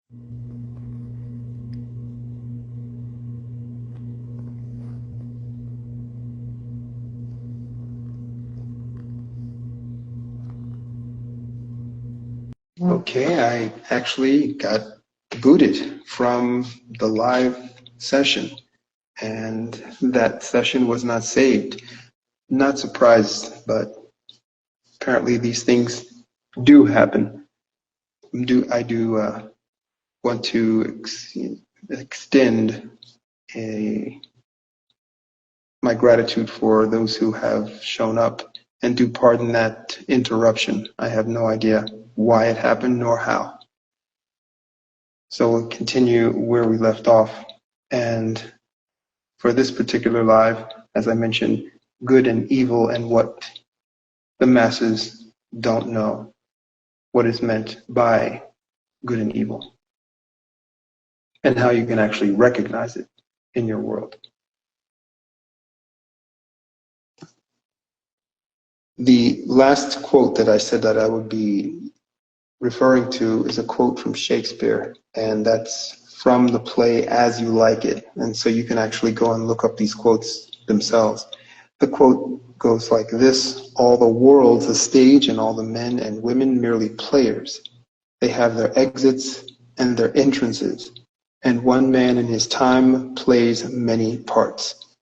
Okay, I actually got booted from the live session, and that session was not saved. Not surprised, but apparently these things do happen. I do want to extend my gratitude for those who have shown up, and do pardon that interruption. I have no idea why it happened nor how. So we'll continue where we left off. And for this particular live, as I mentioned, good and evil and what the masses don't know, what is meant by good and evil, and how you can actually recognize it in your world. The last quote that I said that I would be referring to is a quote from Shakespeare, and that's from the play As You Like It. And so you can actually go and look up these quotes themselves. The quote goes like this: "All the world's a stage, and all the men and women merely players. They have their exits and their entrances, and one man in his time plays many parts."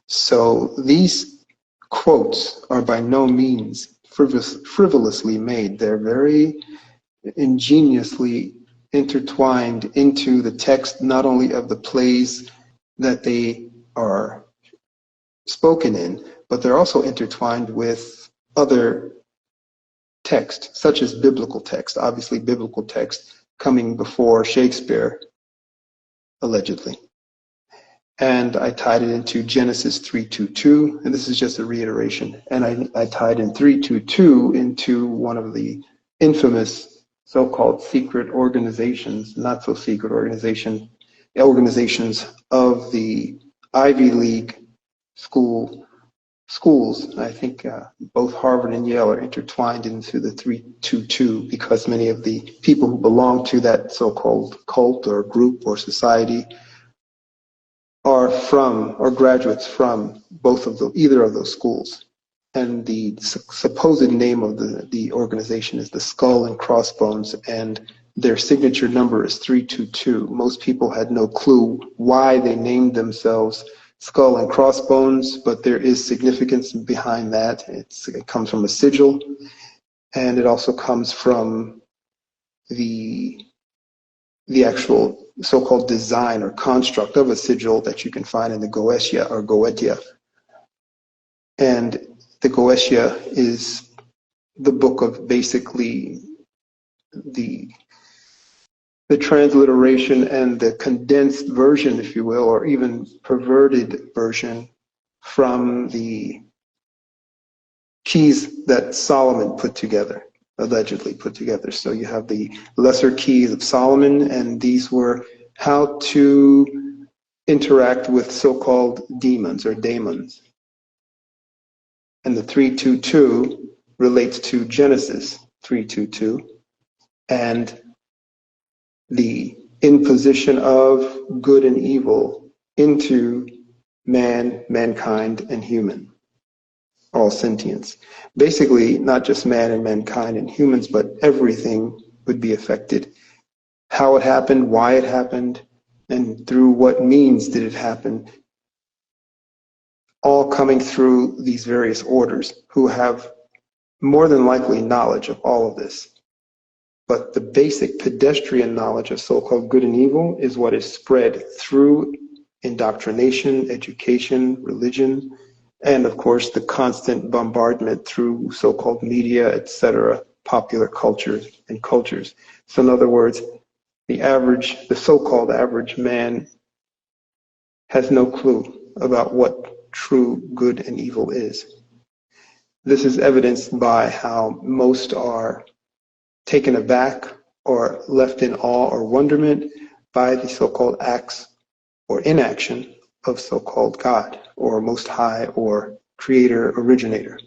So these quotes are by no means frivolously made. They're very ingeniously intertwined into the text, not only of the plays that they are spoken in, but they're also intertwined with other text, such as biblical text, obviously biblical text coming before Shakespeare, allegedly. And I tied it into Genesis 3:22, and this is just a reiteration. And I tied in 3:22 into one of the infamous so-called secret organizations, not so secret organizations of the Ivy League schools. I think both Harvard and Yale are intertwined into the 3:22 because many of the people who belong to that so-called cult or group or society are from or graduates from either of those schools. And the supposed name of the organization is the Skull and Crossbones, and their signature number is 322. Most people had no clue why they named themselves Skull and Crossbones, but there is significance behind that. It comes from a sigil, and it also comes from the actual so-called design or construct of a sigil that you can find in the Goetia or Goetia. And the Goetia is the book of basically the transliteration and the condensed version, if you will, or even perverted version from the keys that Solomon put together, allegedly put together. So you have the lesser keys of Solomon, and these were how to interact with so-called demons or daemons. And the 322 relates to Genesis 3:22 and the imposition of good and evil into man, mankind, and human, all sentience. Basically, not just man and mankind and humans, but everything would be affected. How it happened, why it happened, and through what means did it happen, all coming through these various orders who have more than likely knowledge of all of this. But the basic pedestrian knowledge of so-called good and evil is what is spread through indoctrination, education, religion, and of course the constant bombardment through so-called media, etc., popular cultures and cultures. So in other words, the so-called average man has no clue about what true good and evil is. This is evidenced by how most are taken aback or left in awe or wonderment by the so-called acts or inaction of so-called God or Most High or Creator, Originator.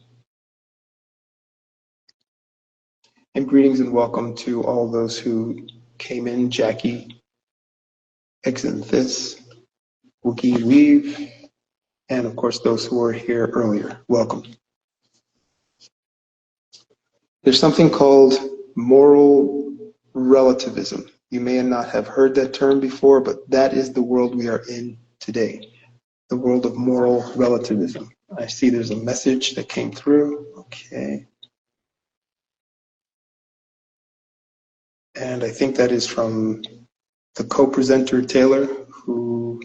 And greetings and welcome to all those who came in, Jackie, Exanthus, Wookie Weave, and of course those who were here earlier. Welcome. There's something called moral relativism. You may not have heard that term before, but that is the world we are in today, the world of moral relativism. I see there's a message that came through. Okay. And I think that is from the co-presenter, Taylor, who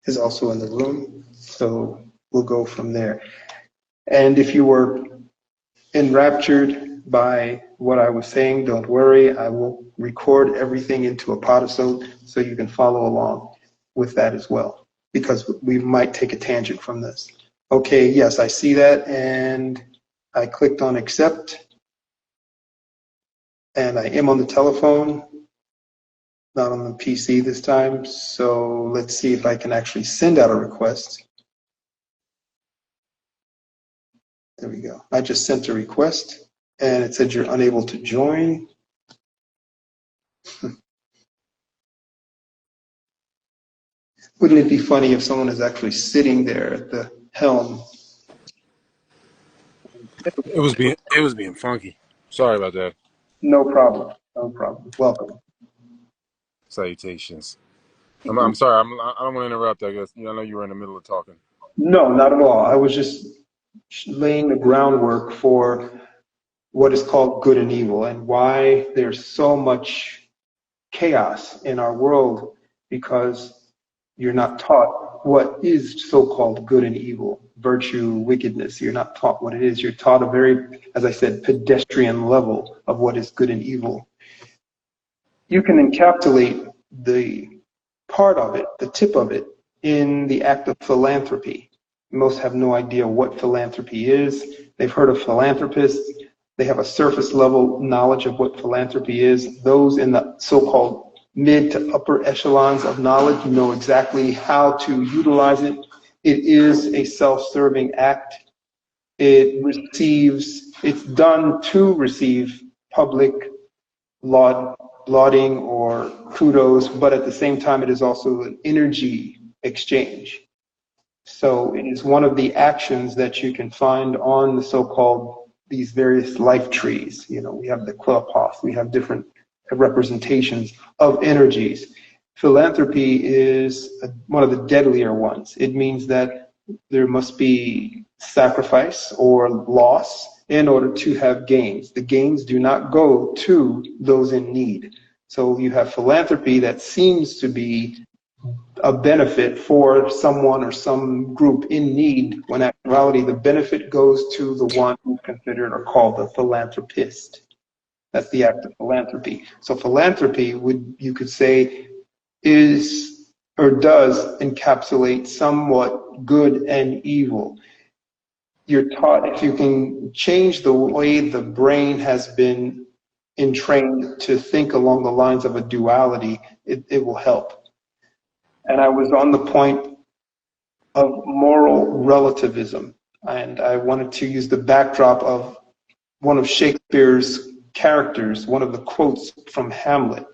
is also in the room. So we'll go from there. And if you were enraptured by what I was saying, don't worry. I will record everything into a podisode so you can follow along with that as well, because we might take a tangent from this. Okay, yes, I see that, and I clicked on accept, and I am on the telephone, not on the PC this time. So let's see if I can actually send out a request. There we go. I just sent a request, and it said you're unable to join. Wouldn't it be funny if someone is actually sitting there at the helm? It was being funky. Sorry about that. No problem. No problem. Welcome. Salutations. I'm sorry. I don't want to interrupt. I guess I know you were in the middle of talking. No, not at all. I was just laying the groundwork for what is called good and evil, and why there's so much chaos in our world, because you're not taught what is so-called good and evil, virtue, wickedness. You're not taught what it is. You're taught a very, as I said, pedestrian level of what is good and evil. You can encapsulate the part of it, the tip of it, in the act of philanthropy. Most have no idea what philanthropy is. They've heard of philanthropists. They have a surface level knowledge of what philanthropy is. Those in the so-called mid to upper echelons of knowledge know exactly how to utilize it. It is a self-serving act. It's done to receive public lauding or kudos, but at the same time, it is also an energy exchange. So it is one of the actions that you can find on the so-called these various life trees. You know, we have the Cleopas, we have different representations of energies. Philanthropy is one of the deadlier ones. It means that there must be sacrifice or loss in order to have gains. The gains do not go to those in need. So you have philanthropy that seems to be a benefit for someone or some group in need, when in actuality the benefit goes to the one who's considered or called the philanthropist. That's the act of philanthropy. So philanthropy you could say, is or does encapsulate somewhat good and evil. You're taught, if you can change the way the brain has been entrained to think along the lines of a duality, it will help. And I was on the point of moral relativism, and I wanted to use the backdrop of one of Shakespeare's characters, one of the quotes from Hamlet.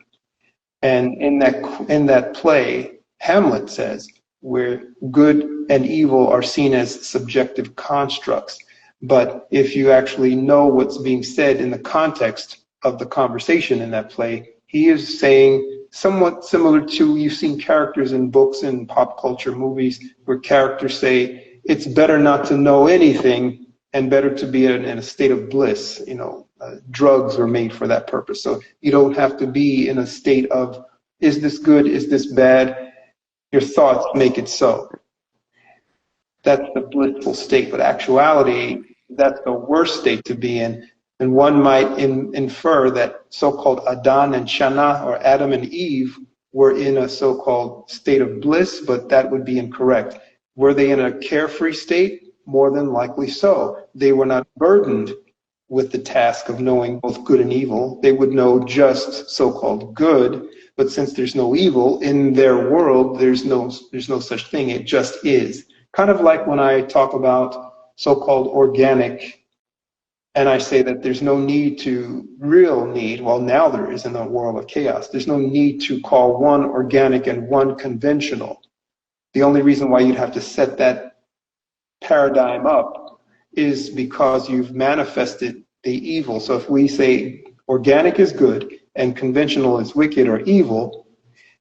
And in that play, Hamlet says, where good and evil are seen as subjective constructs. But if you actually know what's being said in the context of the conversation in that play, he is saying somewhat similar to, you've seen characters in books and pop culture movies where characters say, it's better not to know anything and better to be in a state of bliss. You know, drugs are made for that purpose. So you don't have to be in a state of, is this good, is this bad? Your thoughts make it so. That's the blissful state, but actuality, that's the worst state to be in. And one might infer that so-called Adon and Shana, or Adam and Eve, were in a so-called state of bliss, but that would be incorrect. Were they in a carefree state? More than likely so. They were not burdened with the task of knowing both good and evil. They would know just so-called good, but since there's no evil in their world, there's no such thing. It just is. Kind of like when I talk about so-called organic And I say that there's no need to, real need, well, now there is in the world of chaos, there's no need to call one organic and one conventional. The only reason why you'd have to set that paradigm up is because you've manifested the evil. So if we say organic is good and conventional is wicked or evil,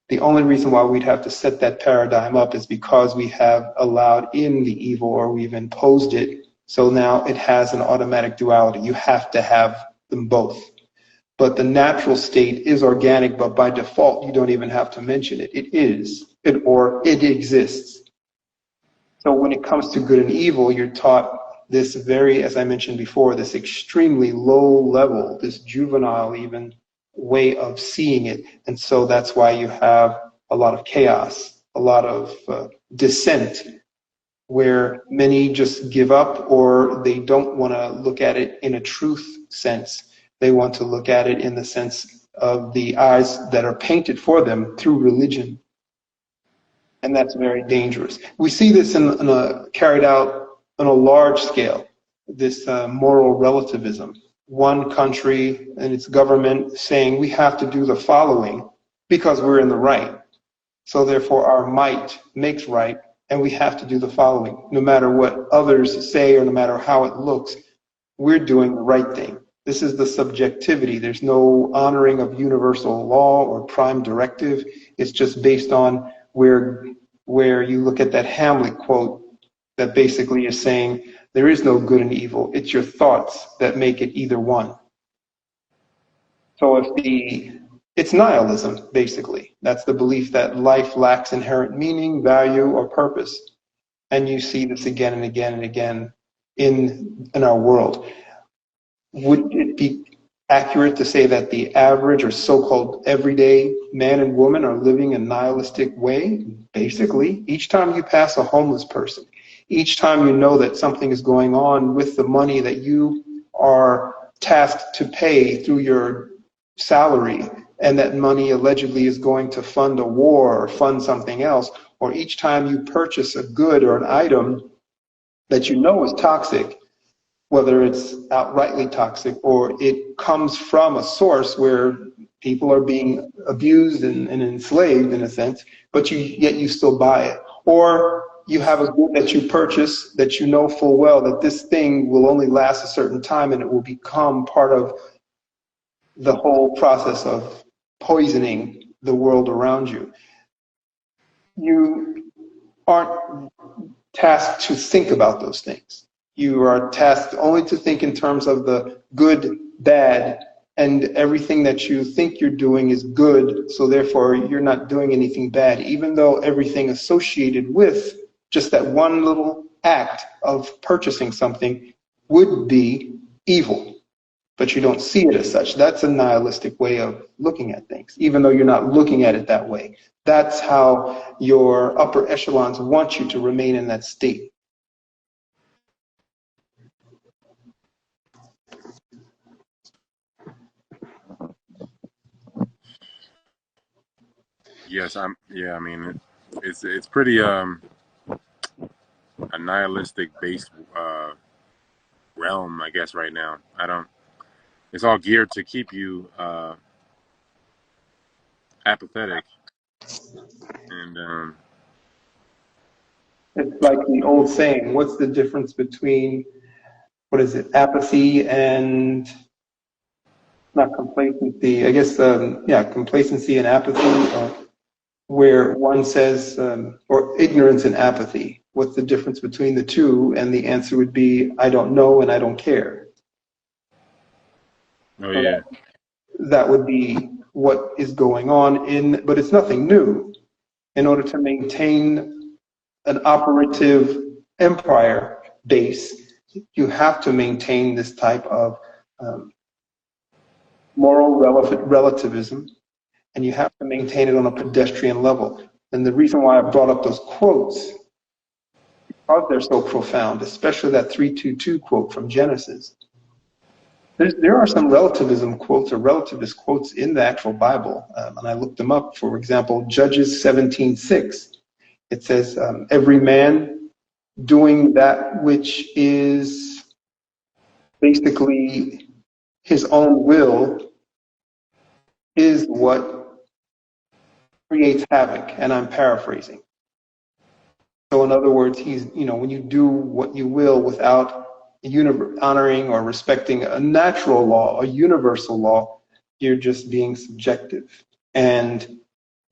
the only reason why we'd have to set that paradigm up is because we have allowed in the evil, or we've imposed it. So now it has an automatic duality. You have to have them both. But the natural state is organic, but by default, you don't even have to mention it. It is, or it exists. So when it comes to good and evil, you're taught this very, as I mentioned before, this extremely low level, this juvenile even way of seeing it. And so that's why you have a lot of chaos, a lot of dissent, where many just give up, or they don't want to look at it in a truth sense. They want to look at it in the sense of the eyes that are painted for them through religion. And that's very dangerous. We see this carried out on a large scale, this moral relativism. One country and its government saying we have to do the following because we're in the right. So therefore our might makes right, and we have to do the following. No matter what others say or no matter how it looks, we're doing the right thing. This is the subjectivity. There's no honoring of universal law or prime directive. It's just based on where you look at that Hamlet quote that basically is saying there is no good and evil. It's your thoughts that make it either one. So it's nihilism, basically. That's the belief that life lacks inherent meaning, value, or purpose. And you see this again and again and again in our world. Would it be accurate to say that the average or so-called everyday man and woman are living a nihilistic way? Basically, each time you pass a homeless person, each time you know that something is going on with the money that you are tasked to pay through your salary, and that money allegedly is going to fund a war or fund something else, or each time you purchase a good or an item that you know is toxic, whether it's outrightly toxic or it comes from a source where people are being abused and enslaved in a sense, but yet you still buy it. Or you have a good that you purchase that you know full well that this thing will only last a certain time and it will become part of the whole process of poisoning the world around you. You aren't tasked to think about those things. You are tasked only to think in terms of the good, bad, and everything that you think you're doing is good, so therefore you're not doing anything bad, even though everything associated with just that one little act of purchasing something would be evil. But you don't see it as such. That's a nihilistic way of looking at things, even though you're not looking at it that way. That's how your upper echelons want you to remain in that state. Yes, yeah, I mean, it's pretty a nihilistic based realm, I guess, right now. It's all geared to keep you apathetic, and It's like the old saying, what's the difference between, what is it, apathy and, not complacency, I guess, complacency and apathy, where one says, or ignorance and apathy. What's the difference between the two? And the answer would be, I don't know and I don't care. oh yeah, That would be what is going on but it's nothing new. In order to maintain an operative empire base, you have to maintain this type of moral relativism, and you have to maintain it on a pedestrian level. And the reason why I brought up those quotes, because they're so profound, especially that 3:22 quote from Genesis. There are some relativism quotes or relativist quotes in the actual Bible, and I looked them up. For example, Judges 17:6. It says, every man doing that which is Basically, his own will is what creates havoc, and I'm paraphrasing. So in other words, when you do what you will without honoring or respecting a natural law, a universal law, you're just being subjective. And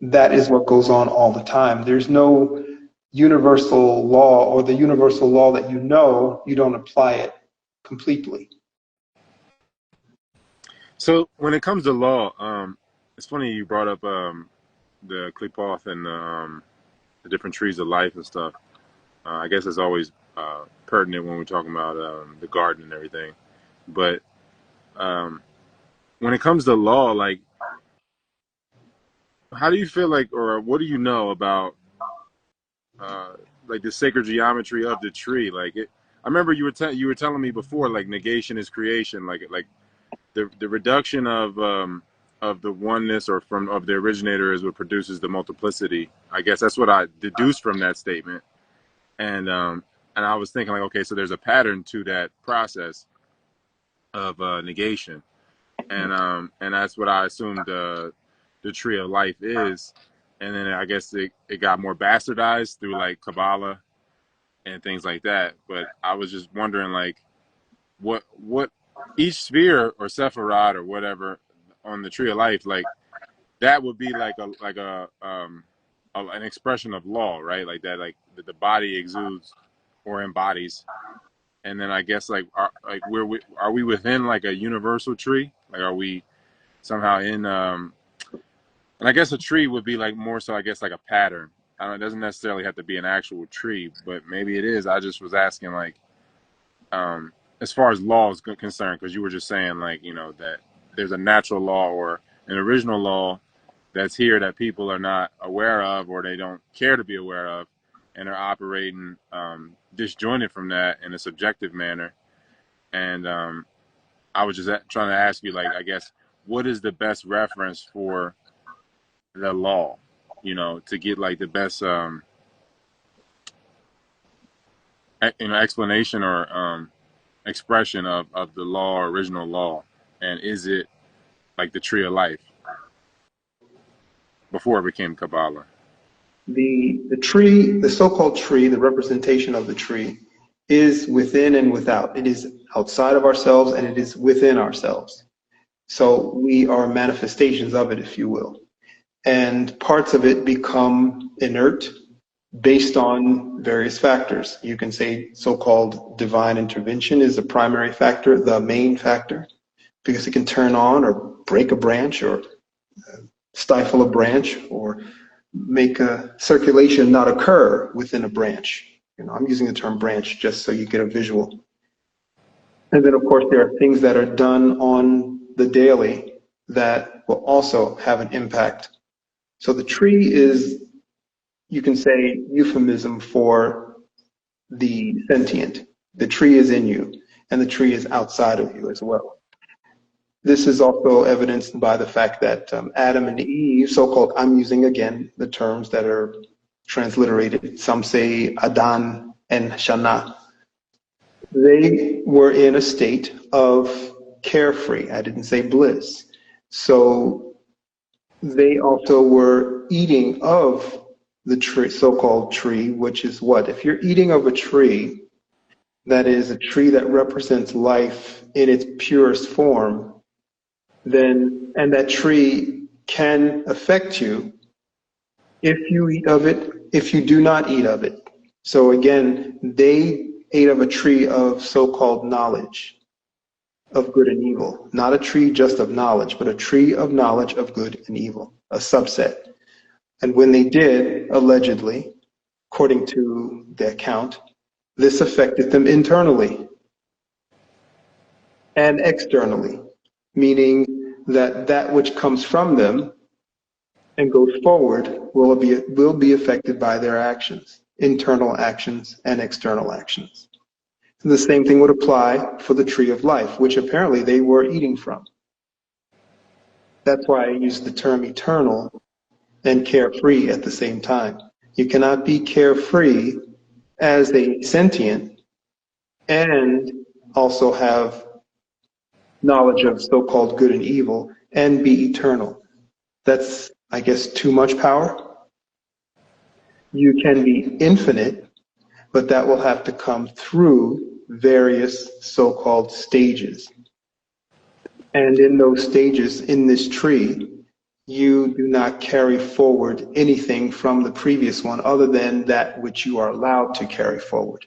that is what goes on all the time. There's no universal law, or the universal law that you don't apply it completely. So when it comes to law, it's funny you brought up the Klipoth and the different trees of life and stuff. I guess it's always pertinent when we're talking about the garden and everything. But when it comes to law, like, how do you feel like, or what do you know about like the sacred geometry of the tree? Like, I remember you were telling me before, like negation is creation, like the reduction of the oneness or of the originator is what produces the multiplicity. I guess that's what I deduced from that statement. And I was thinking, like, okay, so there's a pattern to that process of negation, and that's what I assumed the tree of life is. And then I guess it got more bastardized through like Kabbalah and things like that. But I was just wondering, like, what each sphere or Sephiroth or whatever on the tree of life, like, that would be like an expression of law, right? Like that, like the body exudes or embodies. And then I guess like are we within like a universal tree? Like, are we somehow in and I guess a tree would be like more so, I guess, like a pattern. I don't, it doesn't necessarily have to be an actual tree, but maybe it is. I just was asking, like, as far as law is concerned, because you were just saying, like, that there's a natural law or an original law that's here that people are not aware of or they don't care to be aware of, and are operating disjointed from that in a subjective manner. And I was just trying to ask you, like, I guess, what is the best reference for the law, to get like the best explanation or expression of the law or original law? And is it like the tree of life before it became Kabbalah? The tree, the so-called tree, the representation of the tree, is within and without. It is outside of ourselves and it is within ourselves. So we are manifestations of it, if you will. And parts of it become inert based on various factors. You can say so-called divine intervention is the primary factor, the main factor, because it can turn on or break a branch or stifle a branch or make a circulation not occur within a branch. I'm using the term branch just so you get a visual. And then, of course, there are things that are done on the daily that will also have an impact. So the tree is, you can say, euphemism for the sentient. The tree is in you, and the tree is outside of you as well. This is also evidenced by the fact that Adam and Eve, so-called, I'm using again the terms that are transliterated. Some say Adan and Shana. They were in a state of carefree. I didn't say bliss. So they also were eating of the tree, so-called tree, which is what? If you're eating of a tree, that is a tree that represents life in its purest form, then, and that tree can affect you if you eat of it, if you do not eat of it. So again, they ate of a tree of so-called knowledge of good and evil, not a tree just of knowledge, but a tree of knowledge of good and evil, a subset. And when they did, allegedly, according to the account, this affected them internally and externally, meaning that that which comes from them and goes forward will be affected by their actions, internal actions and external actions. And the same thing would apply for the tree of life, which apparently they were eating from. That's why I use the term eternal and carefree at the same time. You cannot be carefree as a sentient and also have knowledge of so-called good and evil, and be eternal. That's, I guess, too much power. You can be infinite, but that will have to come through various so-called stages. And in those stages, in this tree, you do not carry forward anything from the previous one other than that which you are allowed to carry forward.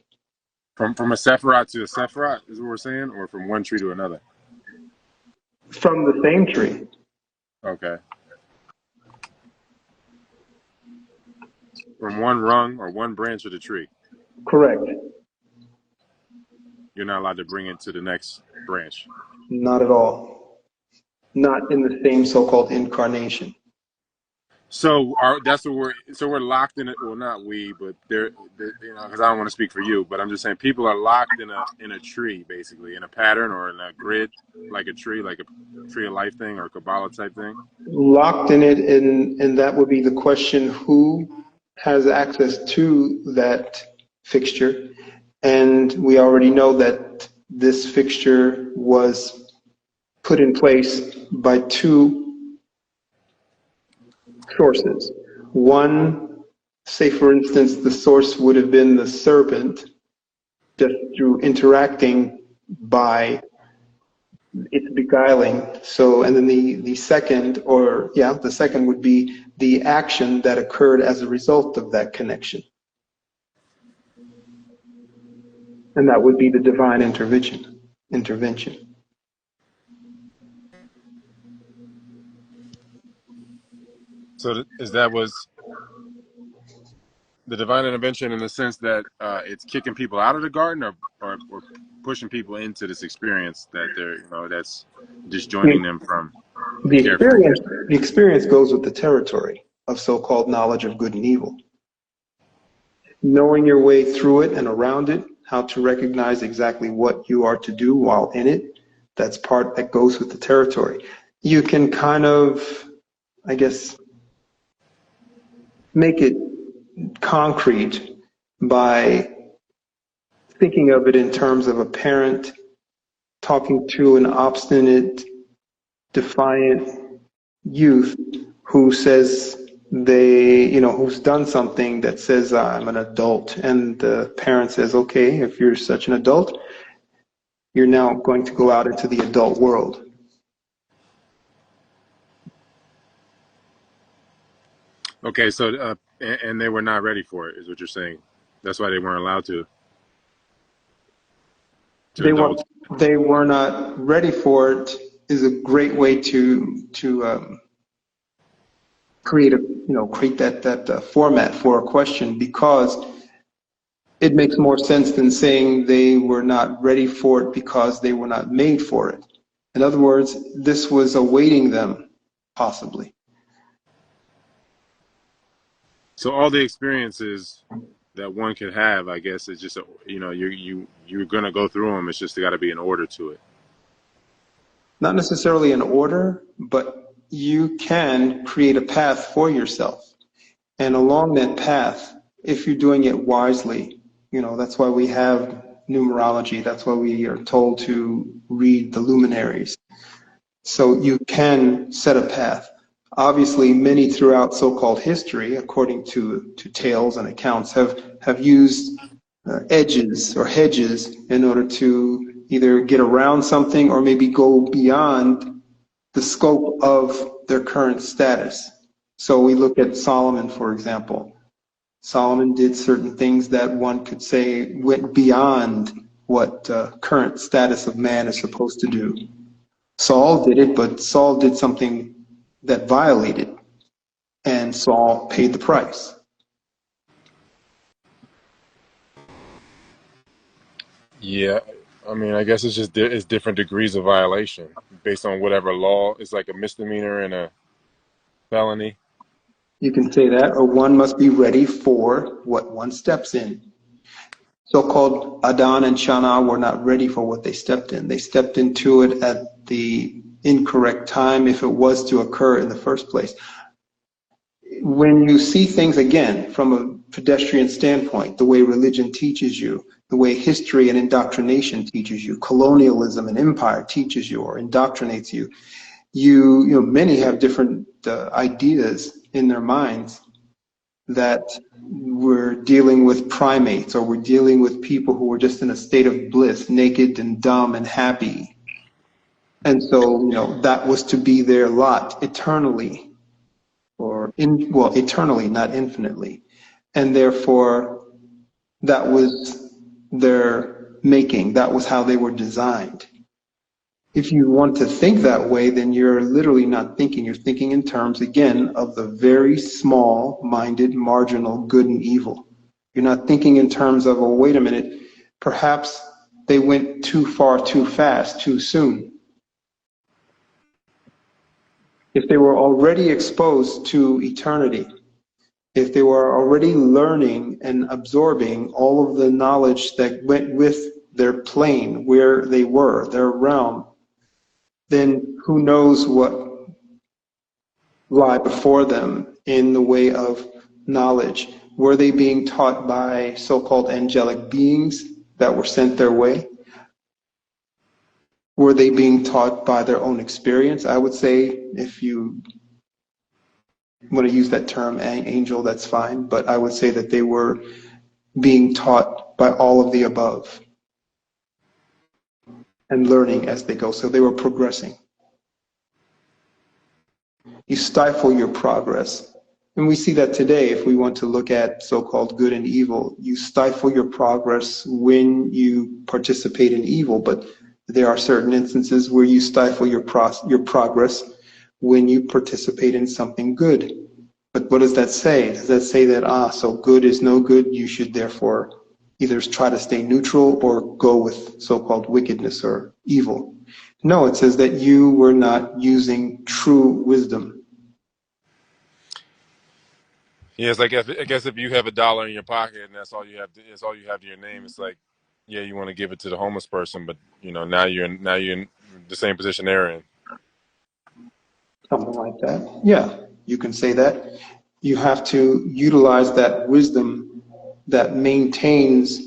From a Sephiroth to a Sephiroth is what we're saying, or from one tree to another? From the same tree. Okay. From one rung or one branch of the tree. Correct. You're not allowed to bring it to the next branch. Not at all. Not in the same so-called incarnation. So we're locked in it. Well, not we, but they're you know, because I don't want to speak for you, but I'm just saying people are locked in a tree, basically, in a pattern or in a grid, like a tree of life thing or Kabbalah type thing. Locked in it, and that would be the question: who has access to that fixture? And we already know that this fixture was put in place by two sources. One, say for instance, the source would have been the serpent, just through interacting by its beguiling. So, and then the second, the second would be the action that occurred as a result of that connection. And that would be the divine intervention. So that was the divine intervention in the sense that it's kicking people out of the garden, or pushing people into this experience that that's disjoining them from The carefree. experience goes with the territory of so-called knowledge of good and evil. Knowing your way through it and around it, how to recognize exactly what you are to do while in it, that goes with the territory. You can kind of, I guess, make it concrete by thinking of it in terms of a parent talking to an obstinate, defiant youth who says who's done something that says, I'm an adult. And the parent says, okay, if you're such an adult, you're now going to go out into the adult world. Okay, so and they were not ready for it, is what you're saying. That's why they weren't allowed to indulge. They were not ready for it is a great way to create that format for a question, because it makes more sense than saying they were not ready for it because they were not made for it. In other words, this was awaiting them, possibly. So all the experiences that one could have, I guess, is just you're gonna go through them. It's just got to be an order to it. Not necessarily an order, but you can create a path for yourself. And along that path, if you're doing it wisely, that's why we have numerology. That's why we are told to read the luminaries. So you can set a path. Obviously, many throughout so-called history, according to tales and accounts, have used edges or hedges in order to either get around something or maybe go beyond the scope of their current status. So we look at Solomon, for example. Solomon did certain things that one could say went beyond what current status of man is supposed to do. Saul did it, but Saul did something that violated, and Saul paid the price. Yeah, I mean, I guess it's different degrees of violation based on whatever law. It's like a misdemeanor and a felony. You can say that, or one must be ready for what one steps in. So-called Adon and Shana were not ready for what they stepped in. They stepped into it at the incorrect time if it was to occur in the first place. When you see things again from pedestrian standpoint, the way religion teaches you, the way history and indoctrination teaches you, colonialism and empire teaches you or indoctrinates you. Many have different ideas in their minds that we're dealing with primates or we're dealing with people who are just in a state of bliss, naked and dumb and happy. And so, that was to be their lot eternally, eternally, not infinitely. And therefore, that was their making. That was how they were designed. If you want to think that way, then you're literally not thinking. You're thinking in terms, again, of the very small-minded, marginal good and evil. You're not thinking in terms of, oh, wait a minute, perhaps they went too far, too fast, too soon. If they were already exposed to eternity, if they were already learning and absorbing all of the knowledge that went with their plane, where they were, their realm, then who knows what lie before them in the way of knowledge. Were they being taught by so-called angelic beings that were sent their way? Were they being taught by their own experience? I would say, if you want to use that term, angel, that's fine, but I would say that they were being taught by all of the above and learning as they go. So they were progressing. You stifle your progress. And we see that today. If we want to look at so-called good and evil, you stifle your progress when you participate in evil, but there are certain instances where you stifle your progress when you participate in something good. But what does that say? Does that say that, so good is no good, you should therefore either try to stay neutral or go with so-called wickedness or evil? No, it says that you were not using true wisdom. Yeah, it's like I guess if you have $1 in your pocket and that's all you have to your name, it's like, yeah, you want to give it to the homeless person, but now you're in the same position they're in. Something like that. Yeah, you can say that. You have to utilize that wisdom that maintains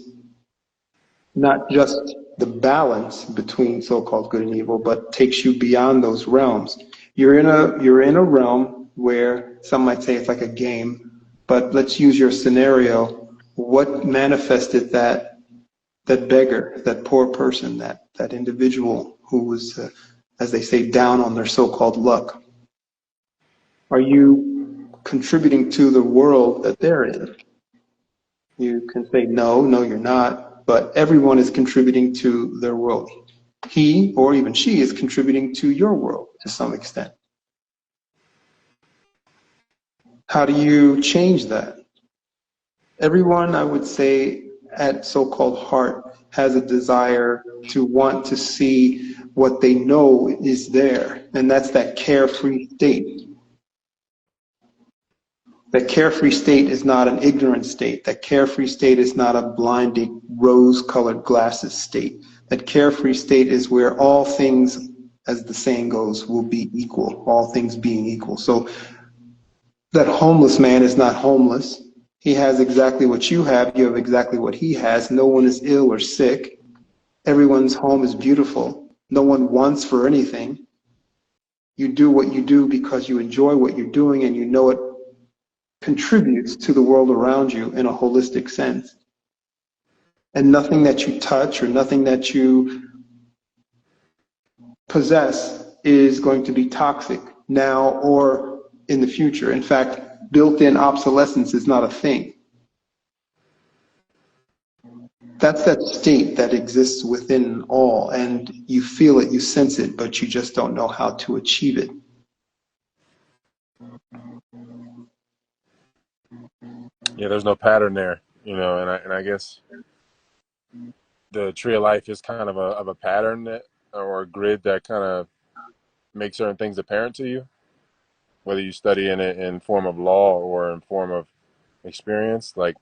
not just the balance between so-called good and evil, but takes you beyond those realms. You're in a realm where some might say it's like a game, but let's use your scenario. What manifested that beggar, that poor person, that individual who was, as they say, down on their so-called luck? Are you contributing to the world that they're in? You can say, no, you're not, but everyone is contributing to their world. He or even she is contributing to your world to some extent. How do you change that? Everyone, I would say, at so-called heart has a desire to want to see what they know is there, and that's that carefree state. That carefree state is not an ignorant state. That carefree state is not a blinding rose-colored glasses state. That carefree state is where all things, as the saying goes, will be equal, all things being equal. So that homeless man is not homeless. He has exactly what you have. You have exactly what he has. No one is ill or sick. Everyone's home is beautiful. No one wants for anything. You do what you do because you enjoy what you're doing and you know it contributes to the world around you in a holistic sense. And nothing that you touch or nothing that you possess is going to be toxic now or in the future. In fact, built-in obsolescence is not a thing. That's that state that exists within all, and you feel it, you sense it, but you just don't know how to achieve it. Yeah, there's no pattern there, and I guess the tree of life is kind of a pattern or a grid that kind of makes certain things apparent to you, whether you study in it in form of law or in form of experience. Like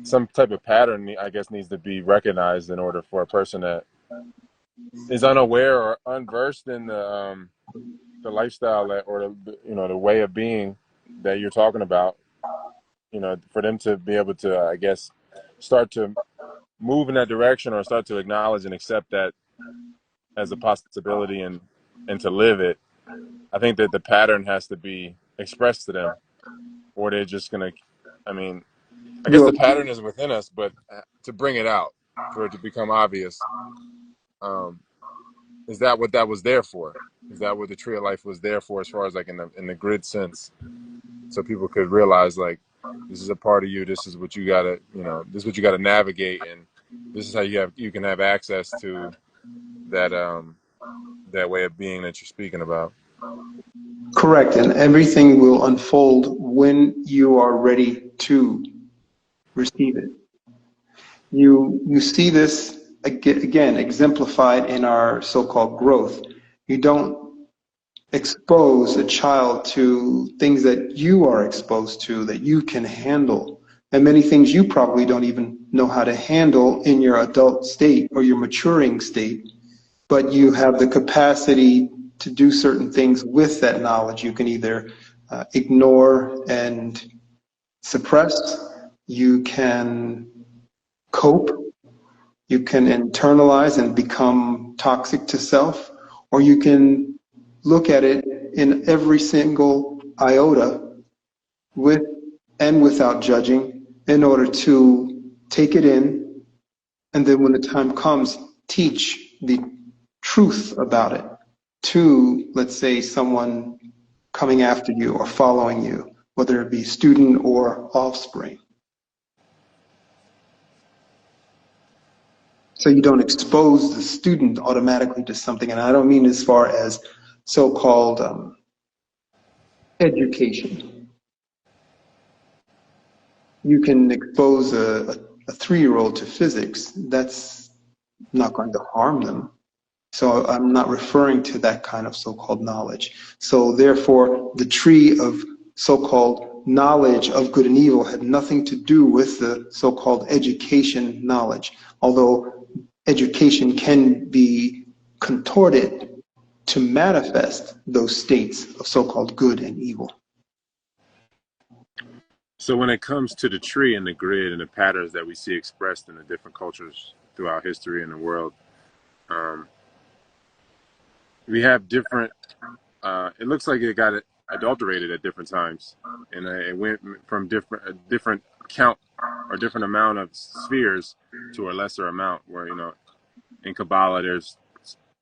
some type of pattern, I guess, needs to be recognized in order for a person that is unaware or unversed in the lifestyle or the way of being that you're talking about for them to be able to, I guess, start to move in that direction or start to acknowledge and accept that as a possibility and to live it, I think that the pattern has to be expressed to them, or they're just gonna. I mean, I guess You're the pattern is within us, but to bring it out, for it to become obvious, um, is that what that was there for? Is that what the tree of life was there for, as far as like in the grid sense, so people could realize like this is a part of you. This is what you gotta, this is what you gotta navigate, and this is how you can have access to that that way of being that you're speaking about. correct, and everything will unfold when you are ready to receive it. You see this again exemplified in our so-called growth. You don't expose a child to things that you are exposed to, that you can handle, and many things you probably don't even know how to handle in your adult state or your maturing state, but you have the capacity to do certain things with that knowledge. You can either ignore and suppress, you can cope, you can internalize and become toxic to self, or you can look at it in every single iota with and without judging in order to take it in, and then when the time comes, teach the truth about it to, let's say, someone coming after you or following you, whether it be student or offspring. So you don't expose the student automatically to something, and I don't mean as far as so-called education. You can expose a 3-year-old to physics. That's not going to harm them. So I'm not referring to that kind of so-called knowledge. So therefore, the tree of so-called knowledge of good and evil had nothing to do with the so-called education knowledge, although education can be contorted to manifest those states of so-called good and evil. So when it comes to the tree and the grid and the patterns that we see expressed in the different cultures throughout history and the world, um, we have different. It looks like it got adulterated at different times, and it went from a different count or different amount of spheres to a lesser amount. Where in Kabbalah there's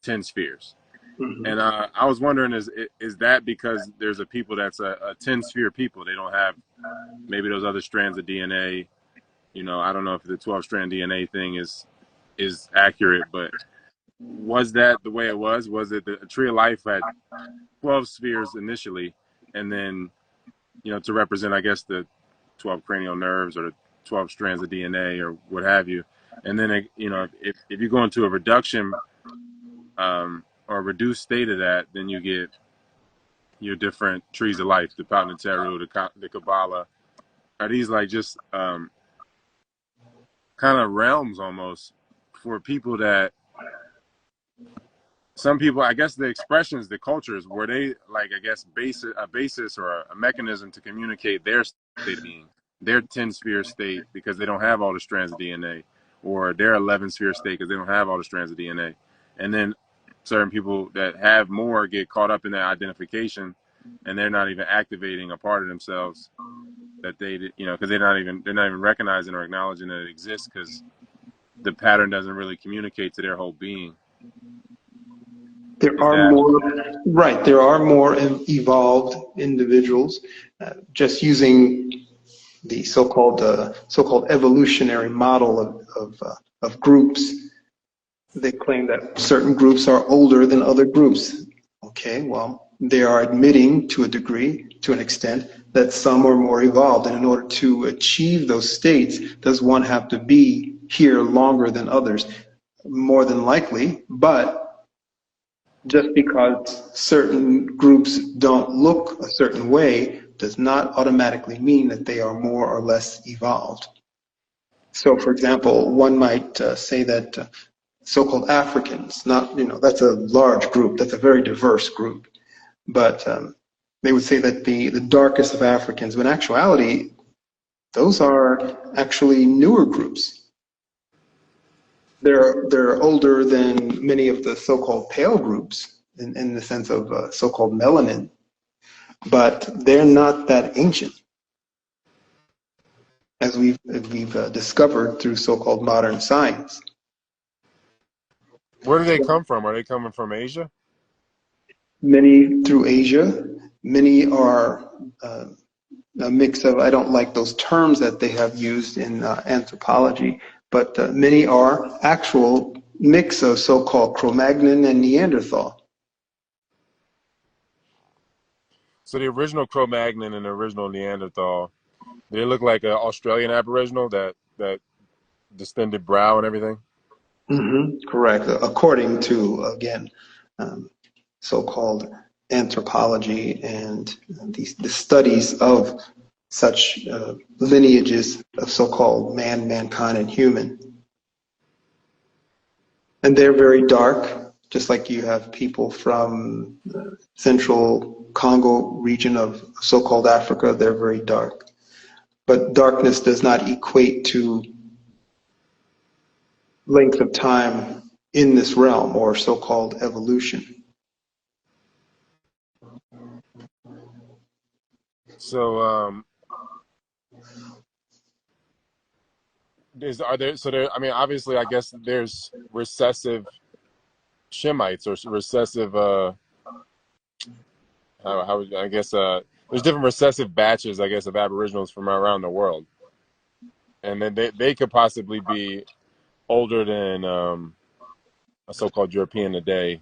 10 spheres, and I was wondering, is that because there's a people that's a 10 sphere people? They don't have maybe those other strands of DNA. I don't know if the 12 strand DNA thing is accurate, but was that the way it was? Was it the tree of life had 12 spheres initially, and then to represent, I guess, the 12 cranial nerves or the 12 strands of DNA or what have you, and then if you go into a reduction or a reduced state of that, then you get your different trees of life, the Patnateru, the Kabbalah. Are these like just kind of realms almost for people that some people, I guess the expressions, the cultures, were they like, I guess, a basis or a mechanism to communicate their state of being, their 10 sphere state, because they don't have all the strands of DNA, or their 11 sphere state because they don't have all the strands of DNA. And then certain people that have more get caught up in that identification, and they're not even activating a part of themselves that they, because they're not even recognizing or acknowledging that it exists, because the pattern doesn't really communicate to their whole being. There Is are that more, right, there are more evolved individuals, just using the so-called evolutionary model of groups. They claim that certain groups are older than other groups. Okay, well, they are admitting to a degree, to an extent, that some are more evolved. And in order to achieve those states, does one have to be here longer than others? More than likely, but just because certain groups don't look a certain way does not automatically mean that they are more or less evolved. So, for example, one might say that so-called Africans, that's a large group, that's a very diverse group, but they would say that the darkest of Africans, when in actuality, Those are actually newer groups. They're older than many of the so-called pale groups in the sense of so-called melanin, but they're not that ancient as we've discovered through so-called modern science. Where do they come from? Are they coming from Asia? Many through Asia, many are a mix of, I don't like those terms that they have used in anthropology, but many are actual mix of so-called Cro-Magnon and Neanderthal. So the original Cro-Magnon and the original Neanderthal, they look like an Australian Aboriginal, that distended brow and everything. Correct. According to, again, um, so-called anthropology and the studies of such lineages of so-called man, mankind, and human. And they're very dark, just like you have people from central Congo region of so-called Africa. They're very dark. But darkness does not equate to length of time in this realm or so-called evolution. So are there? So there. I mean, obviously, I guess there's recessive Shemites or recessive. How I guess there's different recessive batches, I guess, of Aboriginals from around the world, and then they could possibly be older than a so-called European today,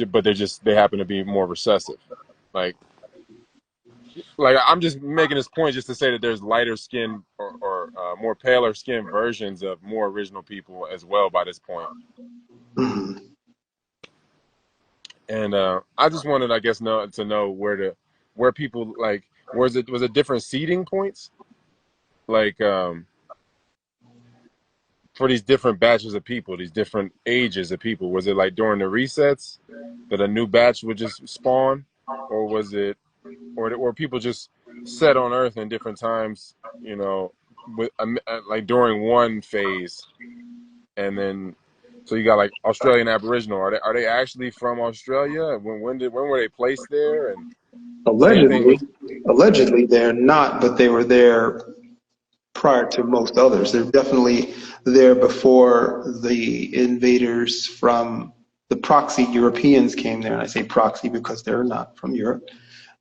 but they happen to be more recessive. Like I'm just making this point just to say that there's lighter skin or more paler skin versions of more original people as well by this point. Mhm. And I just wanted, I guess, to know where people like was it different seeding points like for these different batches of people, these different ages of people. Was it like during the resets that a new batch would just spawn, or was it or people just set on Earth in different times, you know, with like during one phase, and then so you got like Australian Aboriginal. Are they actually from Australia? When were they placed there? And same thing Allegedly, with allegedly they're not, but they were there prior to most others. They're definitely there before the invaders from the proxy Europeans came there. And I say proxy because they're not from Europe,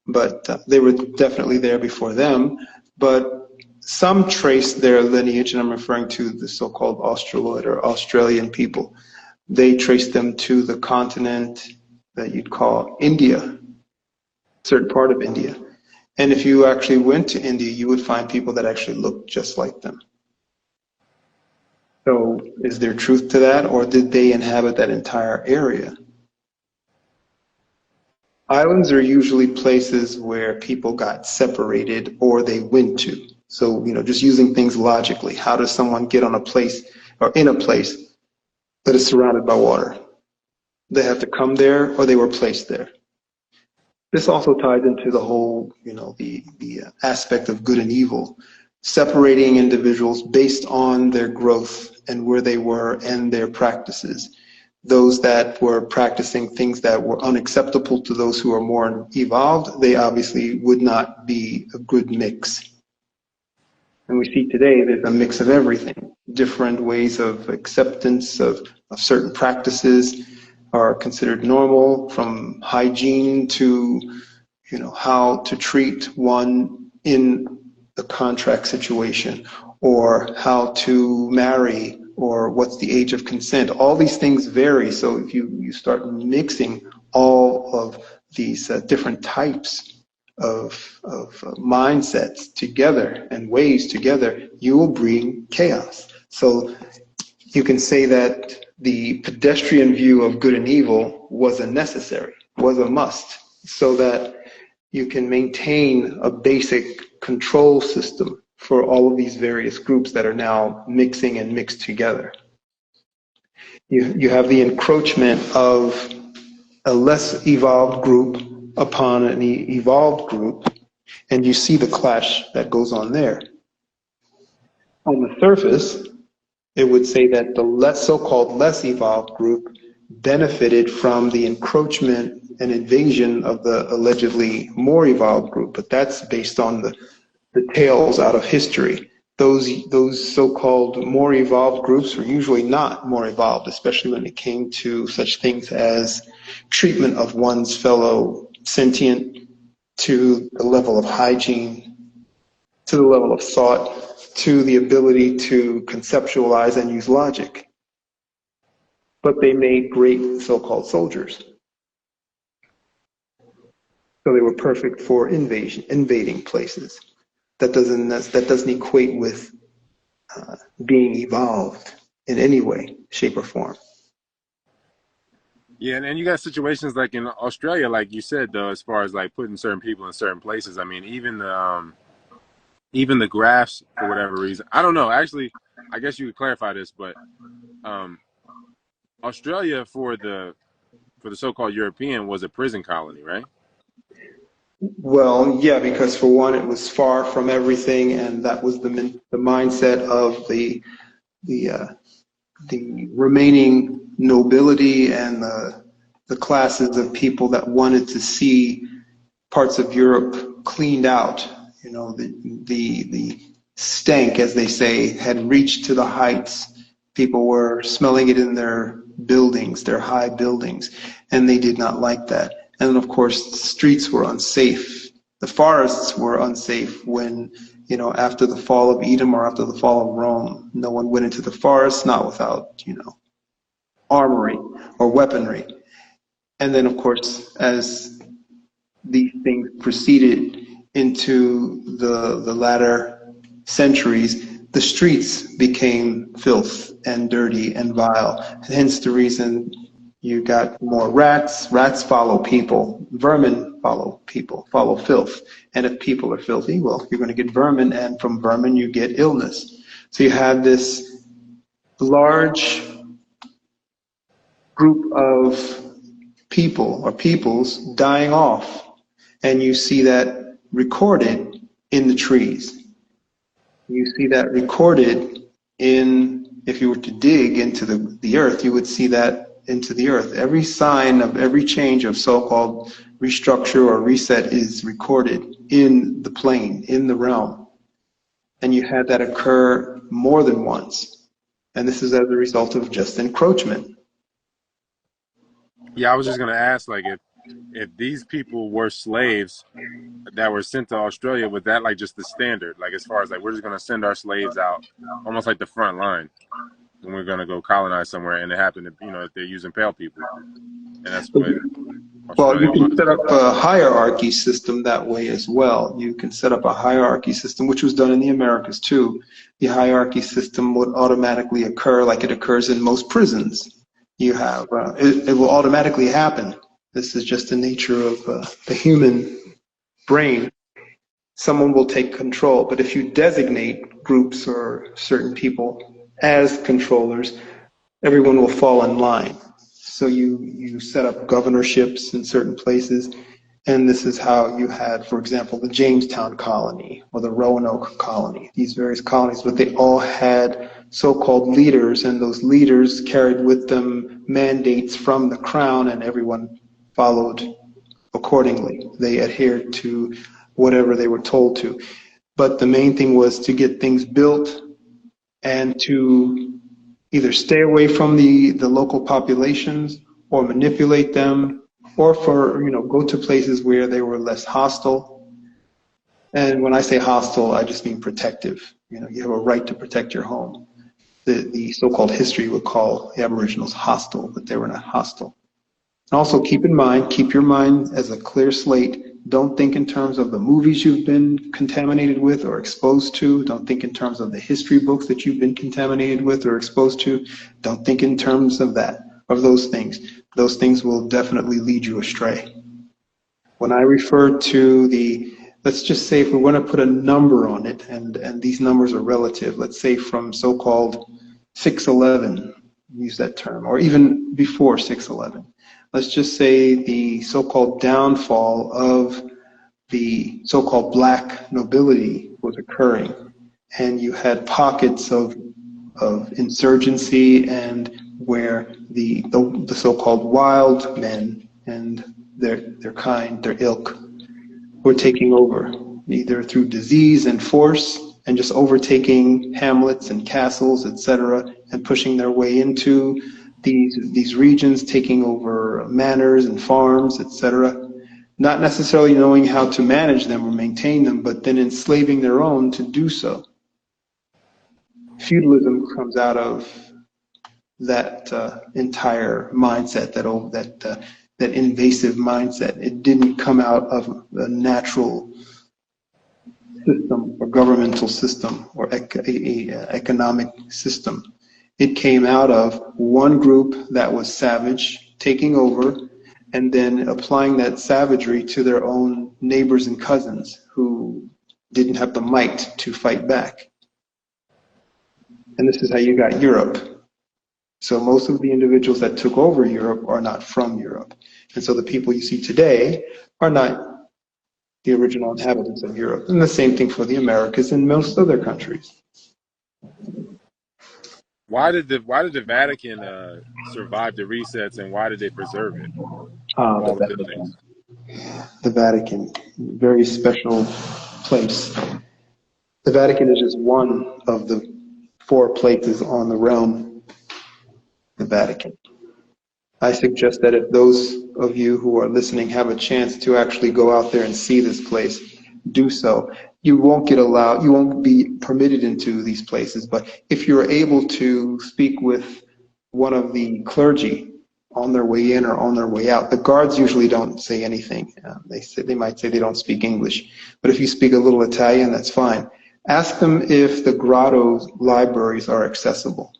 but they were definitely there before them. But some trace their lineage, and I'm referring to the so-called Australoid or Australian people. They trace them to the continent that you'd call India, certain part of India. And if you actually went to India, you would find people that actually looked just like them. So is there truth to that, or did they inhabit that entire area? Islands are usually places where people got separated or they went to. So, just using things logically, how does someone get on a place or in a place that is surrounded by water? They have to come there or they were placed there. This also ties into the whole, the aspect of good and evil, separating individuals based on their growth and where they were and their practices. Those that were practicing things that were unacceptable to those who are more evolved, they obviously would not be a good mix. And we see today there's a mix of everything. Different ways of acceptance of certain practices are considered normal, from hygiene to, how to treat one in a contract situation, or how to marry, or what's the age of consent. All these things vary. So if you start mixing all of these different types of mindsets together and ways together, you will bring chaos. So you can say that the pedestrian view of good and evil was a necessary, was a must, so that you can maintain a basic control system for all of these various groups that are now mixing and mixed together. You have the encroachment of a less evolved group upon an evolved group, And you see the clash that goes on there. On the surface, it would say that the so-called less evolved group benefited from the encroachment and invasion of the allegedly more evolved group, but that's based on the tales out of history. Those so-called more evolved groups were usually not more evolved, especially when it came to such things as treatment of one's fellow sentient, to the level of hygiene, to the level of thought, to the ability to conceptualize and use logic. But they made great so-called soldiers. So they were perfect for invading places. That doesn't equate with being evolved in any way, shape, or form. Yeah, and you got situations like in Australia, like you said, though, as far as like putting certain people in certain places. I mean, even the graphs, for whatever reason, I don't know. Actually, I guess you could clarify this, but Australia for the so-called European was a prison colony, right? Well, yeah, because for one, it was far from everything, and that was the mindset of the remaining nobility and the classes of people that wanted to see parts of Europe cleaned out. You know, the stank, as they say, had reached to the heights. People were smelling it in their buildings, their high buildings, and they did not like that. And of course, the streets were unsafe. The forests were unsafe when, you know, after the fall of Edom or after the fall of Rome, no one went into the forest, not without, you know, armory or weaponry. And then, of course, as these things proceeded into the latter centuries, the streets became filth and dirty and vile. Hence the reason you got more rats. Rats follow people. Vermin follow people, follow filth. And if people are filthy, well, you're going to get vermin, and from vermin you get illness. So you have this large group of people or peoples dying off, and you see that recorded in the trees. You see that recorded in, if you were to dig into the earth, you would see that into the earth. Every sign of every change of so-called restructure or reset is recorded in the plane, in the realm. And you had that occur more than once. And this is as a result of just encroachment. Yeah, I was just gonna ask, like, if these people were slaves that were sent to Australia, was that like just the standard? Like, as far as like, we're just gonna send our slaves out, almost like the front line, when we're gonna go colonize somewhere, and it happened to, you know, if they're using pale people, and that's what Well, Australia you can was. set up a hierarchy system that way as well. You can set up a hierarchy system, which was done in the Americas too. The hierarchy system would automatically occur like it occurs in most prisons. You have, it will automatically happen. This is just the nature of the human brain. Someone will take control, but if you designate groups or certain people as controllers, everyone will fall in line. So you set up governorships in certain places, and this is how you had, for example, the Jamestown colony or the Roanoke colony, these various colonies, but they all had so-called leaders, and those leaders carried with them mandates from the crown, and everyone followed accordingly. They adhered to whatever they were told to. But the main thing was to get things built and to either stay away from the local populations or manipulate them, or for, you know, go to places where they were less hostile. And when I say hostile, I just mean protective. You know, you have a right to protect your home. The so-called history would call the Aboriginals hostile, but they were not hostile. And also keep in mind, keep your mind as a clear slate. Don't think in terms of the movies you've been contaminated with or exposed to. Don't think in terms of the history books that you've been contaminated with or exposed to. Don't think in terms of that, of those things. Those things will definitely lead you astray. When I refer to let's just say if we want to put a number on it, and these numbers are relative, let's say from so-called 6/11, use that term, or even before 6/11. Let's just say the so-called downfall of the so-called black nobility was occurring, and you had pockets of insurgency and where the so-called wild men and their kind, their ilk, were taking over, either through disease and force, and just overtaking hamlets and castles, etc., and pushing their way into these regions, taking over manors and farms, etc., not necessarily knowing how to manage them or maintain them, but then enslaving their own to do so. Feudalism comes out of that entire mindset, that invasive mindset. It didn't come out of a natural system or governmental system or economic system. It came out of one group that was savage taking over and then applying that savagery to their own neighbors and cousins who didn't have the might to fight back. And this is how you got Europe. So most of the individuals that took over Europe are not from Europe. And so the people you see today are not the original inhabitants of Europe. And the same thing for the Americas and most other countries. Why did the Vatican survive the resets, and why did they preserve it? Ah, All the the buildings. Vatican. The Vatican, very special place. The Vatican is just one of the 4 places on the realm, the Vatican. I suggest that if those of you who are listening have a chance to actually go out there and see this place, do so. You won't be permitted into these places, but if you're able to speak with one of the clergy on their way in or on their way out, the guards usually don't say anything. They might say they don't speak English, but if you speak a little Italian, that's fine. Ask them if the grotto's libraries are accessible.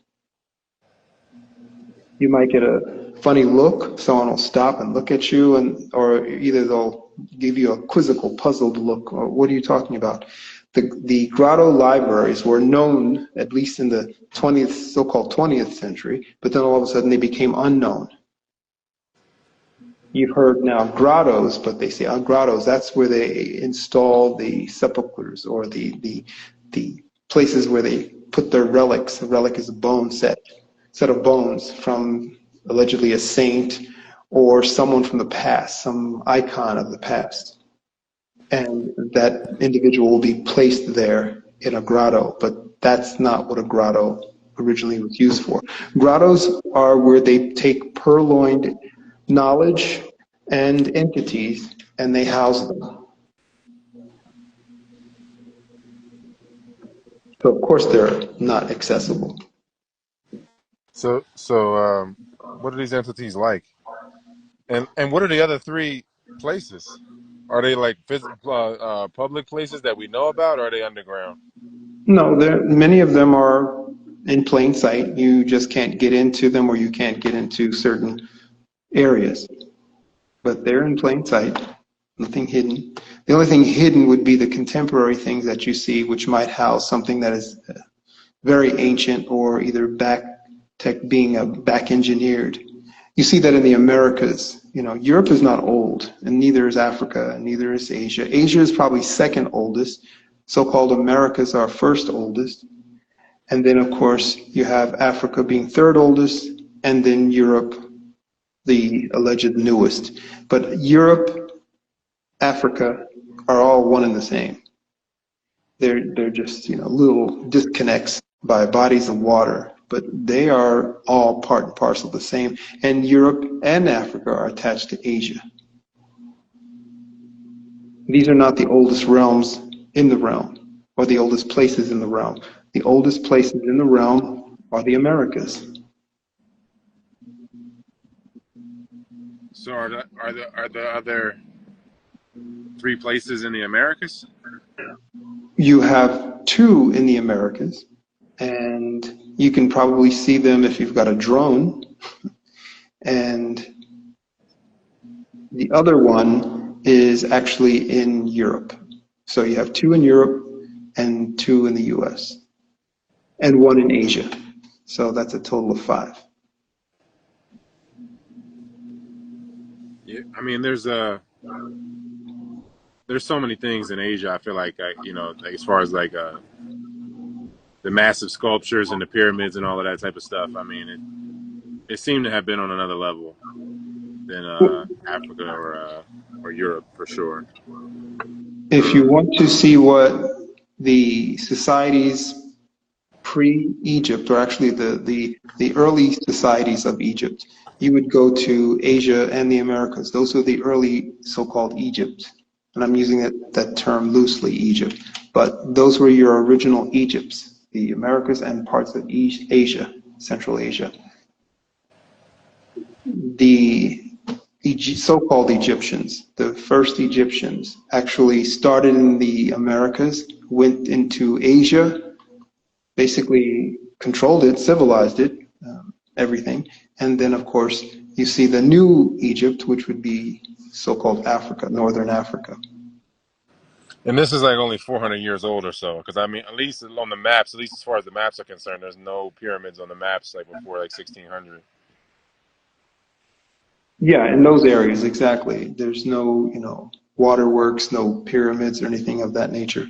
You might get a funny look. Someone will stop and look at you, or either they'll give you a quizzical, puzzled look. Or what are you talking about? The grotto libraries were known, at least in the so-called 20th century, but then all of a sudden they became unknown. You've heard now grottos, but they say grottos. That's where they install the sepulchres or the places where they put their relics. A relic is a bone set of bones from allegedly a saint or someone from the past, some icon of the past. And that individual will be placed there in a grotto, but that's not what a grotto originally was used for. Grottos are where they take purloined knowledge and entities and they house them. So of course they're not accessible. So what are these entities like? And what are the other 3 places? Are they like public places that we know about, or are they underground? No, many of them are in plain sight. You just can't get into them, or you can't get into certain areas. But they're in plain sight, nothing hidden. The only thing hidden would be the contemporary things that you see, which might house something that is very ancient or either back engineered. You see that in the Americas. Europe is not old, and neither is Africa, and neither is Asia. Asia is probably second oldest. So-called Americas are first oldest. And then, of course, you have Africa being third oldest, and then Europe, the alleged newest. But Europe, Africa are all one and the same. They're just, little disconnects by bodies of water, but they are all part and parcel the same. And Europe and Africa are attached to Asia. These are not the oldest realms in the realm, or the oldest places in the realm. The oldest places in the realm are the Americas. So are the other 3 places in the Americas? You have 2 in the Americas, and you can probably see them if you've got a drone. And the other one is actually in Europe. So you have 2 in Europe and 2 in the US, and 1 in Asia. So that's a total of 5. Yeah, I mean, there's there's so many things in Asia. I feel like like as far as like the massive sculptures and the pyramids and all of that type of stuff. I mean, it seemed to have been on another level than Africa or Europe for sure. If you want to see what the societies pre-Egypt, or actually the early societies of Egypt, you would go to Asia and the Americas. Those are the early so-called Egypt. And I'm using that term loosely, Egypt. But those were your original Egypts, the Americas and parts of Asia, Central Asia. The so-called Egyptians, the first Egyptians, actually started in the Americas, went into Asia, basically controlled it, civilized it, everything. And then, of course, you see the new Egypt, which would be so-called Africa, Northern Africa. And this is like only 400 years old or so, because I mean, at least on the maps, at least as far as the maps are concerned, there's no pyramids on the maps like before like 1600. Yeah, in those areas, exactly. There's no, waterworks, no pyramids or anything of that nature.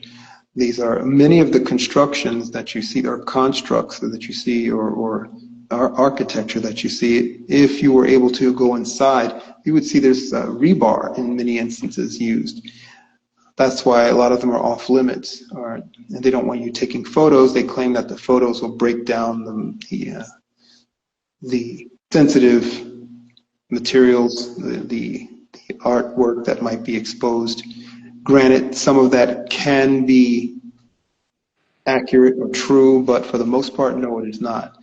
These are many of the constructions that you see, or constructs that you see, or architecture that you see. If you were able to go inside, you would see there's rebar in many instances used. That's why a lot of them are off limits, and they don't want you taking photos. They claim that the photos will break down the sensitive materials, the artwork that might be exposed. Granted, some of that can be accurate or true, but for the most part, no, it is not.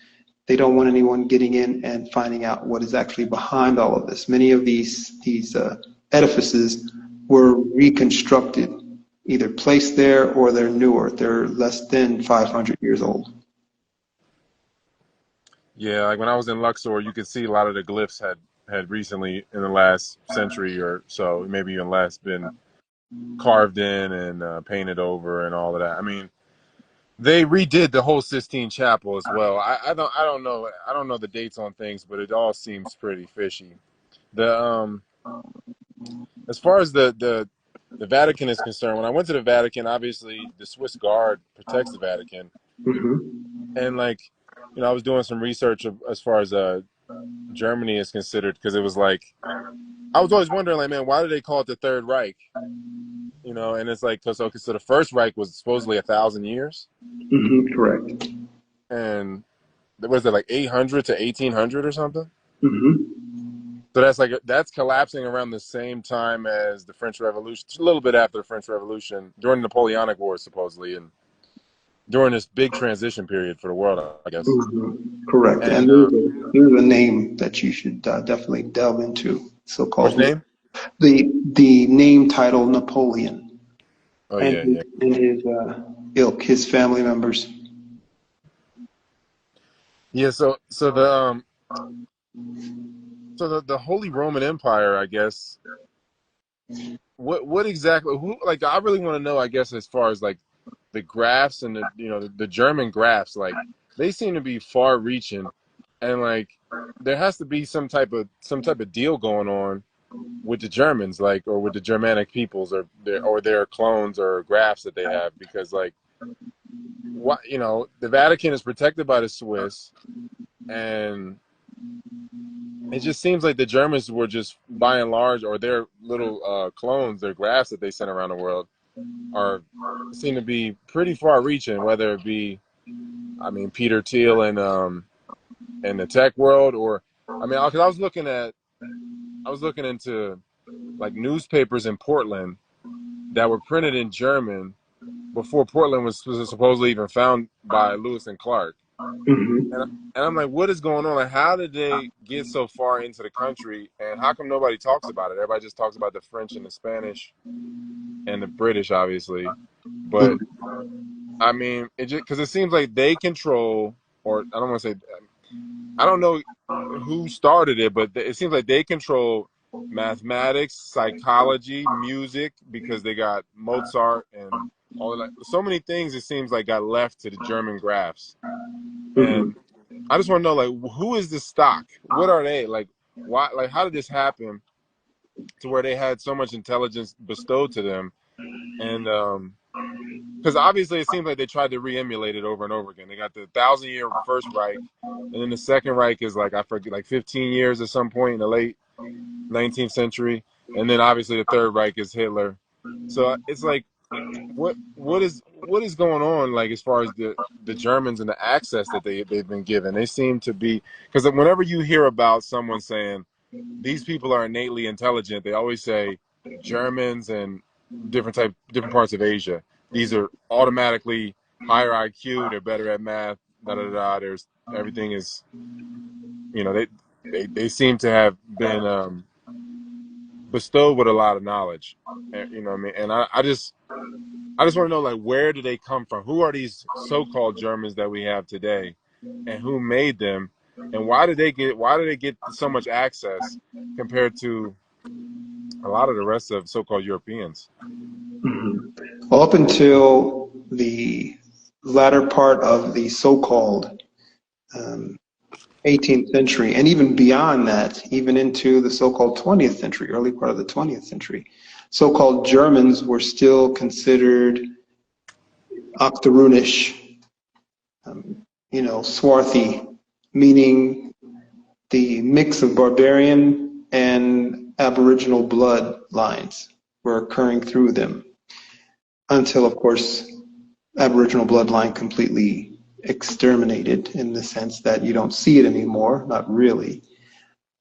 They don't want anyone getting in and finding out what is actually behind all of this. Many of these edifices were reconstructed, either placed there or they're newer. They're less than 500 years old. Yeah, like when I was in Luxor, you could see a lot of the glyphs had recently in the last century or so, maybe even less, been carved in and painted over and all of that. I mean, they redid the whole Sistine Chapel as well. I don't know the dates on things, but it all seems pretty fishy. The As far as the Vatican is concerned, when I went to the Vatican, obviously the Swiss Guard protects the Vatican, and like I was doing some research as far as Germany is considered, because it was like I was always wondering, like, man, why do they call it the Third Reich? And it's like so the First Reich was supposedly 1,000 years, Correct. and was it like 800 to 1800 or something? Mm-hmm. So that's collapsing around the same time as the French Revolution, just a little bit after the French Revolution, during the Napoleonic Wars, supposedly, and during this big transition period for the world, I guess. Correct. And And there's a name that you should definitely delve into. which So-called name? the name title Napoleon, Oh and yeah, yeah, his ilk, his family members. yeah. So the Holy Roman Empire, I guess. What exactly? Who, like, I really want to know, I guess, as far as like the graphs and the German graphs, like they seem to be far reaching, and like there has to be some type of deal going on with the Germans, like, or with the Germanic peoples, or their clones or graphs that they have, because like what the Vatican is protected by the Swiss, and it just seems like the Germans were just by and large, or their little clones, their graphs that they sent around the world, are seem to be pretty far reaching, whether it be, I mean, Peter Thiel and the tech world, or I mean, because I was looking into like newspapers in Portland that were printed in German before Portland was supposedly even found by Lewis and Clark. And, Mm-hmm. and I'm like, what is going on? Like, how did they get so far into the country, and how come nobody talks about it? Everybody just talks about the French and the Spanish and the British, obviously. But I mean, it just because it seems like they control, or I don't want to say, I don't know who started it, but it seems like they control mathematics, psychology, music, because they got Mozart and all of that. So many things, it seems like, got left to the German graphs. Mm-hmm. And I just want to know, like, who is the stock? What are they? Like, why? Like, how did this happen to where they had so much intelligence bestowed to them, And because obviously it seems like they tried to re-emulate it over and over again. They got the 1,000-year First Reich, and then the Second Reich is like, I forget, like 15 years at some point in the late 19th century, and then obviously the Third Reich is Hitler. So it's like, what is going on, like, as far as the Germans and the access that they've been given? They seem to be, because whenever you hear about someone saying these people are innately intelligent, they always say Germans and different parts of Asia. These are automatically higher IQ. They're better at math. Da da da. There's everything is, they seem to have been bestowed with a lot of knowledge. You know what I mean? And I just want to know, like, where do they come from? Who are these so-called Germans that we have today, and who made them, and why do they get so much access compared to a lot of the rest of so-called Europeans? Well, up until the latter part of the so-called 18th century, and even beyond that, even into the so-called 20th century, early part of the 20th century, so-called Germans were still considered Octoroonish, swarthy, meaning the mix of barbarian and Aboriginal bloodlines were occurring through them, until, of course, Aboriginal bloodline completely exterminated, in the sense that you don't see it anymore, not really.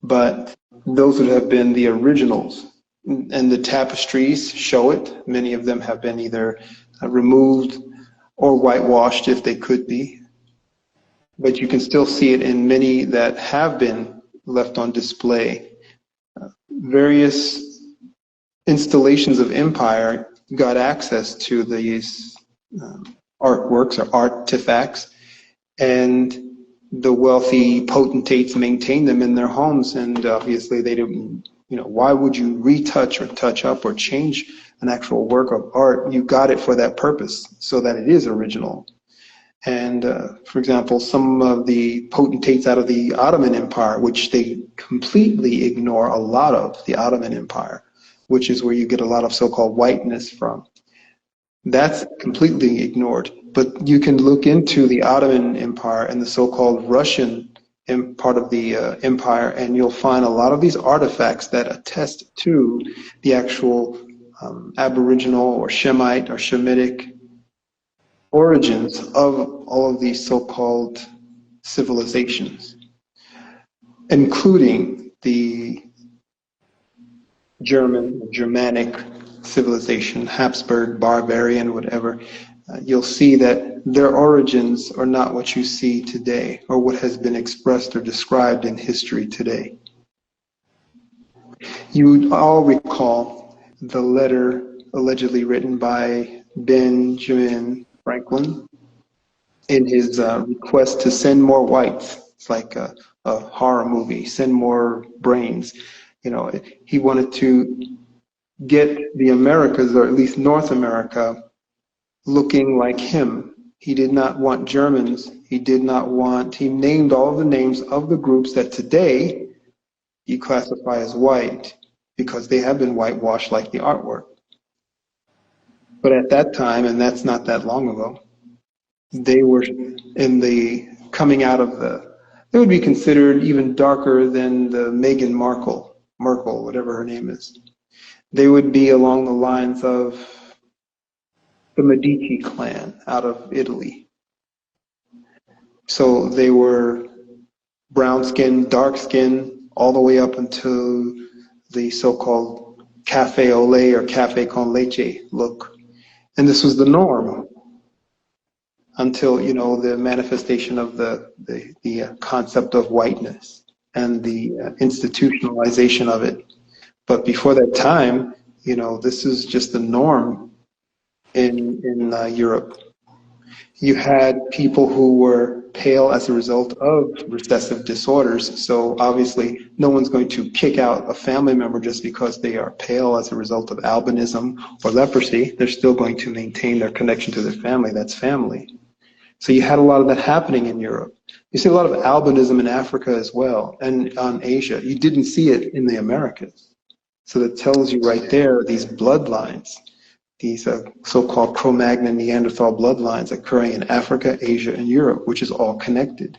But those would have been the originals. And the tapestries show it. Many of them have been either removed or whitewashed, if they could be. But you can still see it in many that have been left on display. Various installations of empire got access to these artworks or artifacts, and the wealthy potentates maintained them in their homes. And obviously they didn't, why would you retouch or touch up or change an actual work of art? You got it for that purpose, so that it is original. And for example, some of the potentates out of the Ottoman Empire, which they completely ignore a lot of, the Ottoman Empire, which is where you get a lot of so-called whiteness from. That's completely ignored. But you can look into the Ottoman Empire and the so-called Russian part of the empire, and you'll find a lot of these artifacts that attest to the actual Aboriginal or Shemite or Shemitic origins of all of these so-called civilizations, including the Germanic civilization, Habsburg, barbarian, whatever. You'll see that their origins are not what you see today, or what has been expressed or described in history today. You all recall the letter allegedly written by Benjamin Franklin in his request to send more whites. It's like a horror movie, send more brains. He wanted to get the Americas, or at least North America, looking like him. He did not want Germans. He named all of the names of the groups that today you classify as white, because they have been whitewashed like the artwork. But at that time, and that's not that long ago, they were they would be considered even darker than the Meghan Markle, whatever her name is. They would be along the lines of the Medici clan out of Italy. So they were brown skin, dark skin, all the way up until the so-called cafe au lait or cafe con leche look. And this was the norm until, the manifestation of the concept of whiteness and the institutionalization of it. But before that time, this is just the norm in Europe. You had people who were pale as a result of recessive disorders. So obviously, no one's going to kick out a family member just because they are pale as a result of albinism or leprosy. They're still going to maintain their connection to their family. That's family. So you had a lot of that happening in Europe. You see a lot of albinism in Africa as well, and on Asia. You didn't see it in the Americas. So that tells you right there, these bloodlines, these so-called Cro-Magnon Neanderthal bloodlines occurring in Africa, Asia, and Europe, which is all connected.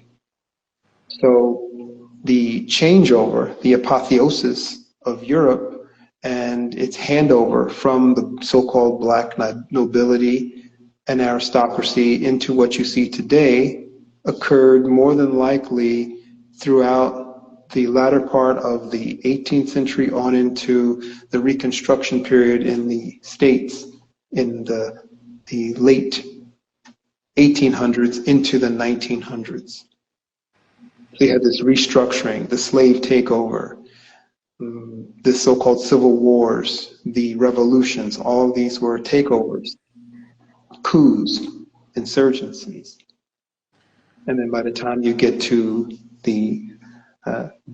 So the changeover, the apotheosis of Europe and its handover from the so-called black nobility and aristocracy into what you see today occurred more than likely throughout the latter part of the 18th century on into the Reconstruction period in the States in the late 1800s into the 1900s. So you had this restructuring, the slave takeover, the so-called civil wars, the revolutions, all of these were takeovers, coups, insurgencies. And then by the time you get to the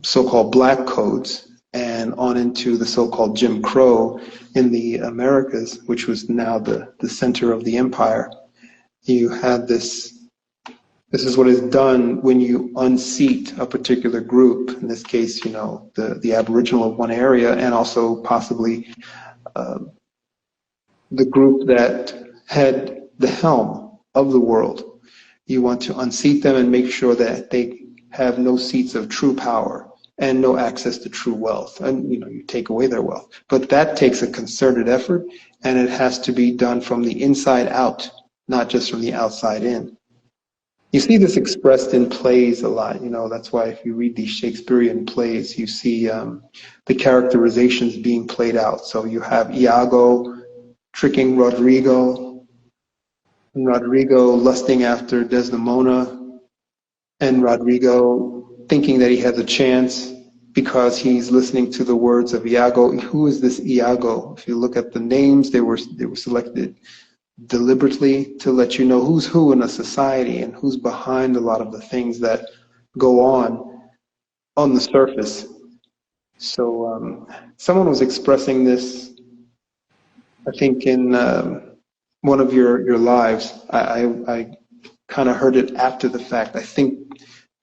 so-called black codes and on into the so-called Jim Crow in the Americas, which was now the center of the empire, you had this is what is done when you unseat a particular group, in this case, you know, the Aboriginal of one area and also possibly the group that had the helm of the world. You want to unseat them and make sure that they have no seats of true power and no access to true wealth. And, you know, you take away their wealth. But that takes a concerted effort, and it has to be done from the inside out, not just from the outside in. You see this expressed in plays a lot. You know, that's why if you read these Shakespearean plays, you see the characterizations being played out. So you have Iago tricking Rodrigo, and Rodrigo lusting after Desdemona, and Rodrigo thinking that he has a chance because he's listening to the words of Iago. Who is this Iago? If you look at the names, they were selected deliberately to let you know who's who in a society and who's behind a lot of the things that go on the surface. So someone was expressing this, I think, in one of your lives. I kind of heard it after the fact. I think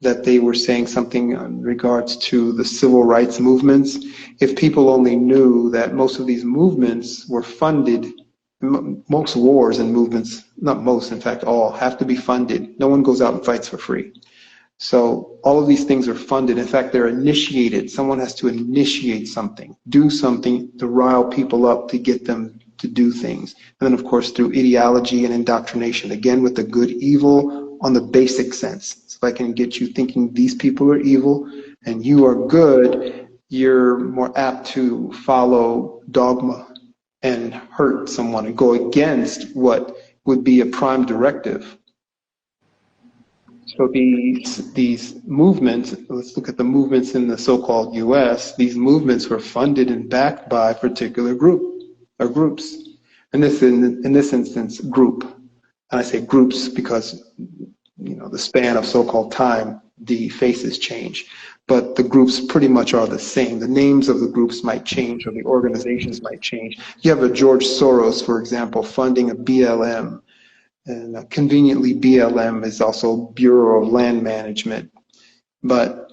that they were saying something in regards to the civil rights movements. If people only knew that most of these movements were funded, most wars and movements, not most, in fact, all, have to be funded. No one goes out and fights for free. So all of these things are funded. In fact, they're initiated. Someone has to initiate something, do something to rile people up, to get them to do things. And then, of course, through ideology and indoctrination, again, with the good evil on the basic sense. So if I can get you thinking these people are evil and you are good, you're more apt to follow dogma and hurt someone and go against what would be a prime directive. So these movements, let's look at the movements in the so-called US, these movements were funded and backed by a particular group or groups. In this instance, group. And I say groups because, you know, the span of so-called time, the faces change. But the groups pretty much are the same. The names of the groups might change or the organizations might change. You have a George Soros, for example, funding a BLM. And conveniently, BLM is also Bureau of Land Management. But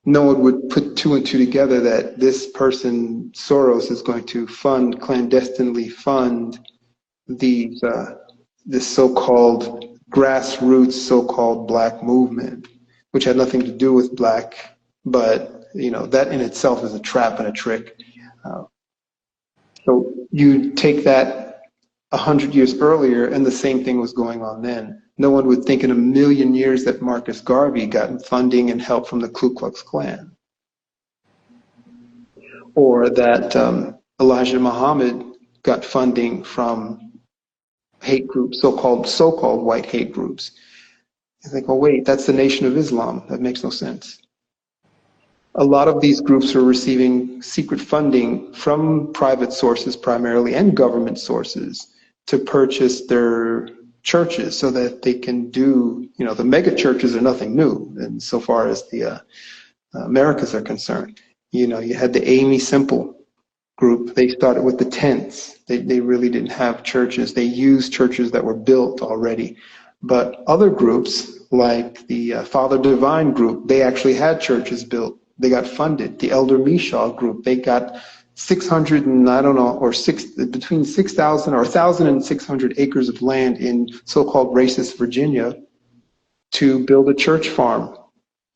no one would put two and two together that this person, Soros, is going to clandestinely fund these, this so-called grassroots, so-called black movement, which had nothing to do with black. But, you know, that in itself is a trap and a trick. So you take that 100 years earlier, and the same thing was going on then. No one would think in a million years that Marcus Garvey got funding and help from the Ku Klux Klan, or that Elijah Muhammad got funding from hate groups, so-called white hate groups. You think, oh wait, that's the Nation of Islam. That makes no sense. A lot of these groups are receiving secret funding from private sources primarily and government sources to purchase their churches so that they can do, you know, the mega churches are nothing new. And so far as the Americas are concerned, you know, you had the Amy Simple group. They started with the tents. They really didn't have churches. They used churches that were built already. But other groups like the Father Divine group, they actually had churches built. They got funded. The Elder Mishaw group, they got 600 and I don't know, or between 6,000 or 1,000 and 600 acres of land in so-called racist Virginia to build a church farm,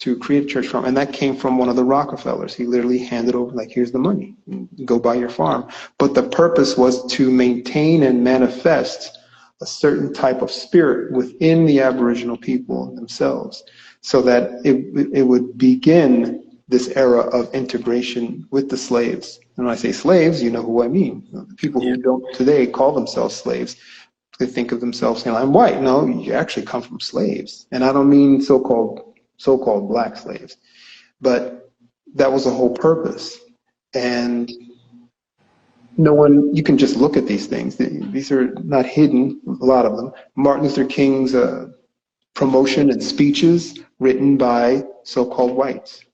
to create a church farm. And that came from one of the Rockefellers. He literally handed over, like, here's the money, go buy your farm. But the purpose was to maintain and manifest a certain type of spirit within the Aboriginal people themselves, so that it would begin this era of integration with the slaves. And when I say slaves, you know who I mean. The people Yeah. who don't today call themselves slaves. They think of themselves saying, I'm white. No, you actually come from slaves. And I don't mean so-called black slaves. But that was the whole purpose. And no one, you can just look at these things. These are not hidden, a lot of them. Martin Luther King's promotion and speeches written by so-called whites.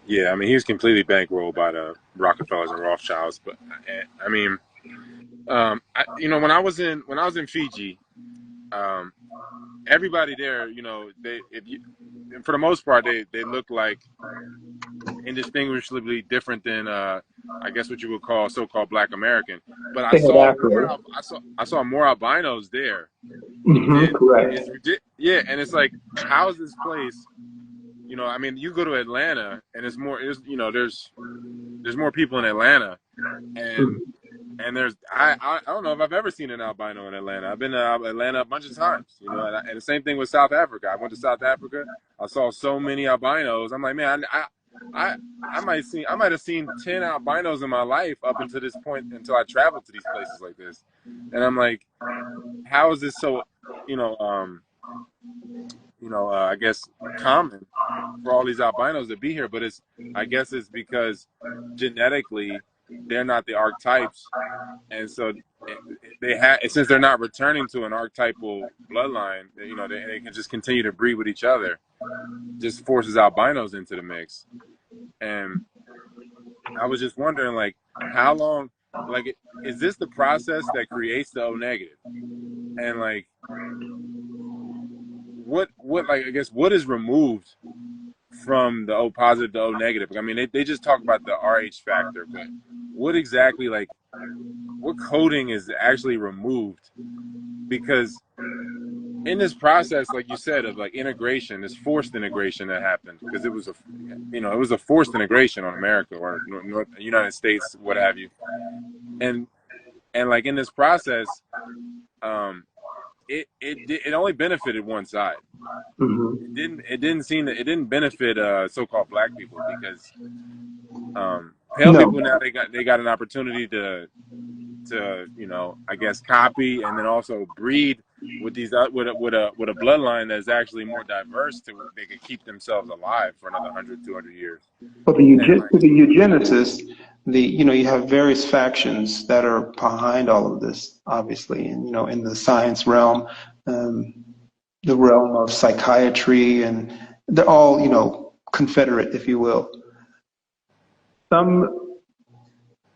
Yeah, I mean, he was completely bankrolled by the Rockefellers and Rothschilds. But I mean, you know, when I was in Fiji, everybody there, you know, for the most part, they look like indistinguishably different than I guess what you would call so-called Black American. But They had Afro. I saw more albinos there. Correct. Yeah, and it's like, how is this place? You know, I mean, you go to Atlanta, and there's more people in Atlanta, and I don't know if I've ever seen an albino in Atlanta. I've been to Atlanta a bunch of times, you know, and the same thing with South Africa. I went to South Africa. I saw so many albinos. I'm like, man, I might have seen 10 albinos in my life up until this point, until I traveled to these places like this, and I'm like, how is this so, you know, I guess common for all these albinos to be here? But I guess it's because genetically they're not the archetypes, and so since they're not returning to an archetypal bloodline, you know, they can just continue to breed with each other. Just forces albinos into the mix. And I was just wondering, like, how long, like, is this the process that creates the O negative? And like, what like, I guess, what is removed from the O positive to O negative? I mean, they just talk about the RH factor, but what exactly, like, what coding is actually removed? Because in this process, like you said, of like integration, this forced integration that happened, because it was a forced integration on America or United States, what have you, and like in this process, it only benefited one side. It didn't benefit so-called Black people, because pale No. people now they got an opportunity to you know, I guess, copy and then also breed with these with a bloodline that's actually more diverse, to they could keep themselves alive for another 100, 200 years. But And like, the eugenicists, you have various factions that are behind all of this, obviously, and in the science realm, the realm of psychiatry, and they're all confederate, if you will. Some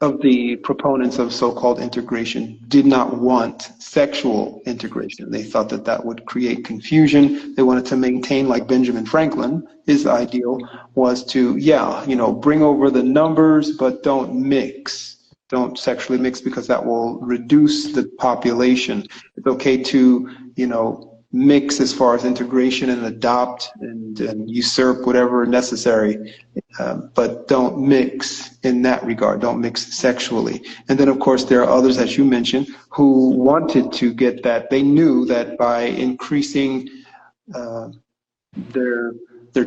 of the proponents of so-called integration did not want sexual integration. They thought that that would create confusion. They wanted to maintain, like Benjamin Franklin, his ideal was to, bring over the numbers, but don't mix. Don't sexually mix, because that will reduce the population. It's okay to, mix as far as integration and adopt and usurp whatever necessary, but don't mix in that regard. Don't mix sexually. And then, of course, there are others, as you mentioned, who wanted to get that. They knew that by increasing their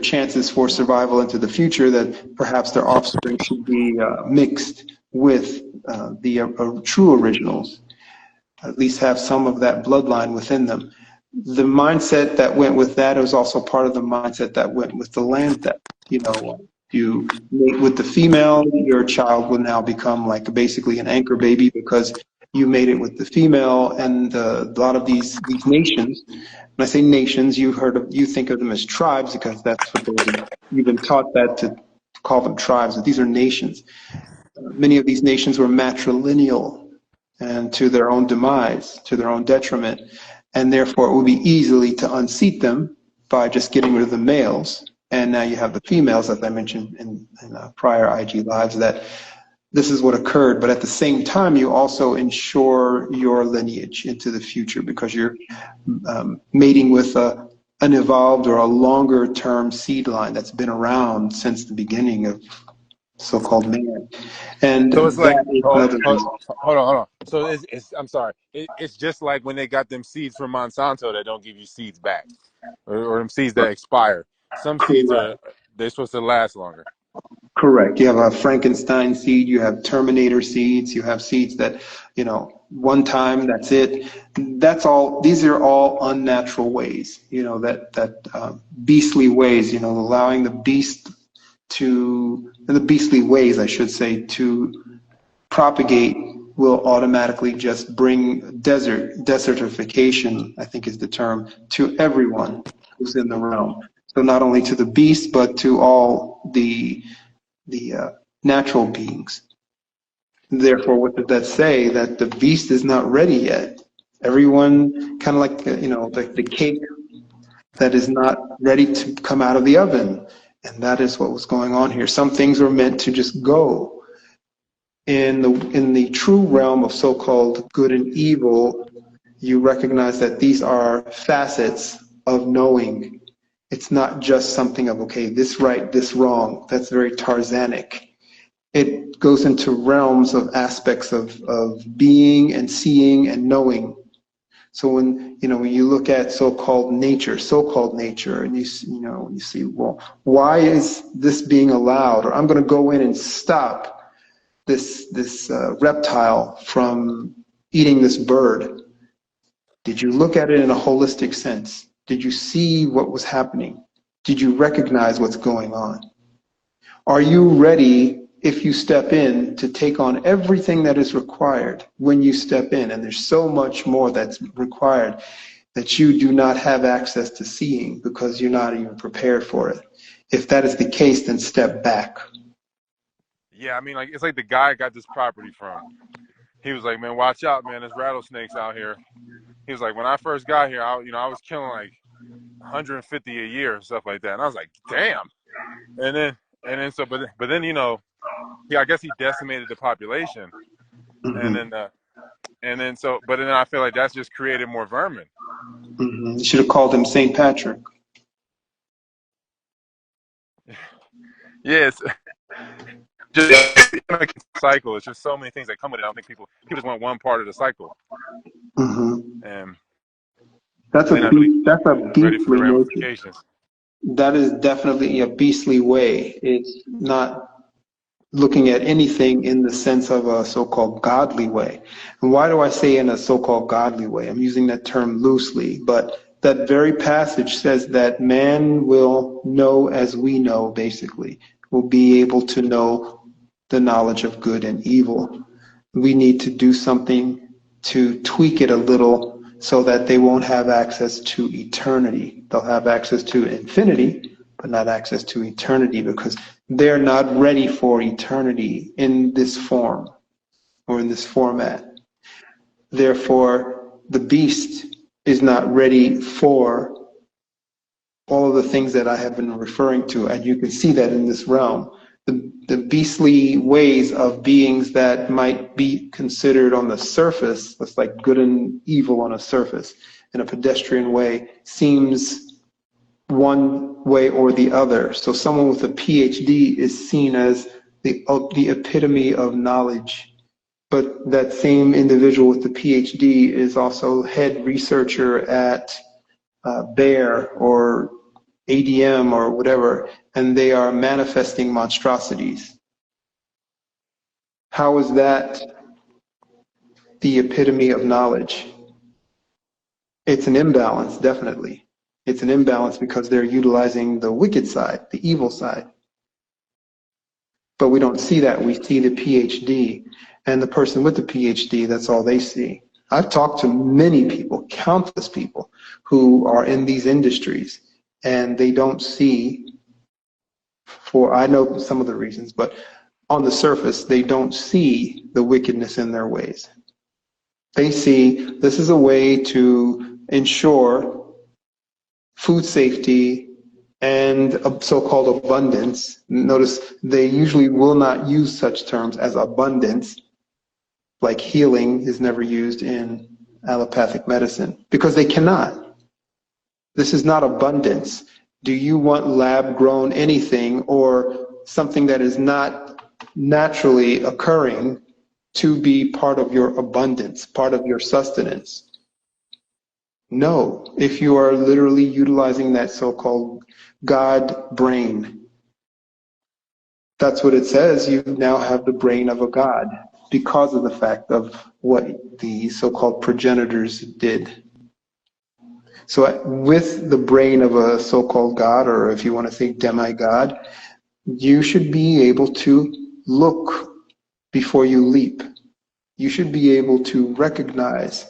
chances for survival into the future, that perhaps their offspring should be mixed with the true originals, at least have some of that bloodline within them. The mindset that went with that was also part of the mindset that went with the land theft. You mate with the female, your child will now become like basically an anchor baby, because you made it with the female. And a lot of these nations, when I say nations, you think of them as tribes, because that's what you've been taught that to call them tribes, but these are nations. Many of these nations were matrilineal, and to their own demise, to their own detriment. And therefore, it would be easily to unseat them by just getting rid of the males And now you have the females, as I mentioned in prior IG lives, that this is what occurred. But at the same time, you also ensure your lineage into the future because you're mating with an evolved or a longer term seed line that's been around since the beginning of so-called man. And So it's like, that is hold, another hold, reason. hold on, hold on. So it's I'm sorry. It's just like when they got them seeds from Monsanto that don't give you seeds back, or them seeds that expire. Some seeds Correct. they're supposed to last longer. Correct. You have a Frankenstein seed, you have Terminator seeds, you have seeds that, one time, that's it. That's all, these are all unnatural ways, beastly ways, allowing the beast the beastly ways, I should say, to propagate will automatically just bring desertification, I think is the term, to everyone who's in the realm. So not only to the beast, but to all the natural beings. Therefore, what did that say? That the beast is not ready yet. Everyone, kind of like, like the cake that is not ready to come out of the oven. And that is what was going on here. Some things were meant to just go. In the true realm of so-called good and evil, you recognize that these are facets of knowing. It's not just something of, okay, this right, this wrong. That's very Tarzanic. It goes into realms of aspects of being and seeing and knowing. So when you look at so-called nature, and you see, well, why is this being allowed? Or I'm going to go in and stop this reptile from eating this bird. Did you look at it in a holistic sense? Did you see what was happening? Did you recognize what's going on? Are you ready, if you step in, to take on everything that is required when you step in? And there's so much more that's required that you do not have access to seeing because you're not even prepared for it. If that is the case, then step back. Yeah, I mean, like it's like the guy I got this property from. He was like, man, watch out, man. There's rattlesnakes out here. He was like, when I first got here, I was killing like 150 a year and stuff like that. And I was like, damn. But then I guess he decimated the population. And Mm-hmm. but then I feel like that's just created more vermin. Mm-hmm. You should have called him St. Patrick. Yeah, it's just like a cycle. It's just so many things that come with it. I don't think people just want one part of the cycle, Mm-hmm. and That's they're not really that's a ready for the beastly nature. ramifications. That is definitely a beastly way. It's not looking at anything in the sense of a so-called godly way. And why do I say in a so-called godly way? I'm using that term loosely, but that very passage says that man will know as we know, basically, will be able to know the knowledge of good and evil. We need to do something to tweak it a little so that they won't have access to eternity. They'll have access to infinity, but not access to eternity because they're not ready for eternity in this form or in this format. Therefore, the beast is not ready for all of the things that I have been referring to, and you can see that in this realm. The beastly ways of beings that might be considered on the surface, that's like good and evil on a surface, in a pedestrian way, seems one way or the other. So someone with a PhD is seen as the epitome of knowledge, but that same individual with the PhD is also head researcher at Bayer or ADM or whatever, and they are manifesting monstrosities. How is that the epitome of knowledge? It's an imbalance, definitely. It's an imbalance because they're utilizing the wicked side, the evil side. But we don't see that. We see the PhD, and the person with the PhD, that's all they see. I've talked to many people, countless people, who are in these industries, and they don't see, I know some of the reasons, but on the surface, they don't see the wickedness in their ways. They see this is a way to ensure food safety and a so-called abundance. Notice they usually will not use such terms as abundance, like healing is never used in allopathic medicine because they cannot. This is not abundance. Do you want lab grown anything or something that is not naturally occurring to be part of your abundance, part of your sustenance? No, if you are literally utilizing that so-called God brain, that's what it says. You now have the brain of a God because of the fact of what the so-called progenitors did. So with the brain of a so-called God, or if you want to say demigod, you should be able to look before you leap. You should be able to recognize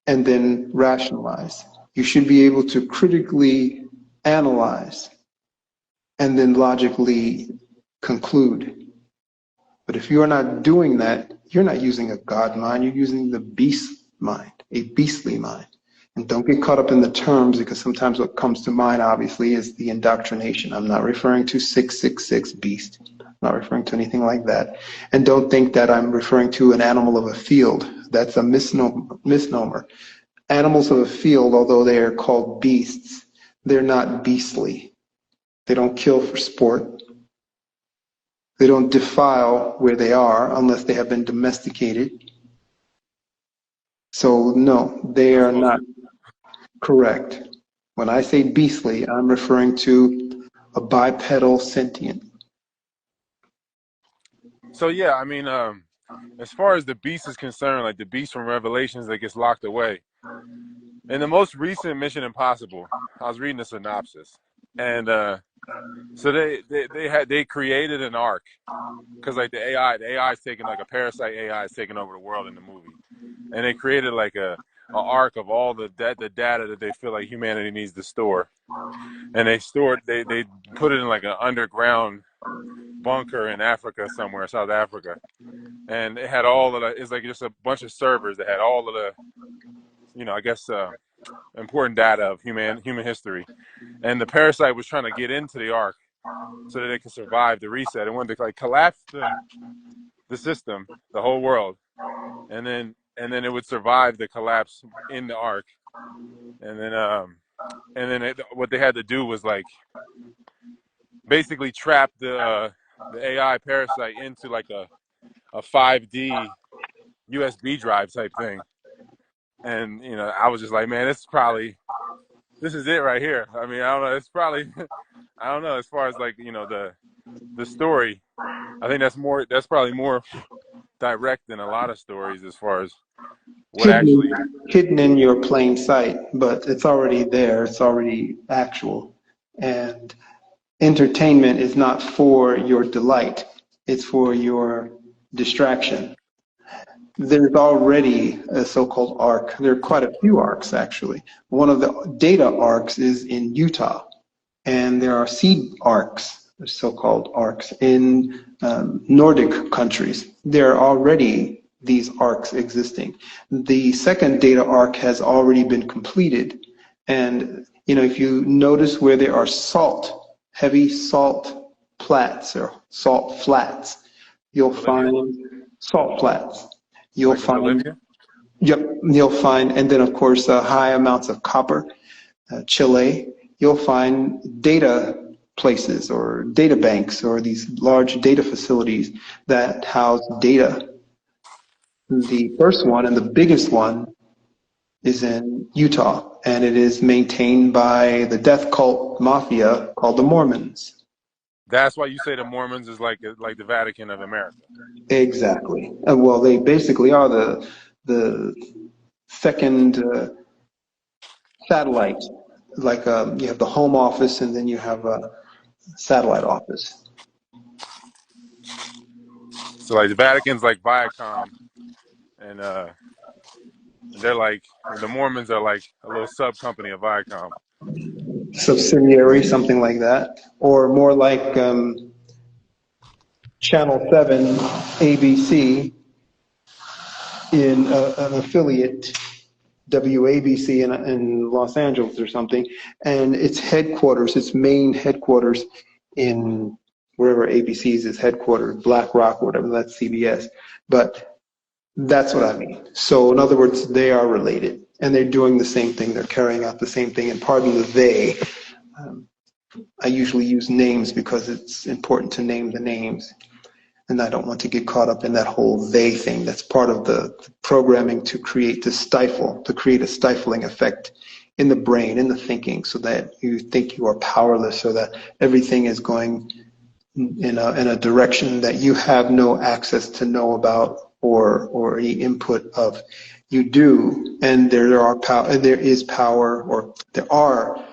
and then rationalize. You should be able to critically analyze and then logically conclude. But if you are not doing that, you're not using a God mind, you're using the beast mind, a beastly mind. And don't get caught up in the terms because sometimes what comes to mind, obviously, is the indoctrination. I'm not referring to 666 beast. I'm not referring to anything like that. And don't think that I'm referring to an animal of a field. That's a misnomer. Animals of a field, although they are called beasts, they're not beastly. They don't kill for sport. They don't defile where they are unless they have been domesticated. So no, they are not correct. When I say beastly, I'm referring to a bipedal sentient. So yeah, I mean, as far as the beast is concerned, like the beast from Revelations that gets locked away. In the most recent Mission Impossible, I was reading the synopsis, and so they created an ark because like the AI is taking like a parasite AI is taking over the world in the movie, and they created like a ark of all the data that they feel like humanity needs to store, and they put it in like an underground bunker in Africa somewhere, South Africa, and it had all of the it's like just a bunch of servers that had all of the I guess important data of human history, and the parasite was trying to get into the ark so that they could survive the reset. It wanted to like collapse the system, the whole world, and then it would survive the collapse in the ark, and then what they had to do was like basically trap the AI parasite into like a 5D USB drive type thing, and I was just like, man, this is it right here. I mean, I don't know. It's probably, I don't know. As far as like the story, I think that's probably more direct than a lot of stories as far as what actually. Hidden in your plain sight, but it's already there. It's already actual. And entertainment is not for your delight. It's for your distraction. There's already a so-called arc. There are quite a few arcs, actually. One of the data arcs is in Utah, and there are seed arcs, so-called arcs, in Nordic countries. There are already these arcs existing. The second data arc has already been completed, and if you notice where there are heavy salt plats or salt flats, you'll Bolivia? find salt flats. You'll Like in find, Bolivia? yep, you'll find, and then of course high amounts of copper, Chile. You'll find data places or data banks or these large data facilities that house data. The first one and the biggest one is in Utah, and it is maintained by the death cult mafia called the Mormons. That's why you say the Mormons is like the Vatican of America. Exactly. Well, they basically are the second satellite. Like you have the home office, and then you have a satellite office. So like the Vatican's like Viacom, and they're like the Mormons are like a little sub company of Viacom. Subsidiary, something like that, or more like Channel 7, ABC, in an affiliate WABC in Los Angeles or something, and its main headquarters in wherever ABC's is headquartered, Black Rock, whatever, that's CBS. But that's what I mean. So in other words, they are related, and they're doing the same thing. They're carrying out the same thing. And pardon the they. Um, I usually use names because it's important to name the names, and I don't want to get caught up in that whole they thing. That's part of the programming to create a stifling effect in the brain, in the thinking, so that you think you are powerless, so that everything is going in a direction that you have no access to know about or any input of. You do, and there is power, or there are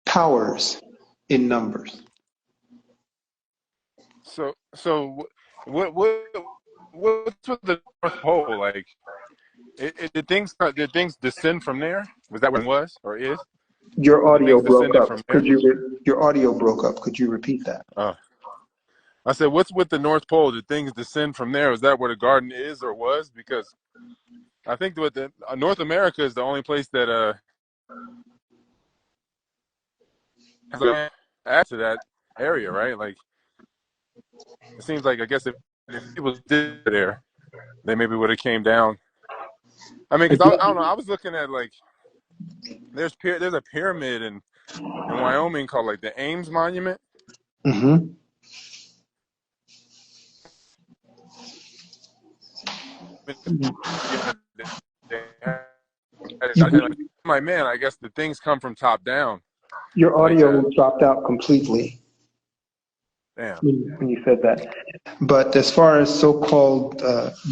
powers in numbers. So what's with the North Pole? Like, did things descend from there? Was that what it was or is? Your The audio things broke descended up. from there? Your audio broke up. Could you repeat that? I said, what's with the North Pole? Did things descend from there? Is that where the garden is or was? Because I think that North America is the only place that has add to that area, right? Like, it seems like, I guess if people did there, they maybe would have came down. I mean, because I don't know. I was looking at, like, there's a pyramid in Wyoming called, like, the Ames Monument. Mm-hmm. I'm like, man, I guess the things come from top down. Your Like, audio dropped out completely damn. when you said that. But as far as so-called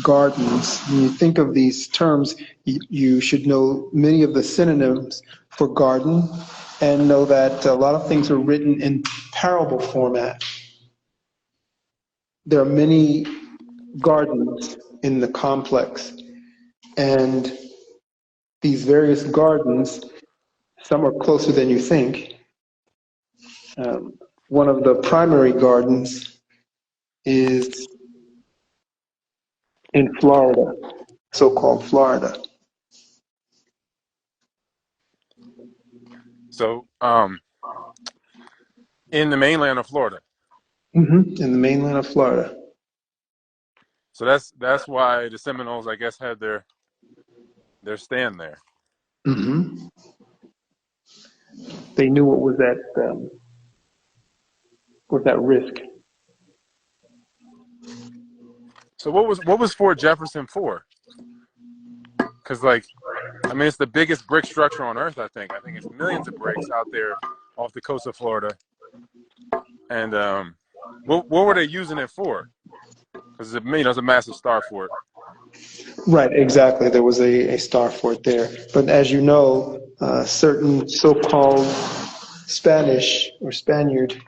gardens, when you think of these terms, you should know many of the synonyms for garden, and know that a lot of things are written in parable format. There are many gardens in the complex, and these various gardens, some are closer than you think. One of the primary gardens is in Florida, so-called Florida. So, in the mainland of Florida. Mm-hmm. In the mainland of Florida. So that's why the Seminoles, I guess, had their stand there. Mm-hmm. They knew what was at risk. So what was Fort Jefferson for? Because, like, I mean, it's the biggest brick structure on Earth. I think it's millions of bricks out there off the coast of Florida. And what were they using it for? Because it's a massive star fort. Right, exactly. There was a star fort there. But as you know, certain so-called Spanish or Spaniard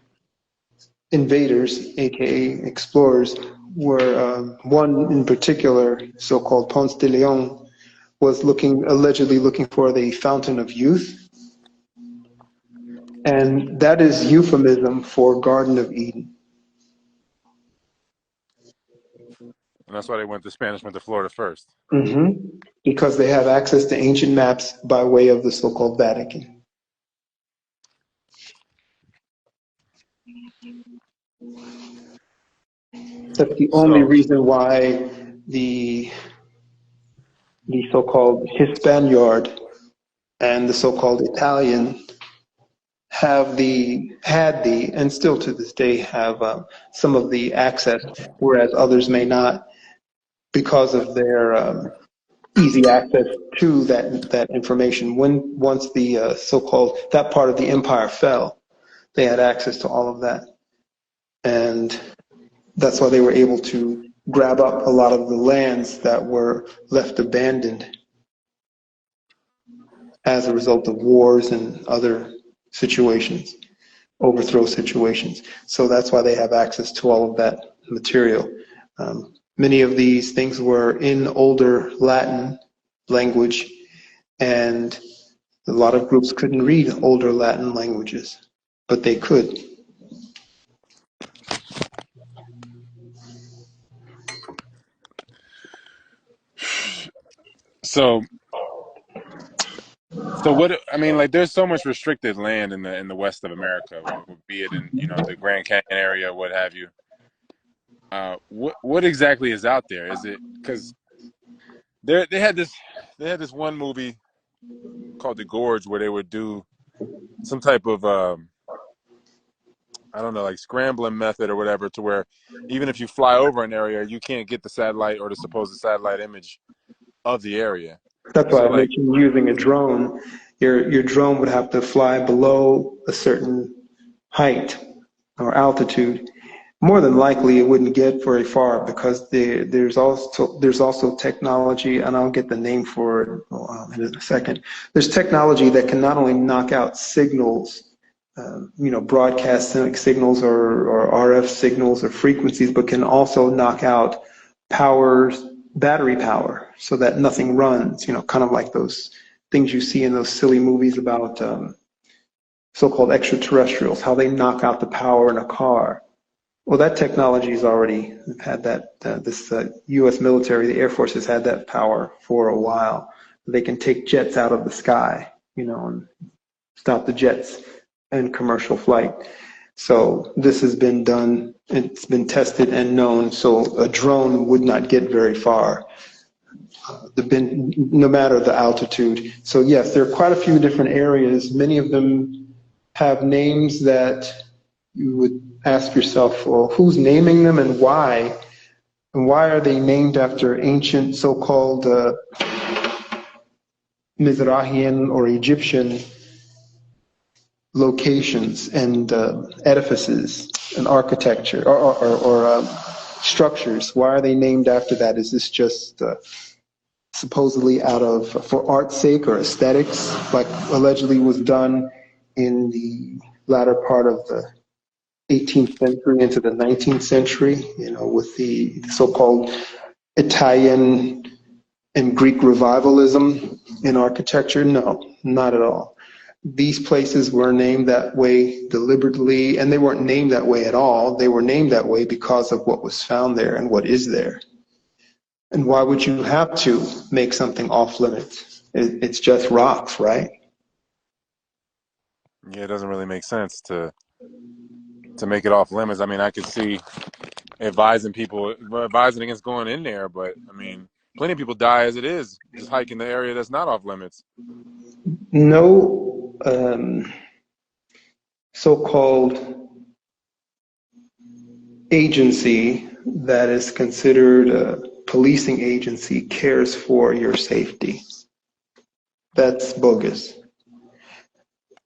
invaders, aka explorers, were one in particular, so-called Ponce de Leon, was allegedly looking for the fountain of youth, and that is euphemism for Garden of Eden. And that's why the Spanish went to Florida first. Mm-hmm. Because they have access to ancient maps by way of the so-called Vatican. That's the only So, reason why the so-called Hispaniard and the so-called Italian and still to this day have some of the access, whereas others may not, because of their easy access to that information. Once the so-called that part of the empire fell, they had access to all of that, and that's why they were able to grab up a lot of the lands that were left abandoned as a result of wars and other situations, overthrow situations. So that's why they have access to all of that material. Many of these things were in older Latin language, and a lot of groups couldn't read older Latin languages, but they could. so So what I mean, like, there's so much restricted land in the west of America, be it in the Grand Canyon area, what have you. What exactly is out there? Is it because they had this one movie called The Gorge where they would do some type of I don't know, like scrambling method or whatever, to where even if you fly over an area, you can't get the satellite or the supposed satellite image of the area. That's why So I like, mentioned using a drone. Your drone would have to fly below a certain height or altitude. More than likely, it wouldn't get very far because there's also technology, and I'll get the name for it in a second. There's technology that can not only knock out signals, broadcast signals or RF signals or frequencies, but can also knock out powers, battery power, so that nothing runs. Kind of like those things you see in those silly movies about so-called extraterrestrials, how they knock out the power in a car. Well, that technology has already had that. This U.S. military, the Air Force, has had that power for a while. They can take jets out of the sky, and stop the jets in commercial flight. So this has been done. It's been tested and known. So a drone would not get very far, no matter the altitude. So yes, there are quite a few different areas. Many of them have names that you would ask yourself, well, who's naming them and why? And why are they named after ancient so-called Mizrahian or Egyptian locations and edifices and architecture or structures? Why are they named after that? Is this just supposedly for art's sake or aesthetics, like allegedly was done in the latter part of the 18th century into the 19th century, with the so-called Italian and Greek revivalism in architecture? No, not at all. These places were named that way deliberately, and they weren't named that way at all. They were named that way because of what was found there and what is there. And why would you have to make something off limits? It's just rocks, right? yeah, it doesn't really make sense to make it off limits. I mean, I could see advising against going in there, but I mean, plenty of people die as it is just hiking the area that's not off limits. No so-called agency that is considered a policing agency cares for your safety. That's bogus.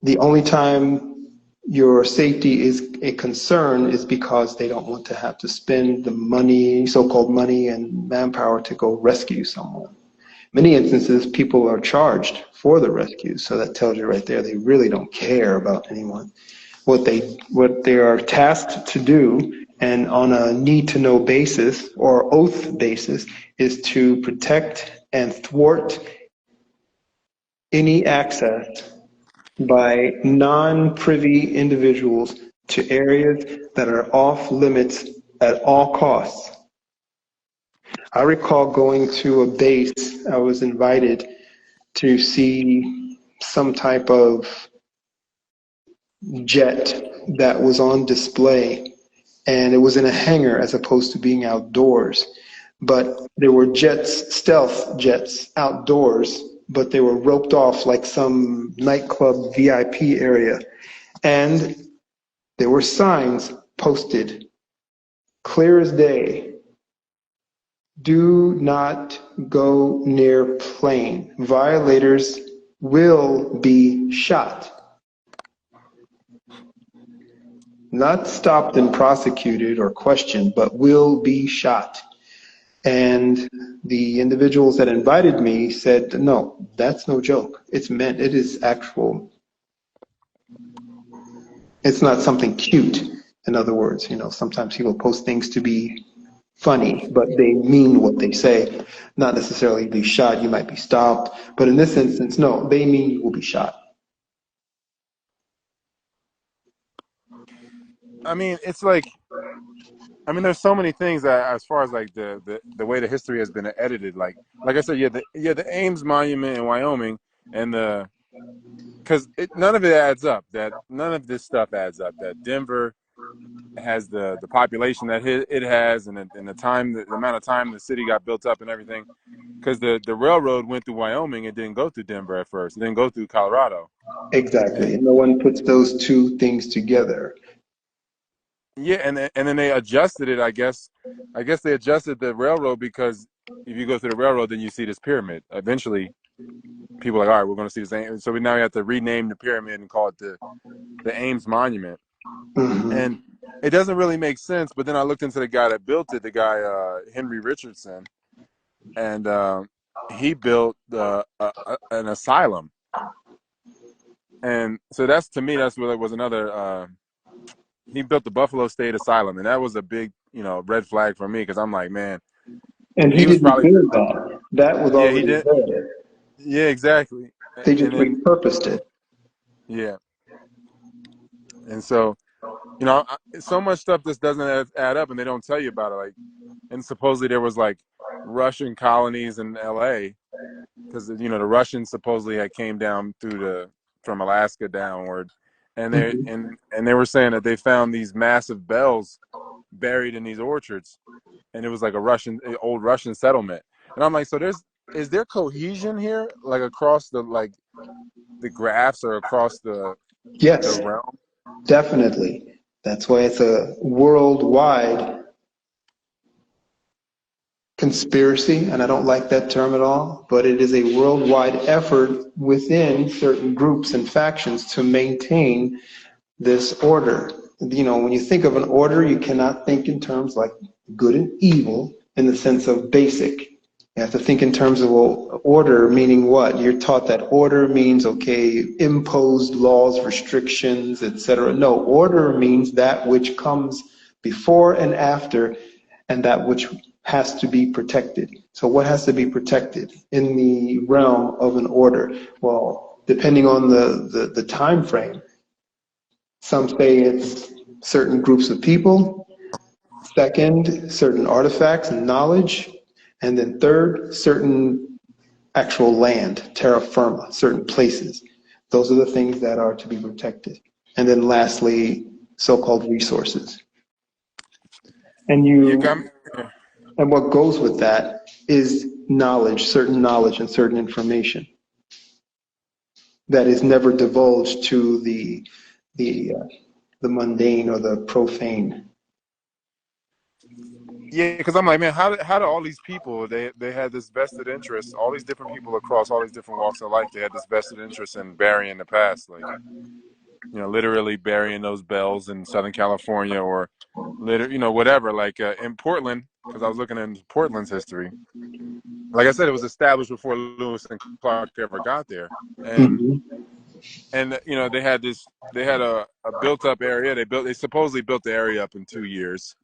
The only time your safety is a concern is because they don't want to have to spend the money, so-called money and manpower to go rescue someone. Many instances, people are charged for the rescue, so that tells you right there they really don't care about anyone. What they are tasked to do, and on a need-to-know basis or oath basis, is to protect and thwart any access by non-privy individuals to areas that are off limits at all costs. I recall going to a base. I was invited to see some type of jet that was on display, and it was in a hangar as opposed to being outdoors. But there were jets, stealth jets, outdoors, but they were roped off like some nightclub VIP area. And there were signs posted, clear as day: do not go near plane. Violators will be shot. Not stopped and prosecuted or questioned, but will be shot. And the individuals that invited me said, no, that's no joke. It's meant, it is actual. It's not something cute. In other words, sometimes people post things to be funny, but they mean what they say. Not necessarily be shot, you might be stopped. But in this instance, no, they mean you will be shot. I mean, it's like, I mean, there's so many things that, as far as like the way the history has been edited, like I said, the Ames Monument in Wyoming, and the because none of it adds up. That none of this stuff adds up. That Denver has the population that it has, and the time, the amount of time the city got built up and everything. Because the railroad went through Wyoming, it didn't go through Denver at first. It didn't go through Colorado. Exactly. And No one puts those two things together. yeah, and then they adjusted it. I guess they adjusted the railroad because if you go through the railroad, then you see this pyramid. Eventually, people are like, all right, we're going to see this. So we now have to rename the pyramid and call it the Ames Monument. Hmm. And it doesn't really make sense. But then I looked into the guy that built it, the guy Henry Richardson, and he built an asylum. And so that's, to me, that's what it was, another. He built the Buffalo State Asylum, and that was a big, red flag for me because I'm like, man, And he he was didn't probably, build that. That was yeah, he already did, there. yeah, exactly, They just and then repurposed it. yeah, and so so much stuff just doesn't add up, and they don't tell you about it. Like, and supposedly there was like Russian colonies in L.A. because the Russians supposedly had came down from Alaska downward, and Hmm. they were saying that they found these massive bells buried in these orchards, and it was like old Russian settlement. And I'm like, so is there cohesion here, like across the graphs or across the Yes, realm? definitely. That's why it's a worldwide conspiracy, and I don't like that term at all, but it is a worldwide effort within certain groups and factions to maintain this order. When you think of an order, you cannot think in terms like good and evil in the sense of basic. You have to think in terms of, well, order meaning what? You're taught that order means, okay, imposed laws, restrictions, etc. No, order means that which comes before and after, and that which has to be protected. So what has to be protected in the realm of an order? Well, depending on the time frame, some say it's certain groups of people. Second, certain artifacts and knowledge. And then third, certain actual land, terra firma, certain places. Those are the things that are to be protected. And then lastly, so-called resources. And You got me. what goes with that is knowledge and certain information that is never divulged to the uh, the mundane or the profane. Yeah, because I'm like, man, how do all these people, they had this vested interest, all these different people across all these different walks of life, they had this vested interest in burying the past, like literally burying those bells in Southern California, or whatever, like in Portland, because I was looking into Portland's history. Like I said, it was established before Lewis and Clark ever got there, and Mm-hmm. they had a built up area. They supposedly built the area up in 2 years,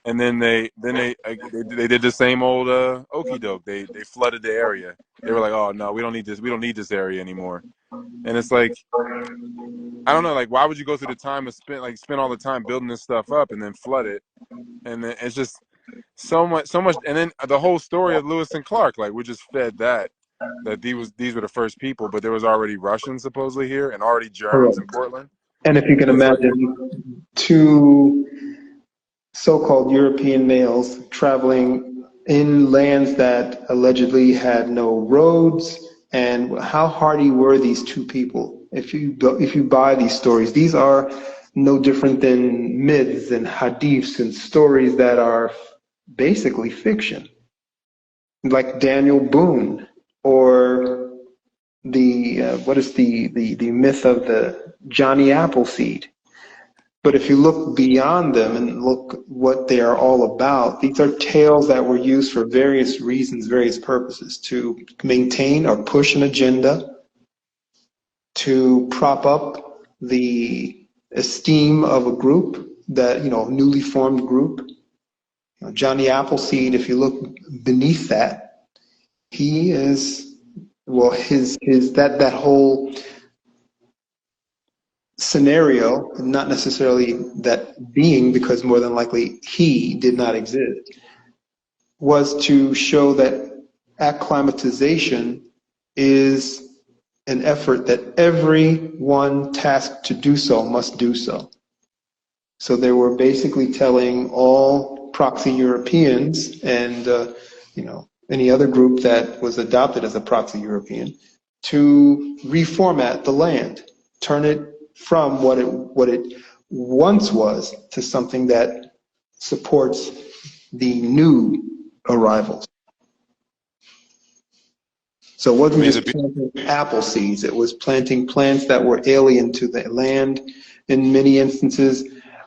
and then they did the same old okey doke. They flooded the area. They were like, oh no, we don't need this. We don't need this area anymore. And it's like, I don't know, like, why would you go through the time of spend all the time building this stuff up and then flood it? And then it's just so much. And then the whole story of Lewis and Clark, like, we're just fed that these were the first people, but there was already Russians supposedly here and already Germans in Correct. Portland. And if you can And it's like, imagine two so-called European males traveling in lands that allegedly had no roads, and how hardy were these two people? If you buy these stories, these are no different than myths and hadiths and stories that are basically fiction, like Daniel Boone or the what is the myth of the Johnny Appleseed. But if you look beyond them and look what they are all about, these are tales that were used for various reasons, various purposes, to maintain or push an agenda, to prop up the esteem of a group, that, newly formed group. Johnny Appleseed, if you look beneath that, he is, well, his that whole scenario, not necessarily that being, because more than likely he did not exist, was to show that acclimatization is an effort that everyone tasked to do so must do so. So they were basically telling all proxy Europeans and any other group that was adopted as a proxy European to reformat the land, turn it from what it once was to something that supports the new arrivals. So it I wasn't mean, just planting apple seeds, it was planting plants that were alien to the land in many instances,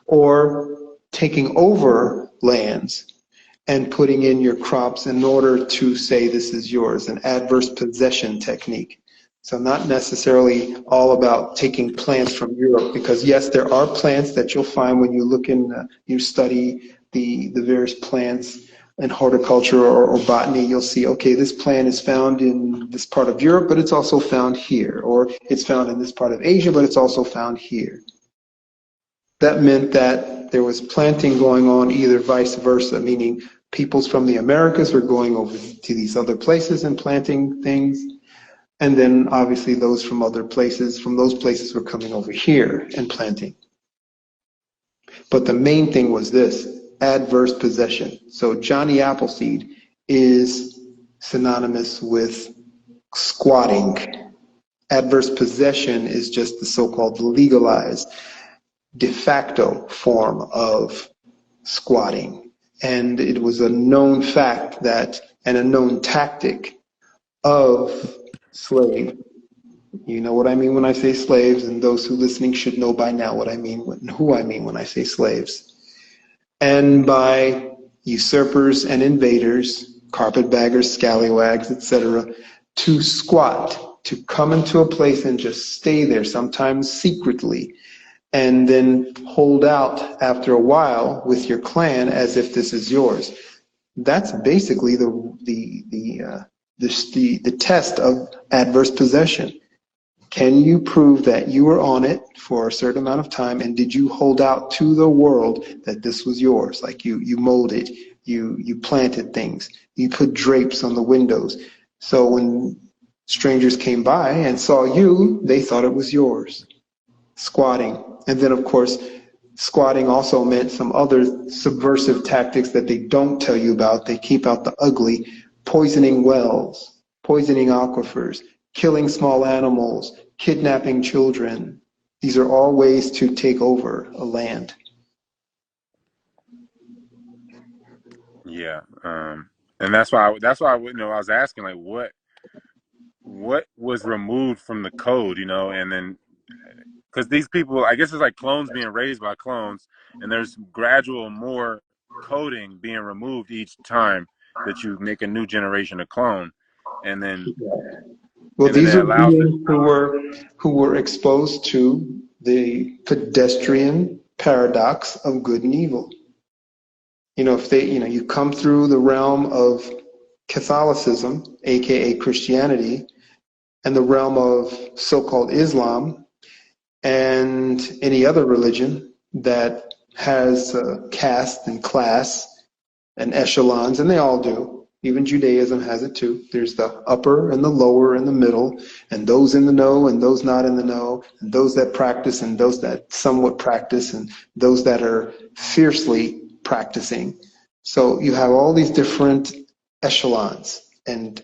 or taking over lands and putting in your crops in order to say this is yours, an adverse possession technique. So not necessarily all about taking plants from Europe, because yes, there are plants that you'll find when you look in, you study the various plants in horticulture or botany, you'll see, okay, this plant is found in this part of Europe, but it's also found here, or it's found in this part of Asia, but it's also found here. That meant that there was planting going on, either vice versa, meaning peoples from the Americas were going over to these other places and planting things. And then obviously those from other places, from those places were coming over here and planting. But the main thing was this, adverse possession. So Johnny Appleseed is synonymous with squatting. Adverse possession is just the so-called legalized de facto form of squatting. And it was a known fact that, and a known tactic of slave. You know what I mean when I say slaves, and those who listening should know by now what I mean, who I mean when I say slaves. And by usurpers and invaders, carpetbaggers, scallywags, etc., to squat, to come into a place and just stay there, sometimes secretly, and then hold out after a while with your clan as if this is yours. That's basically the test of adverse possession. Can you prove that you were on it for a certain amount of time, and did you hold out to the world that this was yours? Like you molded, you planted things, you put drapes on the windows. So when strangers came by and saw you, they thought it was yours. Squatting. And then of course, squatting also meant some other subversive tactics that they don't tell you about. They keep out the ugly, poisoning wells, poisoning aquifers, killing small animals, kidnapping children. These are all ways to take over a land. yeah, and that's why I was asking, like, what was removed from the code, and then because these people, I guess it's like clones being raised by clones, and there's gradual more coding being removed each time that you make a new generation of clone, and then Well, it these are allows it. beings who were exposed to the pedestrian paradox of good and evil. If you come through the realm of Catholicism, aka Christianity, and the realm of so-called Islam, and any other religion that has caste and class and echelons, and they all do. Even Judaism has it too. There's the upper and the lower and the middle, and those in the know and those not in the know, and those that practice and those that somewhat practice, and those that are fiercely practicing. So you have all these different echelons and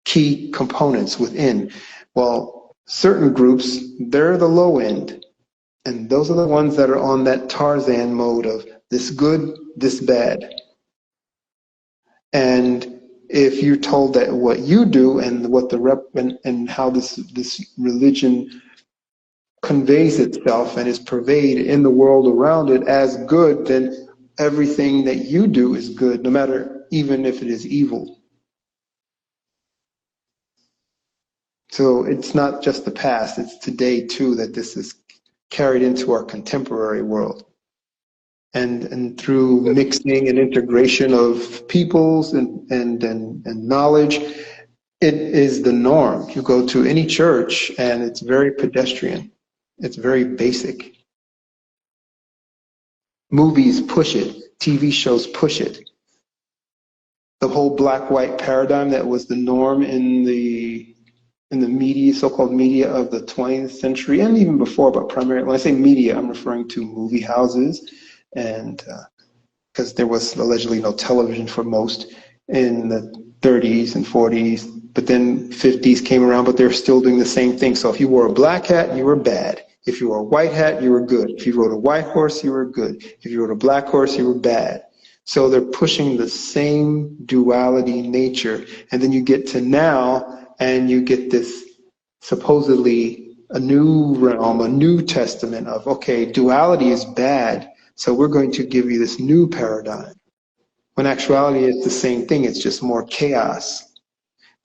key components within. Well, certain groups, they're the low end. And those are the ones that are on that Tarzan mode of this good, this bad. And if you're told that what you do and what and how this religion conveys itself and is pervaded in the world around it as good, then everything that you do is good, no matter even if it is evil. So it's not just the past, it's today too that this is carried into our contemporary world. And through mixing and integration of peoples and knowledge, it is the norm. You go to any church and it's very pedestrian. It's very basic. Movies push it. TV shows push it. The whole black-white paradigm that was the norm in the in the media, so-called media of the 20th century, and even before, but primarily, when I say media, I'm referring to movie houses, and because there was allegedly no television for most in the 30s and 40s, but then 50s came around, but they're still doing the same thing. So if you wore a black hat, you were bad. If you wore a white hat, you were good. If you rode a white horse, you were good. If you rode a black horse, you were bad. So they're pushing the same duality nature. And then you get to now, and you get this supposedly a new realm, a new testament of, okay, duality is bad, so we're going to give you this new paradigm. When actuality it's the same thing, it's just more chaos.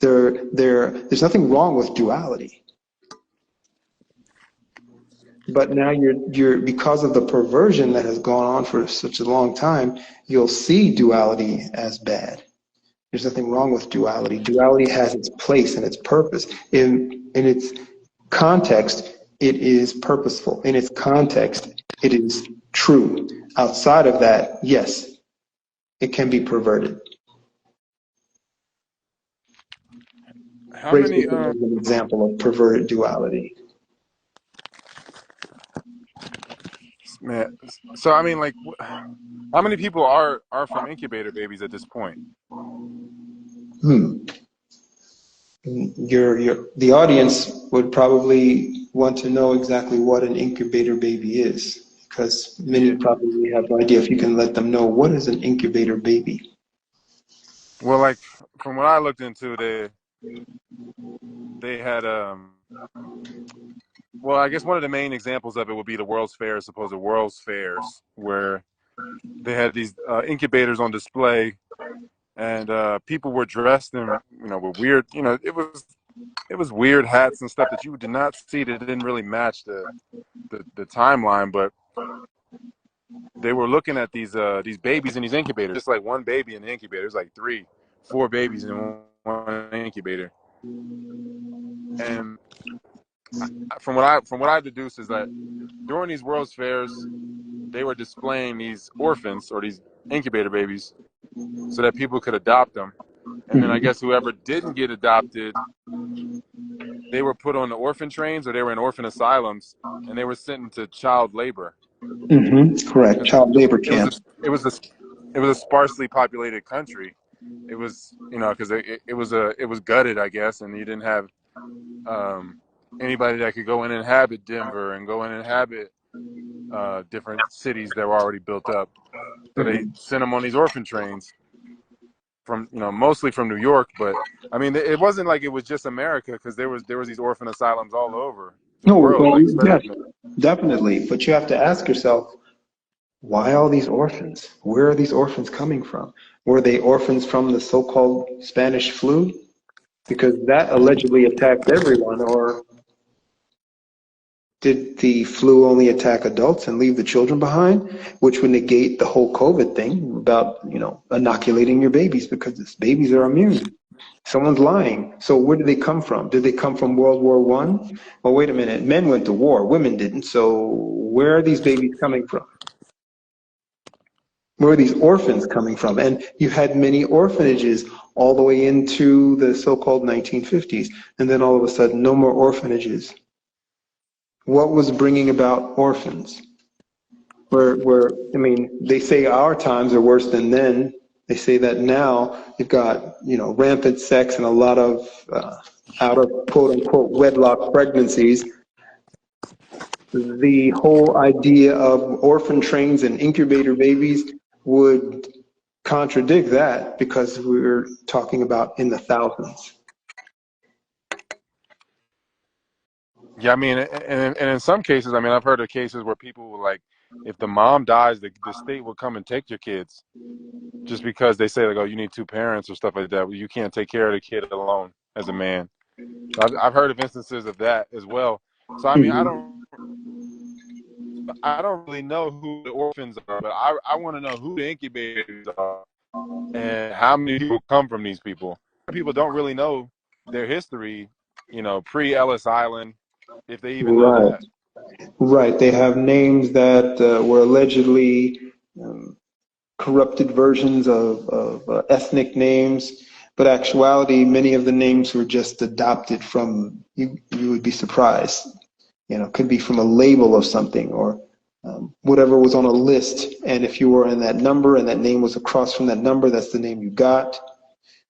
There's nothing wrong with duality. But now you're because of the perversion that has gone on for such a long time, you'll see duality as bad. There's nothing wrong with duality. Duality has its place and its purpose. In its context, it is purposeful. In its context, it is true. Outside of that, yes, it can be perverted. How many Racism is an example of perverted duality. man? So I mean, like, how many people are from incubator babies at this point? Hmm. The audience would probably want to know exactly what an incubator baby is, because many Yeah. probably have no idea. If you can let them know, what is an incubator baby? Well, like from what I looked into, they had well, I guess one of the main examples of it would be the World's Fair, supposed World's Fairs, where they had these incubators on display, and people were dressed in, with weird, it was weird hats and stuff that you did not see, that didn't really match the timeline, but they were looking at these babies in these incubators, just like one baby in the incubator. There's like 4 babies in one incubator, and from what I deduced is that during these World's Fairs, they were displaying these orphans or these incubator babies so that people could adopt them. And then I Mm-hmm. guess whoever didn't get adopted, they were put on the orphan trains, or they were in orphan asylums, and they were sent into child labor Mm-hmm. Correct. because Child labor it was a camps. it was a it was a sparsely populated country. It was, because it was gutted, I guess, and you didn't have um, anybody that could go in and inhabit Denver and go in and inhabit different cities that were already built up. So they Mm-hmm. sent them on these orphan trains from, mostly from New York. But I mean, it wasn't like it was just America, because there was these orphan asylums all over the No, world, well, like yes, especially. definitely. But you have to ask yourself, why all these orphans? Where are these orphans coming from? Were they orphans from the so-called Spanish flu? Because that allegedly attacked everyone, or did the flu only attack adults and leave the children behind, which would negate the whole COVID thing about, inoculating your babies because babies are immune. Someone's lying. So where did they come from? Did they come from World War One? Well, wait a minute. Men went to war, women didn't. So where are these babies coming from? Where are these orphans coming from? And you had many orphanages all the way into the so-called 1950s. And then all of a sudden, no more orphanages. What was bringing about orphans? I mean, they say our times are worse than then. They say that now you've got, rampant sex and a lot of out of quote unquote wedlock pregnancies. The whole idea of orphan trains and incubator babies would contradict that, because we're talking about in the thousands. Yeah, I mean, and in some cases, I mean, I've heard of cases where people will, like, if the mom dies, the state will come and take your kids, just because they say, like, oh, you need 2 parents or stuff like that. Well, you can't take care of the kid alone as a man. So I've heard of instances of that as well. So I mean, I Mhm. don't I don't really know who the orphans are, but I want to know who the incubators are and how many people come from these people. People don't really know their history, pre Ellis Island, if they even know Right, that. right. They have names that were allegedly um, corrupted versions of ethnic names. But actuality, many of the names were just adopted from, you would be surprised, could be from a label of something, or whatever was on a list. And if you were in that number and that name was across from that number, that's the name you got.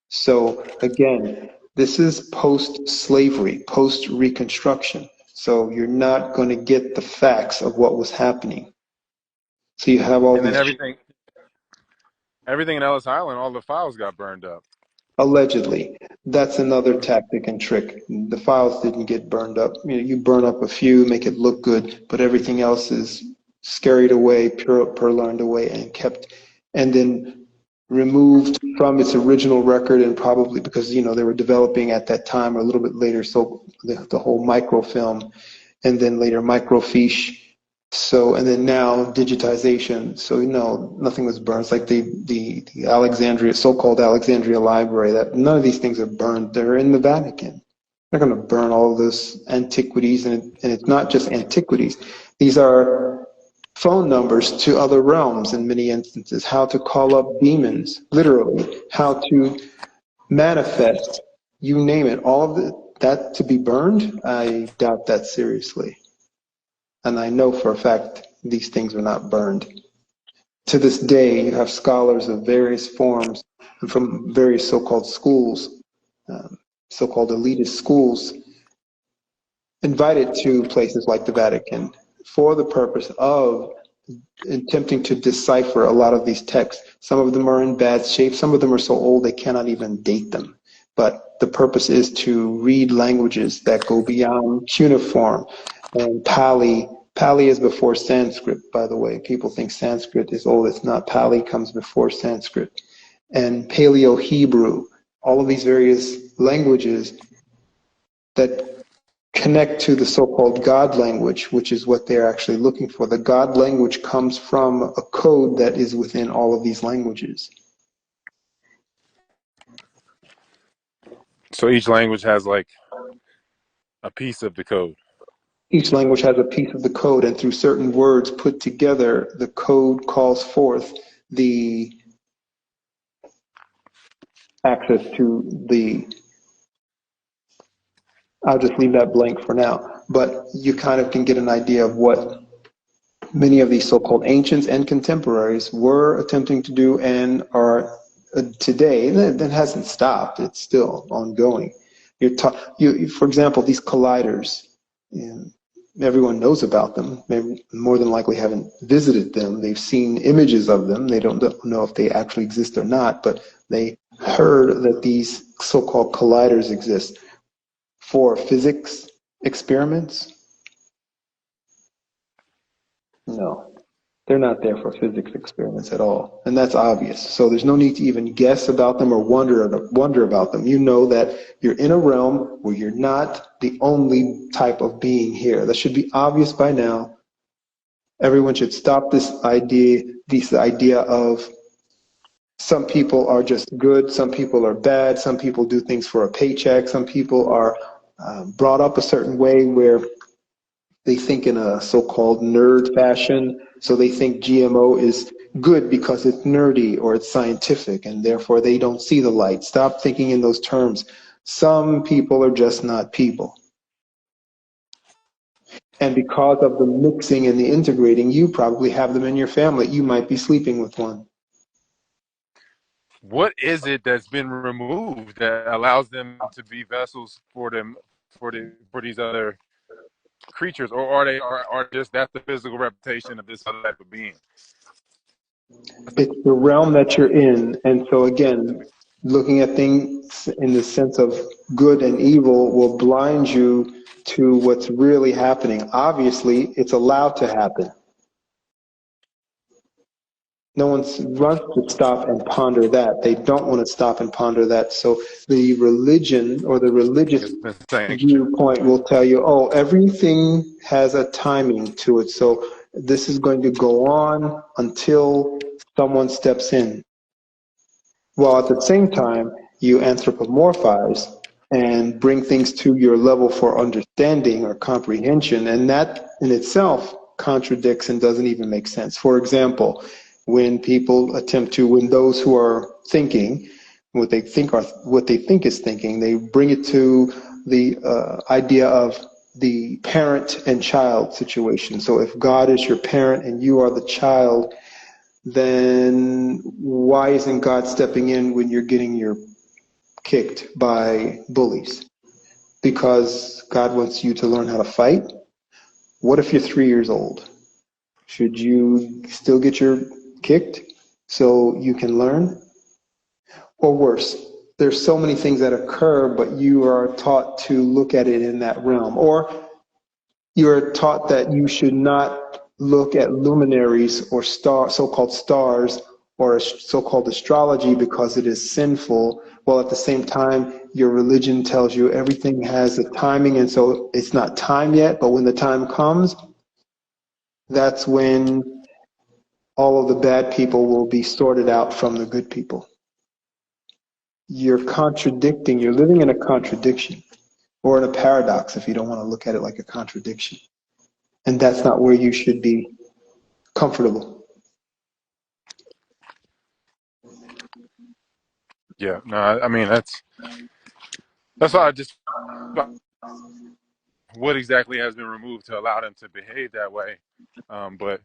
So again, this is post-slavery, post-Reconstruction. So you're not going to get the facts of what was happening. So you have all And then these, everything in Ellis Island, all the files got burned up. allegedly. That's another tactic and trick. The files didn't get burned up. You burn up a few, make it look good, but everything else is scurried away, purloined away, and kept, and then removed from its original record, and probably because they were developing at that time or a little bit later, so the whole microfilm, and then later microfiche. So, and then now digitization. So nothing was burned. It's like the Alexandria, so-called Alexandria Library. That none of these things are burned. They're in the Vatican. They're going to burn all of those antiquities, and it's not just antiquities. These are phone numbers to other realms in many instances. How to call up demons, literally. How to manifest. You name it. All of that to be burned. I doubt that seriously. And I know for a fact these things are not burned. To this day, you have scholars of various forms and from various so-called schools, so-called elitist schools, invited to places like the Vatican for the purpose of attempting to decipher a lot of these texts. Some of them are in bad shape. Some of them are so old they cannot even date them. But the purpose is to read languages that go beyond cuneiform and Pali. Pali is before Sanskrit, by the way. People think Sanskrit is old. It's not. Pali comes before Sanskrit. And Paleo-Hebrew, all of these various languages that connect to the so-called God language, which is what they're actually looking for. The God language comes from a code that is within all of these languages. So each language has like a piece of the code. Each language has a piece of the code, and through certain words put together, the code calls forth the access to the, I'll just leave that blank for now, but you kind of can get an idea of what many of these so-called ancients and contemporaries were attempting to do and are today. That hasn't stopped. It's still ongoing. For example, these colliders, everyone knows about them. They more than likely haven't visited them. They've seen images of them. They don't know if they actually exist or not, but they heard that these so-called colliders exist for physics experiments. No, they're not there for physics experiments at all, and that's obvious. So there's no need to even guess about them or wonder about them. You know that you're in a realm where you're not the only type of being here. That should be obvious by now. Everyone should stop this idea of some people are just good, some people are bad, some people do things for a paycheck, some people are brought up a certain way where they think in a so-called nerd fashion. So they think GMO is good because it's nerdy or it's scientific, and therefore they don't see the light. Stop thinking in those terms. Some people are just not people. And because of the mixing and the integrating, you probably have them in your family. You might be sleeping with one. What is it that's been removed that allows them to be vessels for these other creatures, or are just that's the physical reputation of this other type of being? It's the realm that you're in. And so again, looking at things in the sense of good and evil will blind you to what's really happening. Obviously, it's allowed to happen. No one wants to stop and ponder that. They don't want to stop and ponder that. So the religion or the religious viewpoint will tell you, oh, everything has a timing to it. So this is going to go on until someone steps in. While at the same time, you anthropomorphize and bring things to your level for understanding or comprehension. And that in itself contradicts and doesn't even make sense. For example, when those who are thinking what they think is thinking. They bring it to the idea of the parent and child situation. So if God is your parent and you are the child, then why isn't God stepping in when you're getting your kicked by bullies? Because God wants you to learn how to fight? What if you're 3 years old? Should you still get your kicked so you can learn? Or worse, there's so many things that occur, but you are taught to look at it in that realm. Or you're taught that you should not look at luminaries or so-called stars or so-called astrology because it is sinful, while at the same time your religion tells you everything has a timing, and so it's not time yet, but when the time comes, that's when all of the bad people will be sorted out from the good people. You're contradicting, you're living in a contradiction, or in a paradox if you don't want to look at it like a contradiction. And that's not where you should be comfortable. Yeah, no, I mean that's why I just what exactly has been removed to allow them to behave that way. But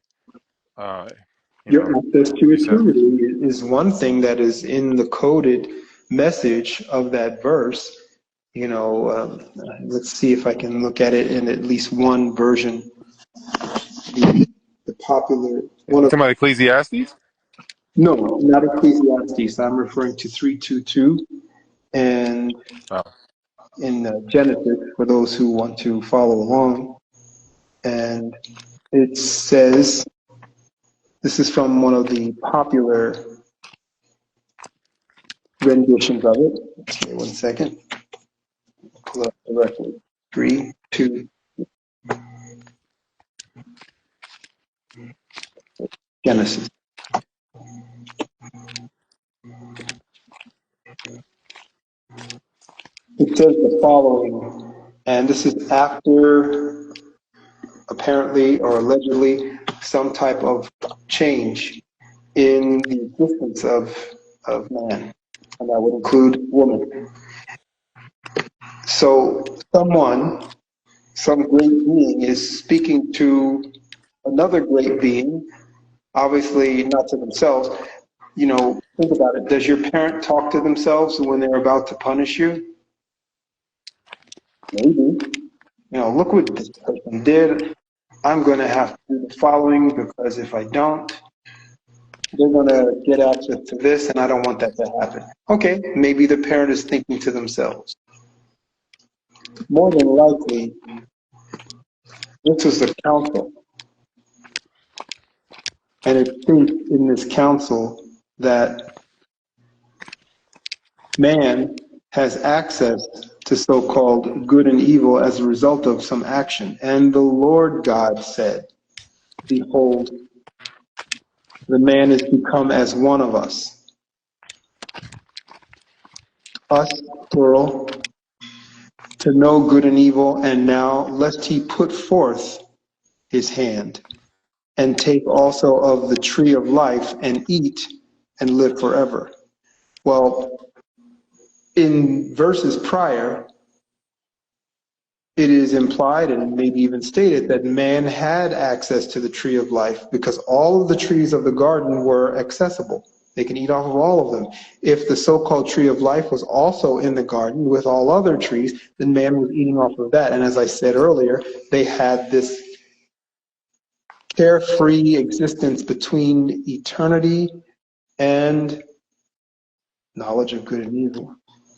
you Your know, access to you said eternity is one thing that is in the coded message of that verse. You know, let's see if I can look at it in at least one version. The popular you one talking of about Ecclesiastes? no, not Ecclesiastes. I'm referring to 322 and Oh, in Genesis for those who want to follow along. And it says, this is from one of the popular renditions of it. Okay, 1 second. Pull it up directly. 3, 2, Genesis. It says the following, and this is after apparently or allegedly some type of change in the existence of man, and that would include woman. So some great being is speaking to another great being, obviously not to themselves. You know, think about it. Does your parent talk to themselves when they're about to punish you? Maybe. You know, look what this person did. I'm going to have to do the following because if I don't, they're going to get access to this and I don't want that to happen. Okay, maybe the parent is thinking to themselves. More than likely, this is the council. And it thinks in this council that man has access to so-called good and evil as a result of some action. And the Lord God said, behold, the man is become as one of us, plural, to know good and evil, and now lest he put forth his hand and take also of the tree of life and eat and live forever. Well, in verses prior, it is implied and maybe even stated that man had access to the tree of life because all of the trees of the garden were accessible. They can eat off of all of them. If the so-called tree of life was also in the garden with all other trees, then man was eating off of that. And as I said earlier, they had this carefree existence between eternity and knowledge of good and evil.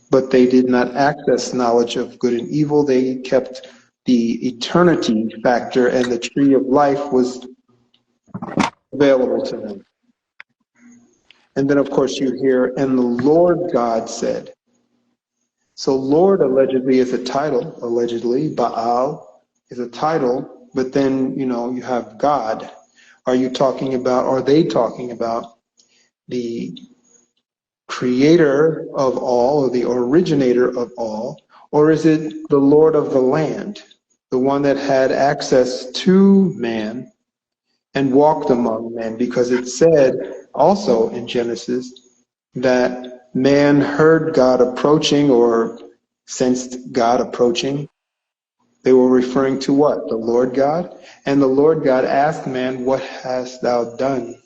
But they did not access knowledge of good and evil. They kept the eternity factor, and the tree of life was available to them. And then, of course, you hear, and the Lord God said. So Lord allegedly is a title, allegedly. Baal is a title, but then, you know, you have God. Are they talking about the creator of all, or the originator of all, or is it the Lord of the land, the one that had access to man and walked among men? Because it said also in Genesis that man heard God approaching or sensed God approaching, they were referring to what? The Lord God. And the Lord God asked man, what hast thou done?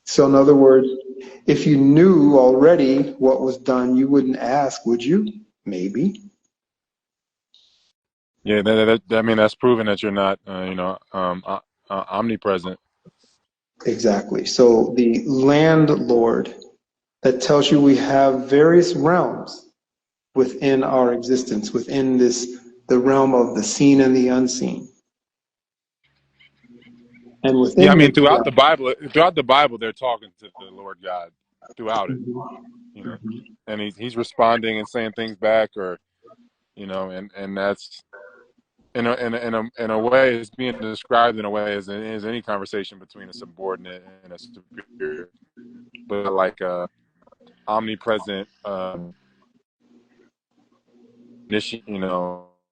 So in other words, if you knew already what was done, you wouldn't ask, would you? Maybe. Yeah, I mean, that's proven that you're not, omnipresent. Exactly. So the landlord, that tells you we have various realms within our existence, within the realm of the seen and the unseen. And Yeah, I within mean, this realm, throughout the Bible, they're talking to the Lord God throughout it, mhm, you know, mhm. and he's responding and saying things back, or and that's in a way it's being described in a way as any conversation between a subordinate and a superior, but like omnipresent,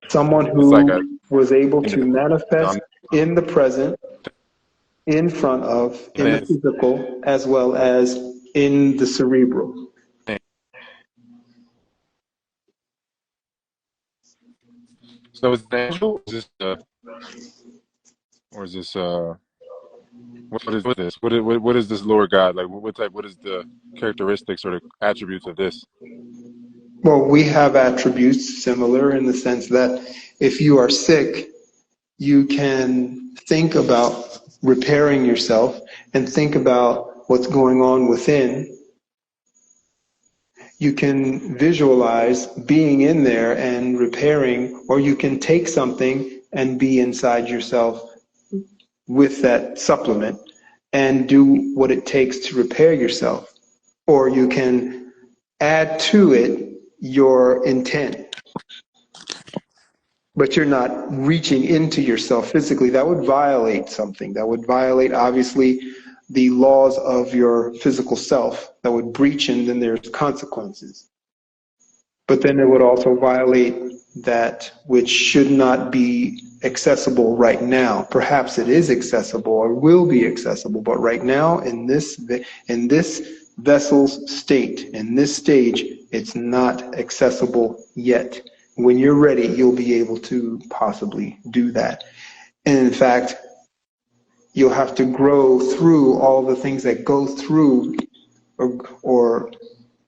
Someone it's like a who was able to manifest um, in the present, in front of, in the physical, as well as in the cerebral. so is it an angel? Or is this what is this? What is this Lord God like? What is the characteristics or the attributes of this? Well, we have attributes similar in the sense that if you are sick, you can think about repairing yourself and think about what's going on within. You can visualize being in there and repairing, or you can take something and be inside yourself with that supplement and do what it takes to repair yourself. Or you can add to it your intent, but you're not reaching into yourself physically. That would violate something. That would violate, obviously, the laws of your physical self. That would breach, and then there's consequences. But then it would also violate that which should not be accessible right now. Perhaps it is accessible or will be accessible, but right now in this vessel's state, in this stage, it's not accessible yet. When you're ready, you'll be able to possibly do that. And in fact, you'll have to grow through all the things that go through or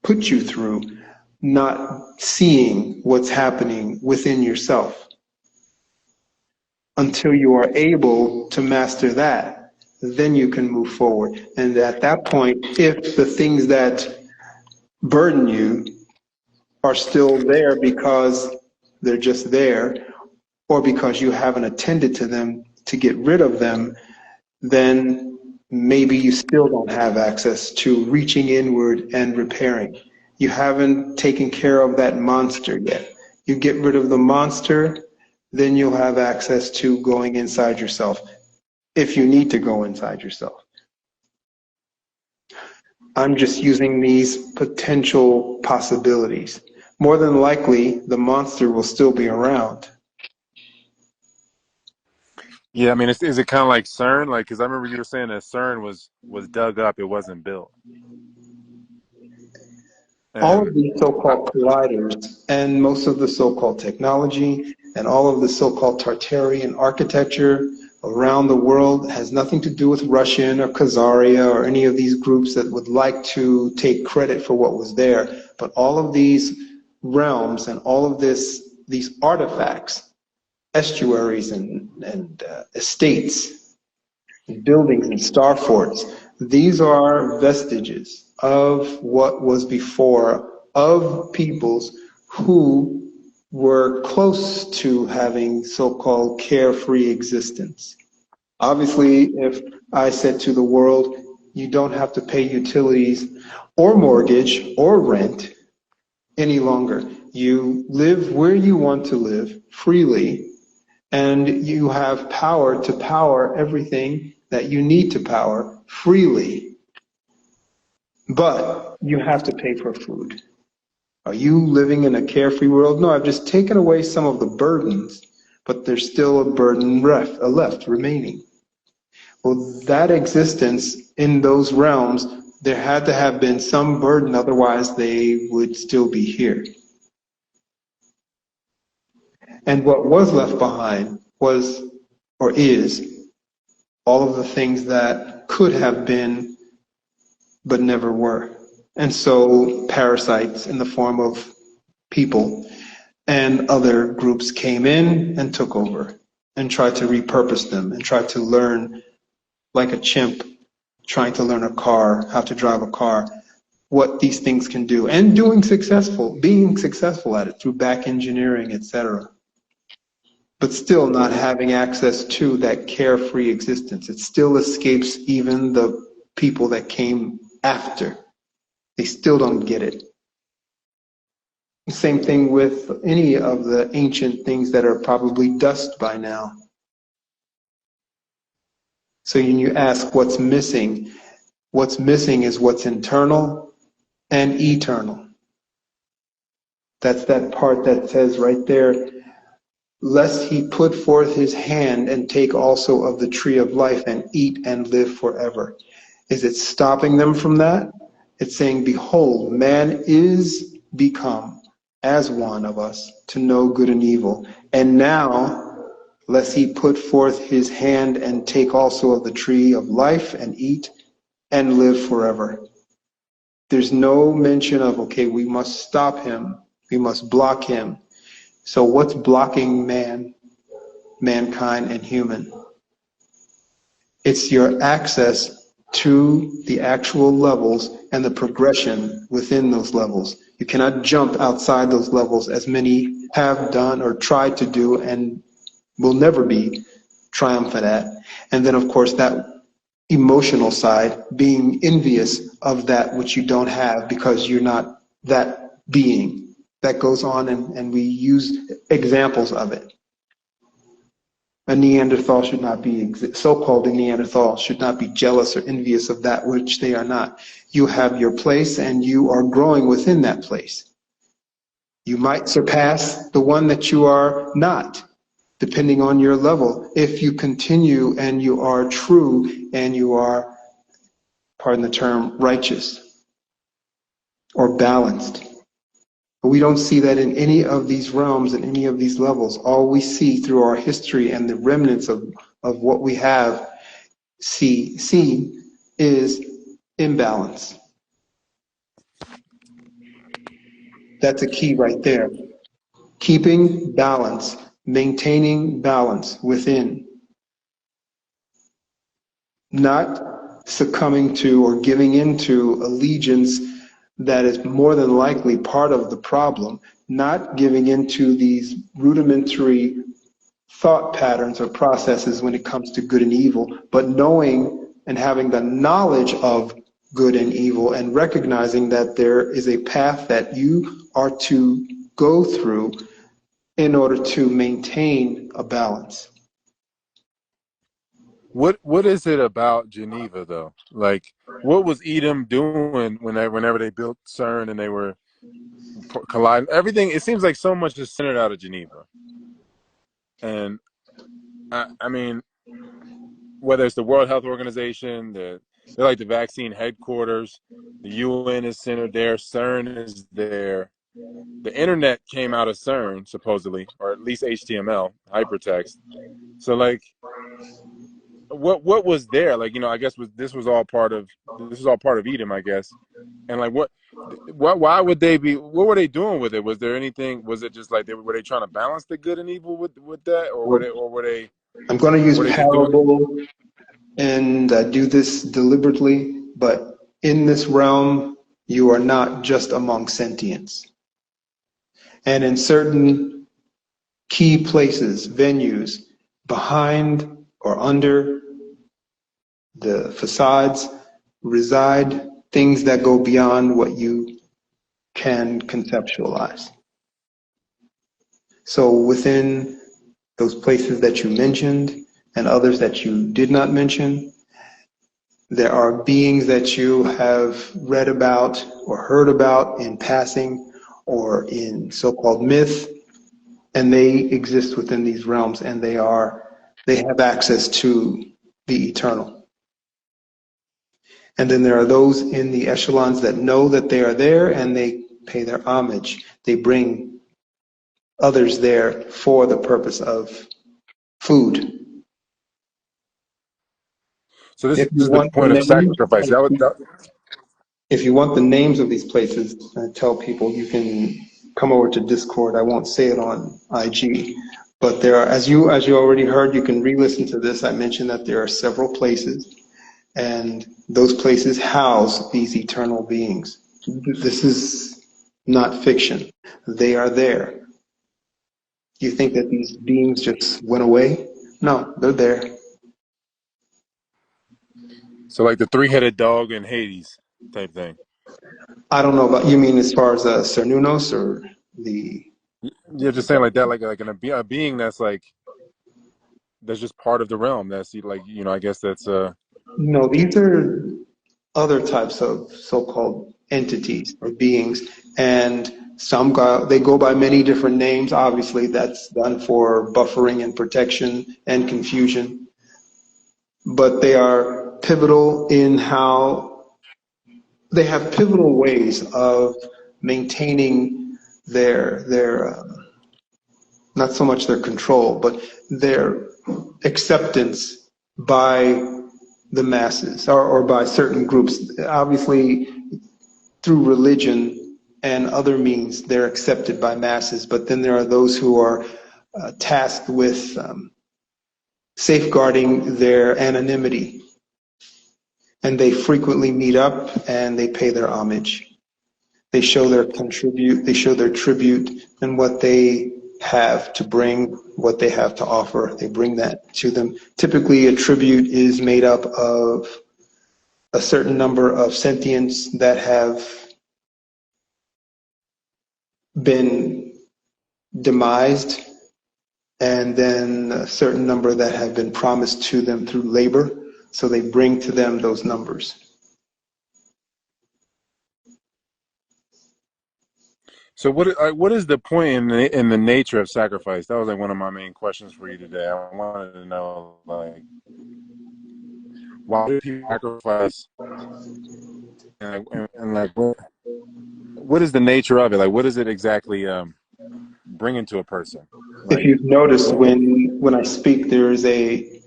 put you through not seeing what's happening within yourself until you are able to master that. Then you can move forward. And at that point, if the things that burden you are still there because they're just there, or because you haven't attended to them to get rid of them, then maybe you still don't have access to reaching inward and repairing. You haven't taken care of that monster yet. You get rid of the monster, then you'll have access to going inside yourself if you need to go inside yourself. I'm just using these potential possibilities. More than likely, the monster will still be around. Yeah, I mean, is it kind of like CERN? Like, because I remember you were saying that CERN was dug up, it wasn't built, All and of these I, so-called colliders and most of the so-called technology and all of the so-called Tartarian architecture around the world has nothing to do with Russian or Khazaria or any of these groups that would like to take credit for what was there. But all of these realms and all of these artifacts, estuaries and estates, buildings and star forts. These are vestiges of what was before, of peoples who were close to having so-called carefree existence. Obviously, if I said to the world, you don't have to pay utilities or mortgage or rent any longer. You live where you want to live freely, and you have power to power everything that you need to power freely, but you have to pay for food. Are you living in a carefree world? No, I've just taken away some of the burdens, but there's still a burden left remaining. Well, that existence in those realms There had to have been some burden, otherwise they would still be here. And what was left behind was, or is, all of the things that could have been but never were. And so parasites in the form of people and other groups came in and took over and tried to repurpose them and tried to learn, like a chimp trying to learn a car, how to drive a car, what these things can do, and being successful at it through back engineering, etc. But still not having access to that carefree existence. It still escapes even the people that came after. They still don't get it. Same thing with any of the ancient things that are probably dust by now. So when you ask what's missing is what's internal and eternal. That's that part that says right there, lest he put forth his hand and take also of the tree of life and eat and live forever. Is it stopping them from that? It's saying, behold, man is become as one of us to know good and evil. And now, lest he put forth his hand and take also of the tree of life and eat and live forever. There's no mention of, okay, we must stop him. We must block him. So what's blocking mankind and human? It's your access to the actual levels and the progression within those levels. You cannot jump outside those levels, as many have done or tried to do and will never be triumphant at. And then, of course, that emotional side, being envious of that which you don't have because you're not that being. That goes on, and we use examples of it. A Neanderthal should not be, so-called Neanderthal should not be jealous or envious of that which they are not. You have your place and you are growing within that place. You might surpass the one that you are not, depending on your level. If you continue and you are true and you are, pardon the term, righteous or balanced. But we don't see that in any of these realms, in any of these levels. All we see through our history and the remnants of what we have seen is imbalance. That's a key right there. Keeping balance, maintaining balance within. Not succumbing to or giving into allegiance that is more than likely part of the problem, not giving into these rudimentary thought patterns or processes when it comes to good and evil, but knowing and having the knowledge of good and evil and recognizing that there is a path that you are to go through in order to maintain a balance. What is it about Geneva though? Like, what was Edom doing whenever they built CERN and they were colliding? Everything, it seems like so much is centered out of Geneva. And I mean, whether it's the World Health Organization, they're like the vaccine headquarters, the UN is centered there, CERN is there. The internet came out of CERN supposedly, or at least HTML, hypertext. So like, what was there? Like, you know, I guess this was all part of Edom, I guess. And like, why would they be? What were they doing with it? Was there anything? Was it just like were they trying to balance the good and evil with that, or were they? I'm going to use Were they just doing? parable, and I do this deliberately, but in this realm, you are not just among sentients. And in certain key places, venues, behind or under the facades reside things that go beyond what you can conceptualize. So within those places that you mentioned and others that you did not mention, there are beings that you have read about or heard about in passing or in so-called myth, and they exist within these realms, and they have access to the eternal. And then there are those in the echelons that know that they are there and they pay their homage. They bring others there for the purpose of food. So this If you is the want the point of names, sacrifice. if you want the names of these places, I tell people you can come over to Discord. I won't say it on IG, but there are, as you already heard, you can re-listen to this. I mentioned that there are several places, and those places house these eternal beings. This is not fiction. They are there. You think that these beings just went away? No, they're there. So like the three-headed dog in Hades type thing. I don't know about, you mean as far as Cernunnos or the, You're just saying like that, like a being that's like that's just part of the realm. That's like I guess that's no, these are other types of so-called entities or beings, and they go by many different names. Obviously, that's done for buffering and protection and confusion, but they are pivotal in how they have pivotal ways of maintaining their not so much their control, but their acceptance by the masses or by certain groups. Obviously, through religion and other means, they're accepted by masses, but then there are those who are tasked with safeguarding their anonymity, and they frequently meet up and they pay their homage. They show their tribute and what they have to bring, what they have to offer. They bring that to them. Typically, a tribute is made up of a certain number of sentients that have been demised, and then a certain number that have been promised to them through labor. So they bring to them those numbers. So what is the point in the nature of sacrifice? That was like one of my main questions for you today. I wanted to know like why do people sacrifice and like what is the nature of it? Like what is it exactly bringing to a person? If Like you've noticed, what, when I speak, there is a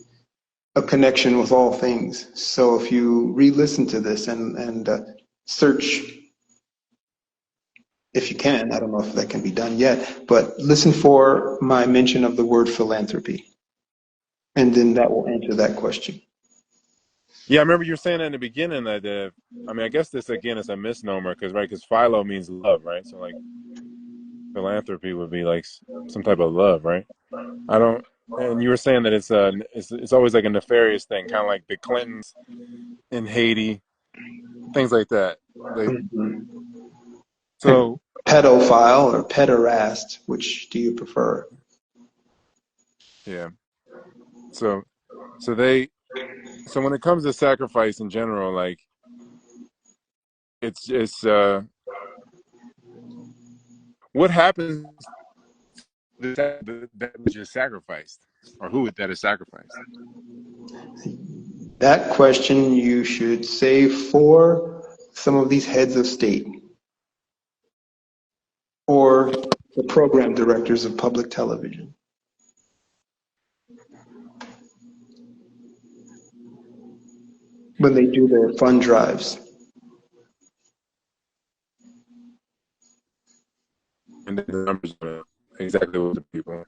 connection with all things. So if you re-listen to this and search, if you can, I don't know if that can be done yet, but listen for my mention of the word philanthropy, and then that will answer that question. yeah, I remember you were saying that in the beginning that I mean I guess this again is a misnomer because philo means love, right? So like philanthropy would be like some type of love, right? I don't. And you were saying that it's always like a nefarious thing, kind of like the Clintons in Haiti, things like that. Like Mhm. so, Pedophile or pederast, which do you prefer? yeah. So so they so when it comes to sacrifice in general, like it's what happens to that which is sacrificed, or who that is sacrificed. That question you should save for some of these heads of state or the program directors of public television. When they do their fund drives. And then the numbers are exactly what the people.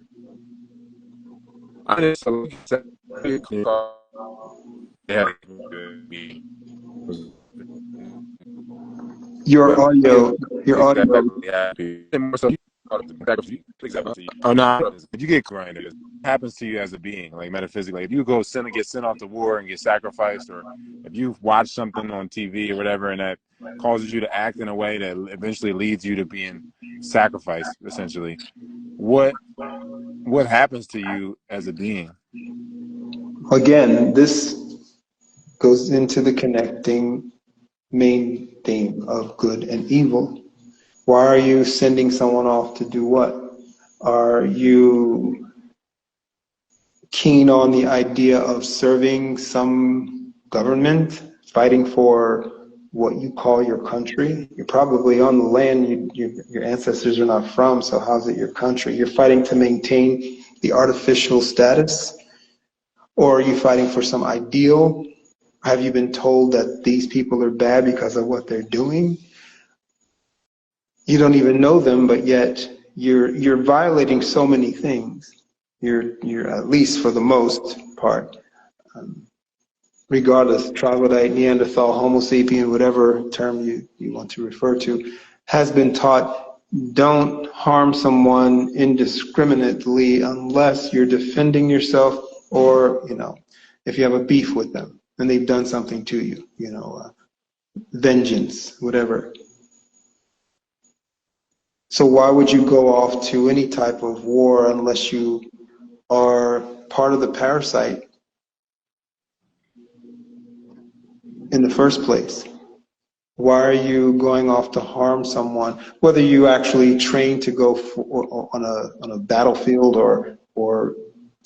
I just like you said, they had to be Your but audio, your audio, exactly happy. And more so, exactly. Oh no, if you get grinded, it happens to you as a being, like metaphysically. If you go sin and get sent off to war and get sacrificed, or if you watch something on TV or whatever, and that causes you to act in a way that eventually leads you to being sacrificed, essentially, what what happens to you as a being? again, this goes into the connecting main theme of good and evil. Why are you sending someone off to do what? Are you keen on the idea of serving some government, fighting for what you call your country. You're probably on the land your ancestors are not from, so how's it your country? You're fighting to maintain the artificial status, or are you fighting for some ideal? Have you been told that these people are bad because of what they're doing? You don't even know them, but yet you're violating so many things. You're at least for the most part, regardless, troglodyte, Neanderthal, Homo sapien, whatever term you want to refer to, has been taught, don't harm someone indiscriminately unless you're defending yourself, or, if you have a beef with them and they've done something to you, vengeance, whatever. So why would you go off to any type of war unless you are part of the parasite in the first place? Why are you going off to harm someone? Whether you actually train to go on a battlefield, or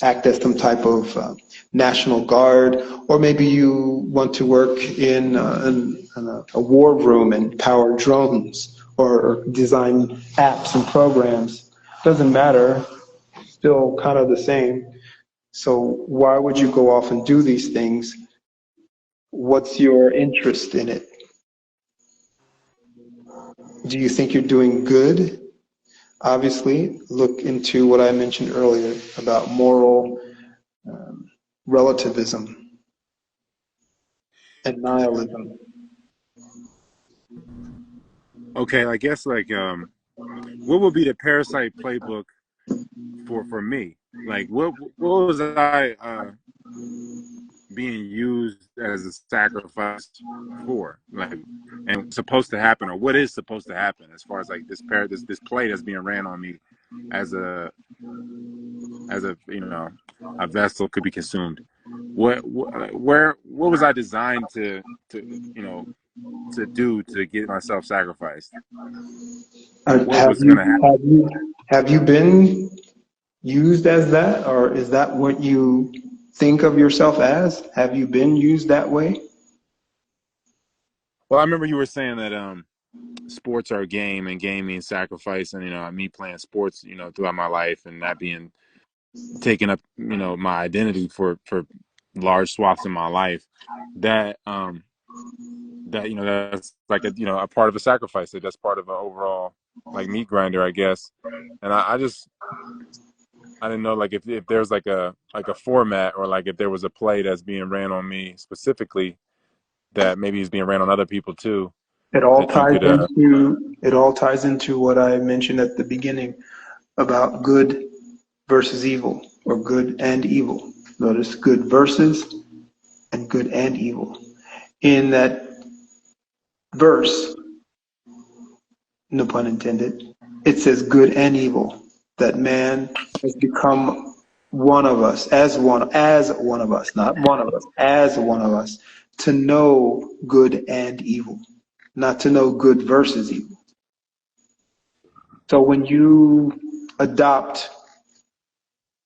act as some type of national guard, or maybe you want to work in a war room and power drones, or design apps and programs. Doesn't matter, still kind of the same. So why would you go off and do these things? What's your interest in it? Do you think you're doing good? Obviously, look into what I mentioned earlier about moral relativism and nihilism. Okay, I guess what would be the parasite playbook for me? Like what was I being used as a sacrifice for, like, and supposed to happen, or what is supposed to happen as far as like this play that's being ran on me as a a vessel could be consumed. What was I designed to do to get myself sacrificed? What Have was going to happen? have you been used as that, or is that what you think of yourself as? Have you been used that way? Well, I remember you were saying that sports are a game, and game means sacrifice, and me playing sports throughout my life, and that being taking up my identity for large swaths of my life, that that's like a part of a sacrifice. That's part of an overall like meat grinder, I guess. And I didn't know, like, if there's like a format, or like if there was a play that's being ran on me specifically that maybe is being ran on other people too, It all that you ties could into what I mentioned at the beginning about good versus evil, or good and evil. Notice good versus and good and evil. In that verse, no pun intended, it says good and evil, that man has become one of us, as one of us, not one of us, as one of us, to know good and evil, not to know good versus evil. So when you adopt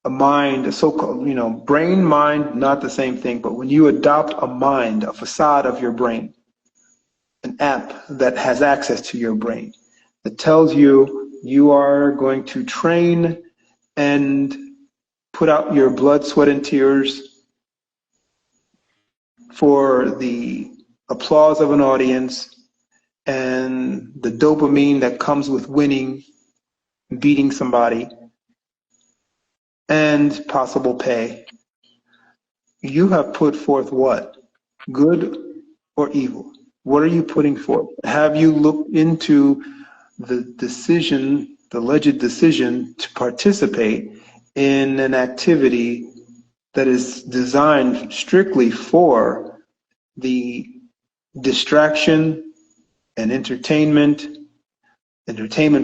a mind, a so-called, brain, mind, not the same thing, but when you adopt a mind, a facade of your brain, an app that has access to your brain, that tells you you are going to train and put out your blood, sweat, and tears for the applause of an audience and the dopamine that comes with winning, beating somebody, and possible pay. You have put forth what? Good or evil? What are you putting forth? Have you looked into the alleged decision to participate in an activity that is designed strictly for the distraction and entertainment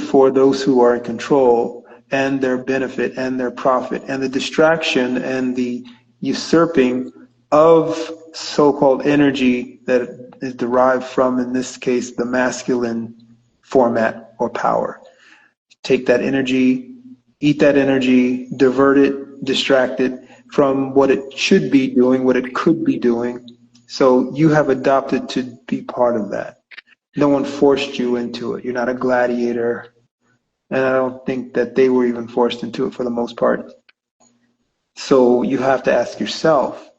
for those who are in control, and their benefit and their profit, and the distraction and the usurping of so-called energy that is derived from, in this case, the masculine format or power. Take that energy, eat that energy, divert it, distract it from what it should be doing, what it could be doing, So you have adopted to be part of that. No one forced you into it. You're not a gladiator. And I don't think that they were even forced into it for the most part. So you have to ask yourself,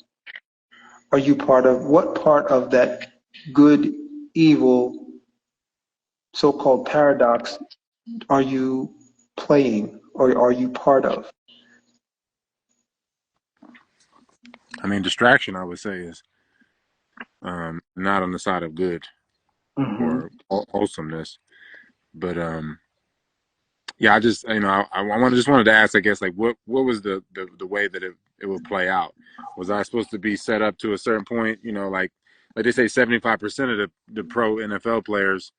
are you part of what part of that good, evil, so-called paradox are you playing or are you part of? I mean, distraction, I would say, is not on the side of good Hmm. or wholesomeness. But yeah, I just just wanted to ask, I guess, like what was the way that it would play out? Was I supposed to be set up to a certain point? Like they say, 75% of the pro NFL players,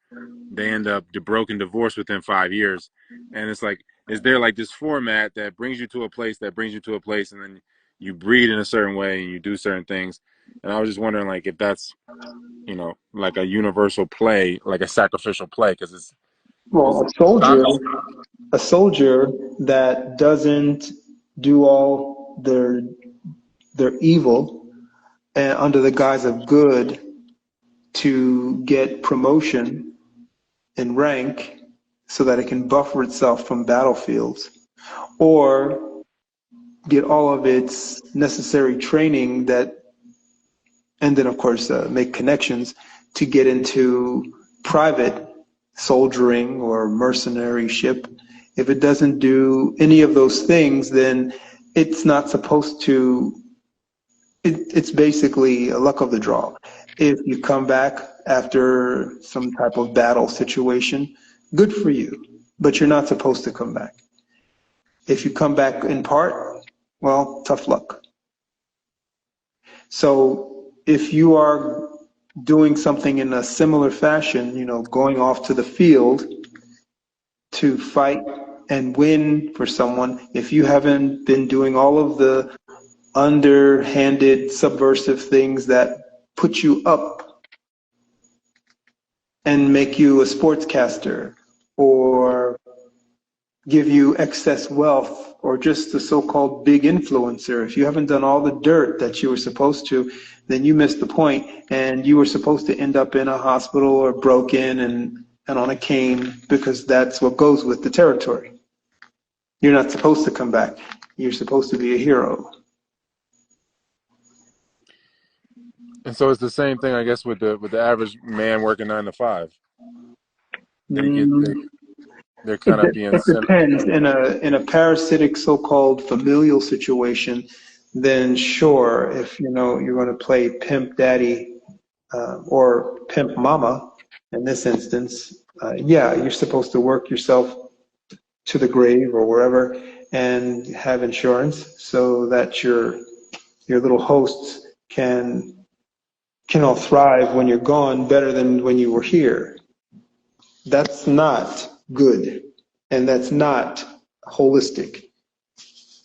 they end up broken divorce within 5 years, and it's like, is there like this format that brings you to a place that brings you to a place, and then you breed in a certain way and you do certain things? And I was just wondering, like, if that's like a universal play, like a sacrificial play, because Well, it's a soldier that doesn't do all their evil and under the guise of good to get promotion and rank so that it can buffer itself from battlefields or get all of its necessary training that and then of course make connections to get into private soldiering or mercenary ship. If it doesn't do any of those things, then it's not supposed to. It's basically a luck of the draw. If you come back after some type of battle situation, good for you, but you're not supposed to come back. If you come back in part, well, tough luck. So if you are doing something in a similar fashion, going off to the field to fight and win for someone, if you haven't been doing all of the underhanded, subversive things that put you up and make you a sportscaster or give you excess wealth or just the so-called big influencer. If you haven't done all the dirt that you were supposed to, then you missed the point and you were supposed to end up in a hospital or broken and on a cane because that's what goes with the territory. You're not supposed to come back. You're supposed to be a hero. And so it's the same thing, I guess, with the average man working 9 to 5. They get Mm, they're kind of being it sent. depends. In a parasitic so-called familial situation, then sure, if you're going to play pimp daddy or pimp mama in this instance, yeah, you're supposed to work yourself to the grave or wherever and have insurance so that your little hosts can all thrive when you're gone better than when you were here. That's not good, and that's not holistic.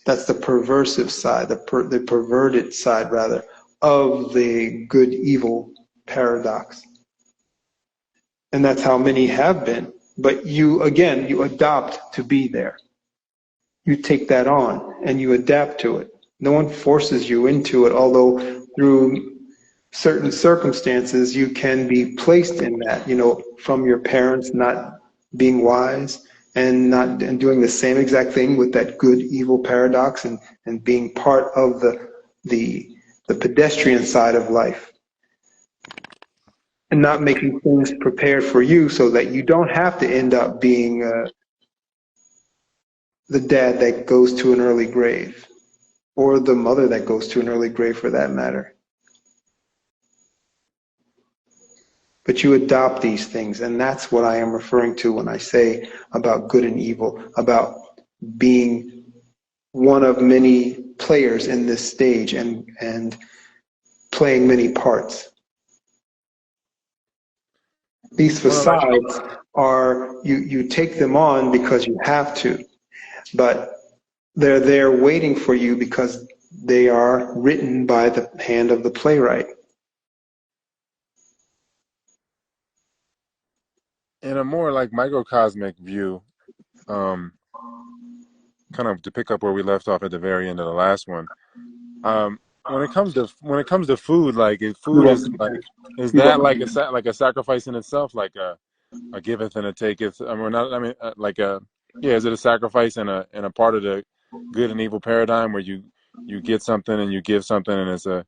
That's the perversive side, the perverted side rather of the good evil paradox. And that's how many have been. But you adopt to be there. You take that on and you adapt to it. No one forces you into it, although through certain circumstances you can be placed in that, from your parents not being wise and not and doing the same exact thing with that good evil paradox and being part of the the pedestrian side of life and not making things prepared for you so that you don't have to end up being the dad that goes to an early grave or the mother that goes to an early grave for that matter. But you adopt these things, and that's what I am referring to when I say about good and evil, about being one of many players in this stage and playing many parts. These Well, like, facades are you take them on because you have to, but they're there waiting for you because they are written by the hand of the playwright. in a more like microcosmic view, um, kind of to pick up where we left off at the very end of the last one. when it comes to food, like if You're food is welcome. like, is You're that like welcome. like a sacrifice in itself, like a giveth and a taketh? I mean, not, I mean, like a, yeah, is it a sacrifice and a part of the good and evil paradigm where you get something and you give something and it's a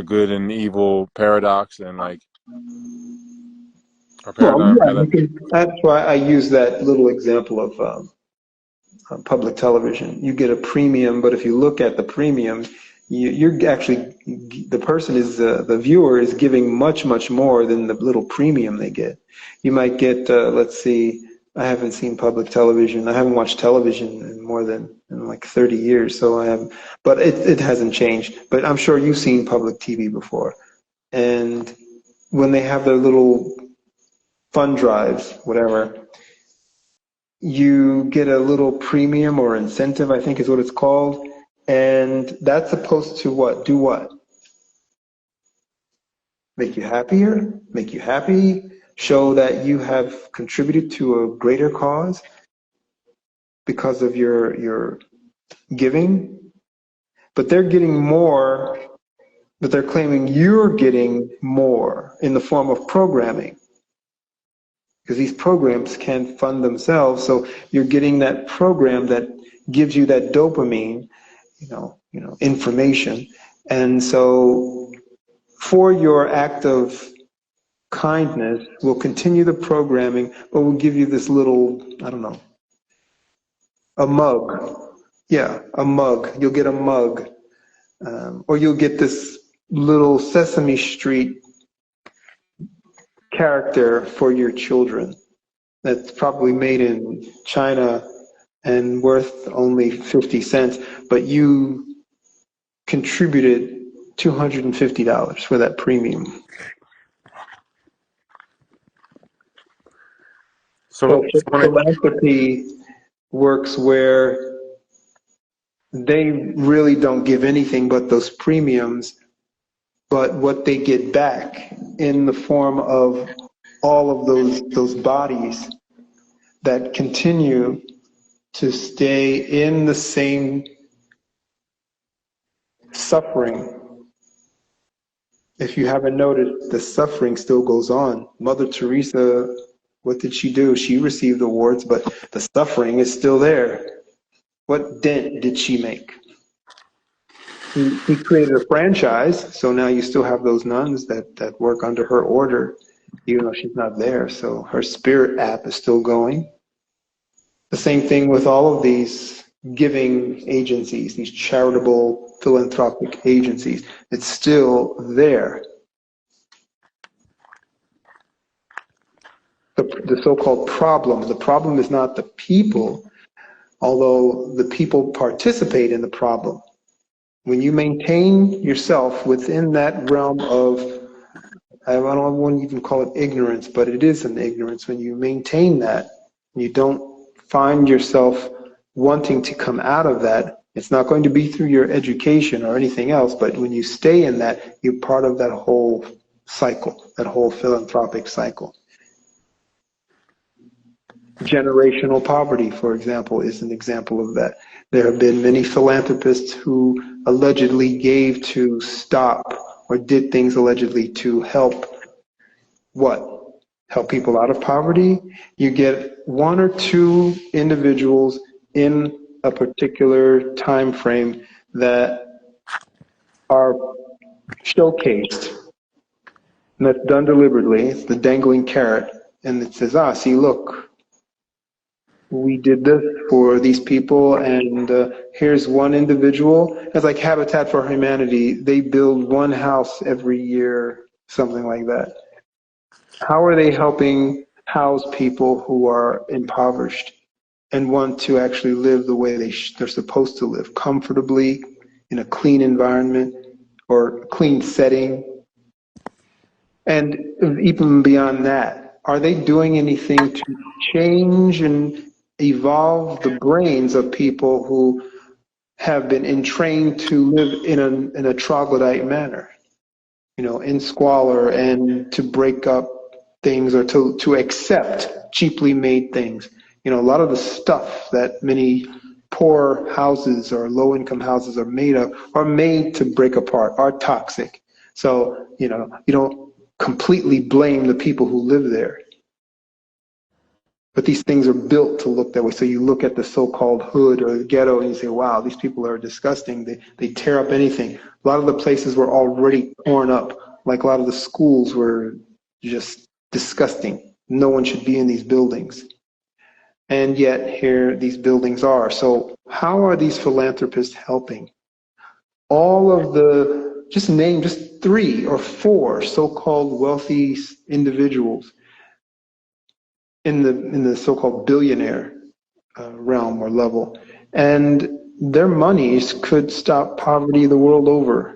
good and evil paradox and like a Well, paradigm yeah, for you that? can. That's why I use that little example of on public television. You get a premium, but if you look at the premium, you're actually, the person is, the viewer is giving much, much more than the little premium they get. You might get, let's see, I haven't seen public television. I haven't watched television in more than in like 30 years, so I have, but it hasn't changed. But I'm sure you've seen public TV before. And when they have their little fund drives, whatever, you get a little premium or incentive, I think is what it's called. And that's supposed to what? Do what? Make you happier, make you happy, show that you have contributed to a greater cause because of your giving. But they're getting more, but they're claiming you're getting more in the form of programming. Because these programs can't fund themselves, so you're getting that program that gives you that dopamine, information. And so for your act of kindness, we'll continue the programming, but we'll give you this little, I don't know, a mug. Yeah, a mug. You'll get a mug. Or you'll get this little Sesame Street character for your children that's probably made in China and worth only 50 cents, but you contributed $250 for that premium. So So when it, philanthropy works where they really don't give anything but those premiums, but what they get back in the form of all of those bodies that continue to stay in the same suffering. If you haven't noticed, the suffering still goes on. Mother Teresa, what did she do? She received awards, but the suffering is still there. What dent did she make? He created a franchise, so now you still have those nuns that work under her order, even though she's not there. So her spirit app is still going. The same thing with all of these giving agencies, these charitable philanthropic agencies. It's still there. The so-called problem. The problem is not the people, although the people participate in the problem. When you maintain yourself within that realm of, I don't want to even call it ignorance, but it is an ignorance. When you maintain that, you don't find yourself wanting to come out of that. It's not going to be through your education or anything else, but when you stay in that, you're part of that whole cycle, that whole philanthropic cycle. Generational poverty, for example, is an example of that. There have been many philanthropists who allegedly gave to stop or did things allegedly to help what? Help people out of poverty. You get one or two individuals in a particular time frame that are showcased, and that's done deliberately. It's the dangling carrot, and it says, see, look, we did this for these people, and here's one individual. It's like Habitat for Humanity. They build one house every year, something like that. How are they helping house people who are impoverished and want to actually live the way they're supposed to live, comfortably, in a clean environment or a clean setting? And even beyond that, are they doing anything to change and evolve the brains of people who have been entrained to live in a troglodyte manner, in squalor, and to break up things or to accept cheaply made things? A lot of the stuff that many poor houses or low-income houses are made to break apart, are toxic. So, you don't completely blame the people who live there. But these things are built to look that way. So you look at the so-called hood or the ghetto and you say, wow, these people are disgusting. They tear up anything. A lot of the places were already torn up. Like a lot of the schools were just disgusting. No one should be in these buildings. And yet here these buildings are. So how are these philanthropists helping? Just name just 3 or 4 so-called wealthy individuals in the so-called billionaire realm or level, and their monies could stop poverty the world over.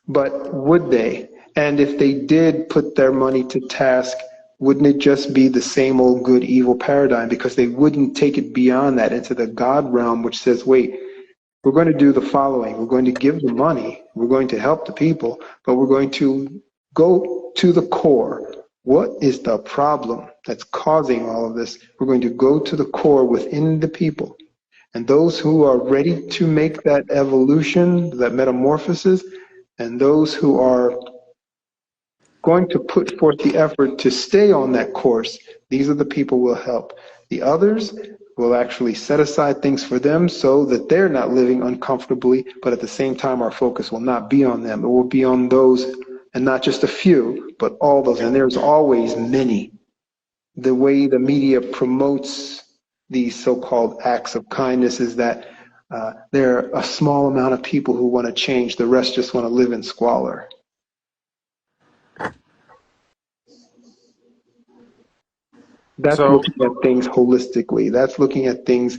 But would they? And if they did put their money to task, wouldn't it just be the same old good evil paradigm? Because they wouldn't take it beyond that into the God realm, which says, wait, we're going to do the following. We're going to give the money. We're going to help the people, but we're going to go to the core. What is the problem that's causing all of this? We're going to go to the core within the people. And those who are ready to make that evolution, that metamorphosis, and those who are going to put forth the effort to stay on that course, these are the people we'll help. The others will actually set aside things for them so that they're not living uncomfortably, but at the same time our focus will not be on them. It will be on those, and not just a few, but all those. And there's always many. The way the media promotes these so-called acts of kindness is that there are a small amount of people who want to change. The rest just want to live in squalor. That's So, looking at things holistically. That's looking at things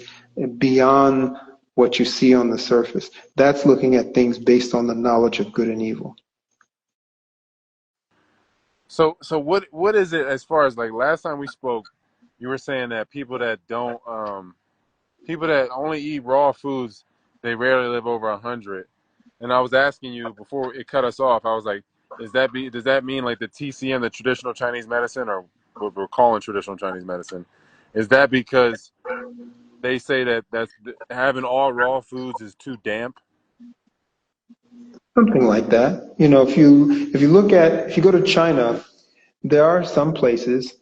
beyond what you see on the surface. That's looking at things based on the knowledge of good and evil. so what is it as far as like last time we spoke? You were saying that people that only eat raw foods, they rarely live over 100. And I was asking you before it cut us off. I was like, does that mean like the TCM, the traditional Chinese medicine, or what we're calling traditional Chinese medicine, is that because they say that having all raw foods is too damp? Something like that. If you go to China, there are some places,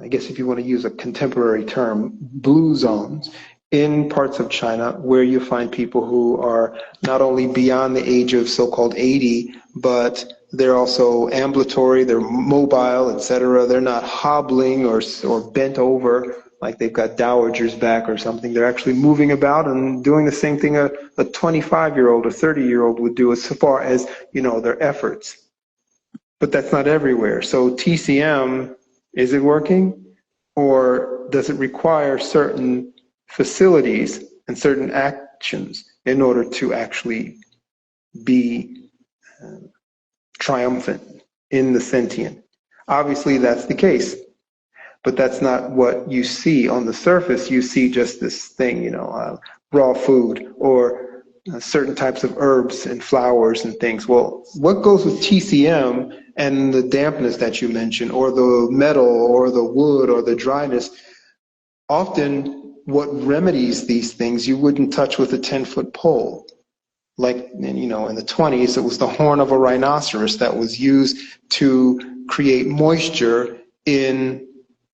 I guess if you want to use a contemporary term, blue zones in parts of China where you find people who are not only beyond the age of so-called 80, but they're also ambulatory, they're mobile, etc. They're not hobbling or bent over like they've got dowager's back or something. They're actually moving about and doing the same thing a 25-year-old or 30-year-old would do as far as, their efforts. But that's not everywhere. So TCM, is it working? Or does it require certain facilities and certain actions in order to actually be triumphant in the sentient? Obviously, that's the case. But that's not what you see on the surface. You see just this thing, raw food or certain types of herbs and flowers and things. Well, what goes with TCM and the dampness that you mentioned, or the metal, or the wood, or the dryness? Often, what remedies these things you wouldn't touch with a 10-foot pole. Like, in the 20s, it was the horn of a rhinoceros that was used to create moisture in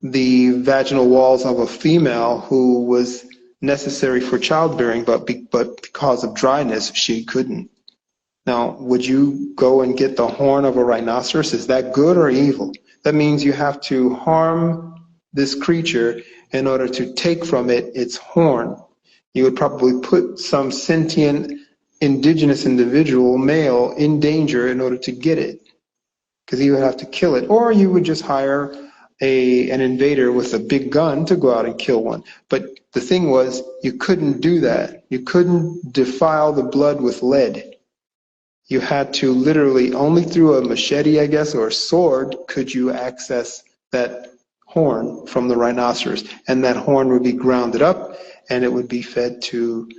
the vaginal walls of a female who was necessary for childbearing, but because of dryness, she couldn't. Now, would you go and get the horn of a rhinoceros? Is that good or evil? That means you have to harm this creature in order to take from it its horn. You would probably put some sentient indigenous individual, male, in danger in order to get it, because you would have to kill it. Or you would just hire an invader with a big gun to go out and kill one. But the thing was, you couldn't do that. You couldn't defile the blood with lead. You had to literally, only through a machete, I guess, or a sword, could you access that horn from the rhinoceros. And that horn would be grounded up and it would be fed to,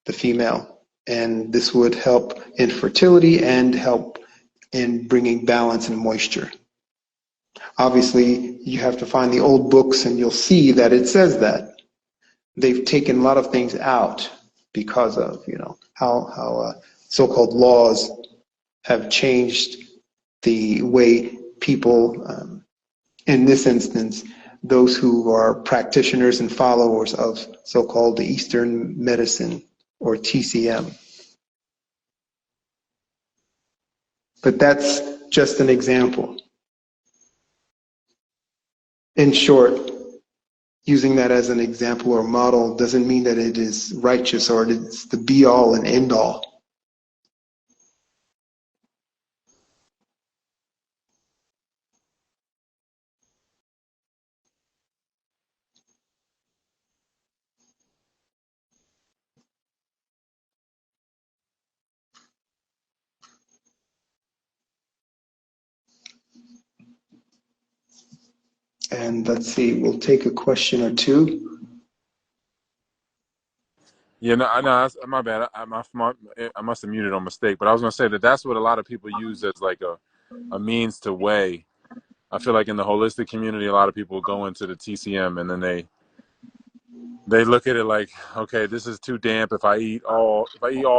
the female. And this would help in fertility and help in bringing balance and moisture. Obviously, you have to find the old books and you'll see that it says that. they've taken a lot of things out because of, how so-called laws have changed the way people, in this instance, those who are practitioners and followers of so-called Eastern medicine or TCM. But that's just an example. In short, using that as an example or model doesn't mean that it is righteous or it's the be-all and end-all. And let's see, we'll take a question or two. Yeah, no, my bad. I must have muted on mistake. But I was gonna say that that's what a lot of people use as like a means to weigh. I feel like in the holistic community, a lot of people go into the TCM and then they look at it like, okay, this is too damp. If I eat all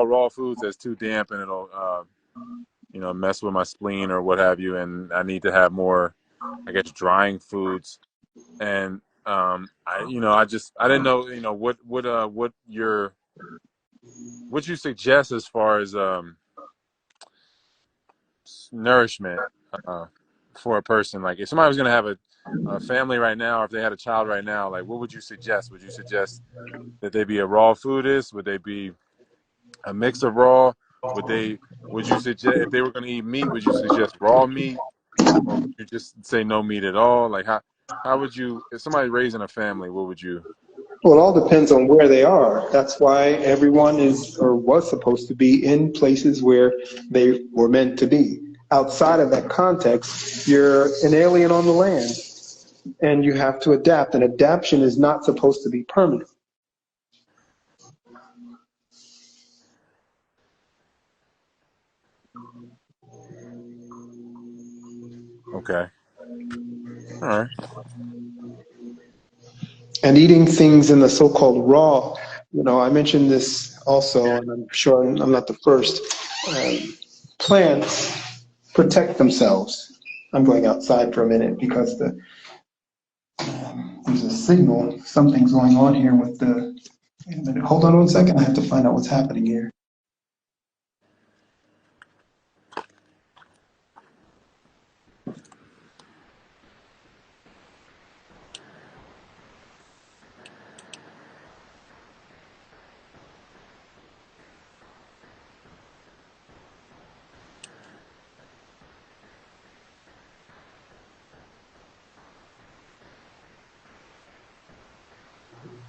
raw foods, that's too damp, and it'll mess with my spleen or what have you. And I need to have more, I guess, drying foods. And I didn't know, what you suggest as far as nourishment for a person. Like if somebody was going to have a family right now, or if they had a child right now, like what would you suggest? Would you suggest that they be a raw foodist? Would they be a mix of raw? Would you suggest, if they were going to eat meat, would you suggest raw meat, or would you just say no meat at all? Like how would you, if somebody raising a family, what would you? Well, it all depends on where they are. That's why everyone is or was supposed to be in places where they were meant to be. Outside of that context, you're an alien on the land and you have to adapt. And adaptation is not supposed to be permanent. Okay. All right. And eating things in the so-called raw, I mentioned this also, and I'm sure I'm not the first. Plants protect themselves. I'm going outside for a minute because there's a signal. Something's going on here with the. Wait a minute. Hold on one second. I have to find out what's happening here.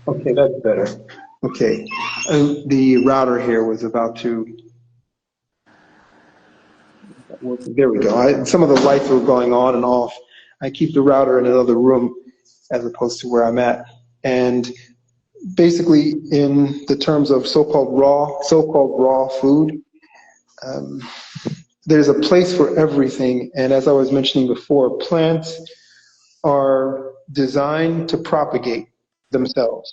Okay, that's better. Okay, the router here was about to. There we go. Some of the lights were going on and off. I keep the router in another room as opposed to where I'm at. And basically, in the terms of so-called raw food, there's a place for everything. And as I was mentioning before, plants are designed to propagate themselves.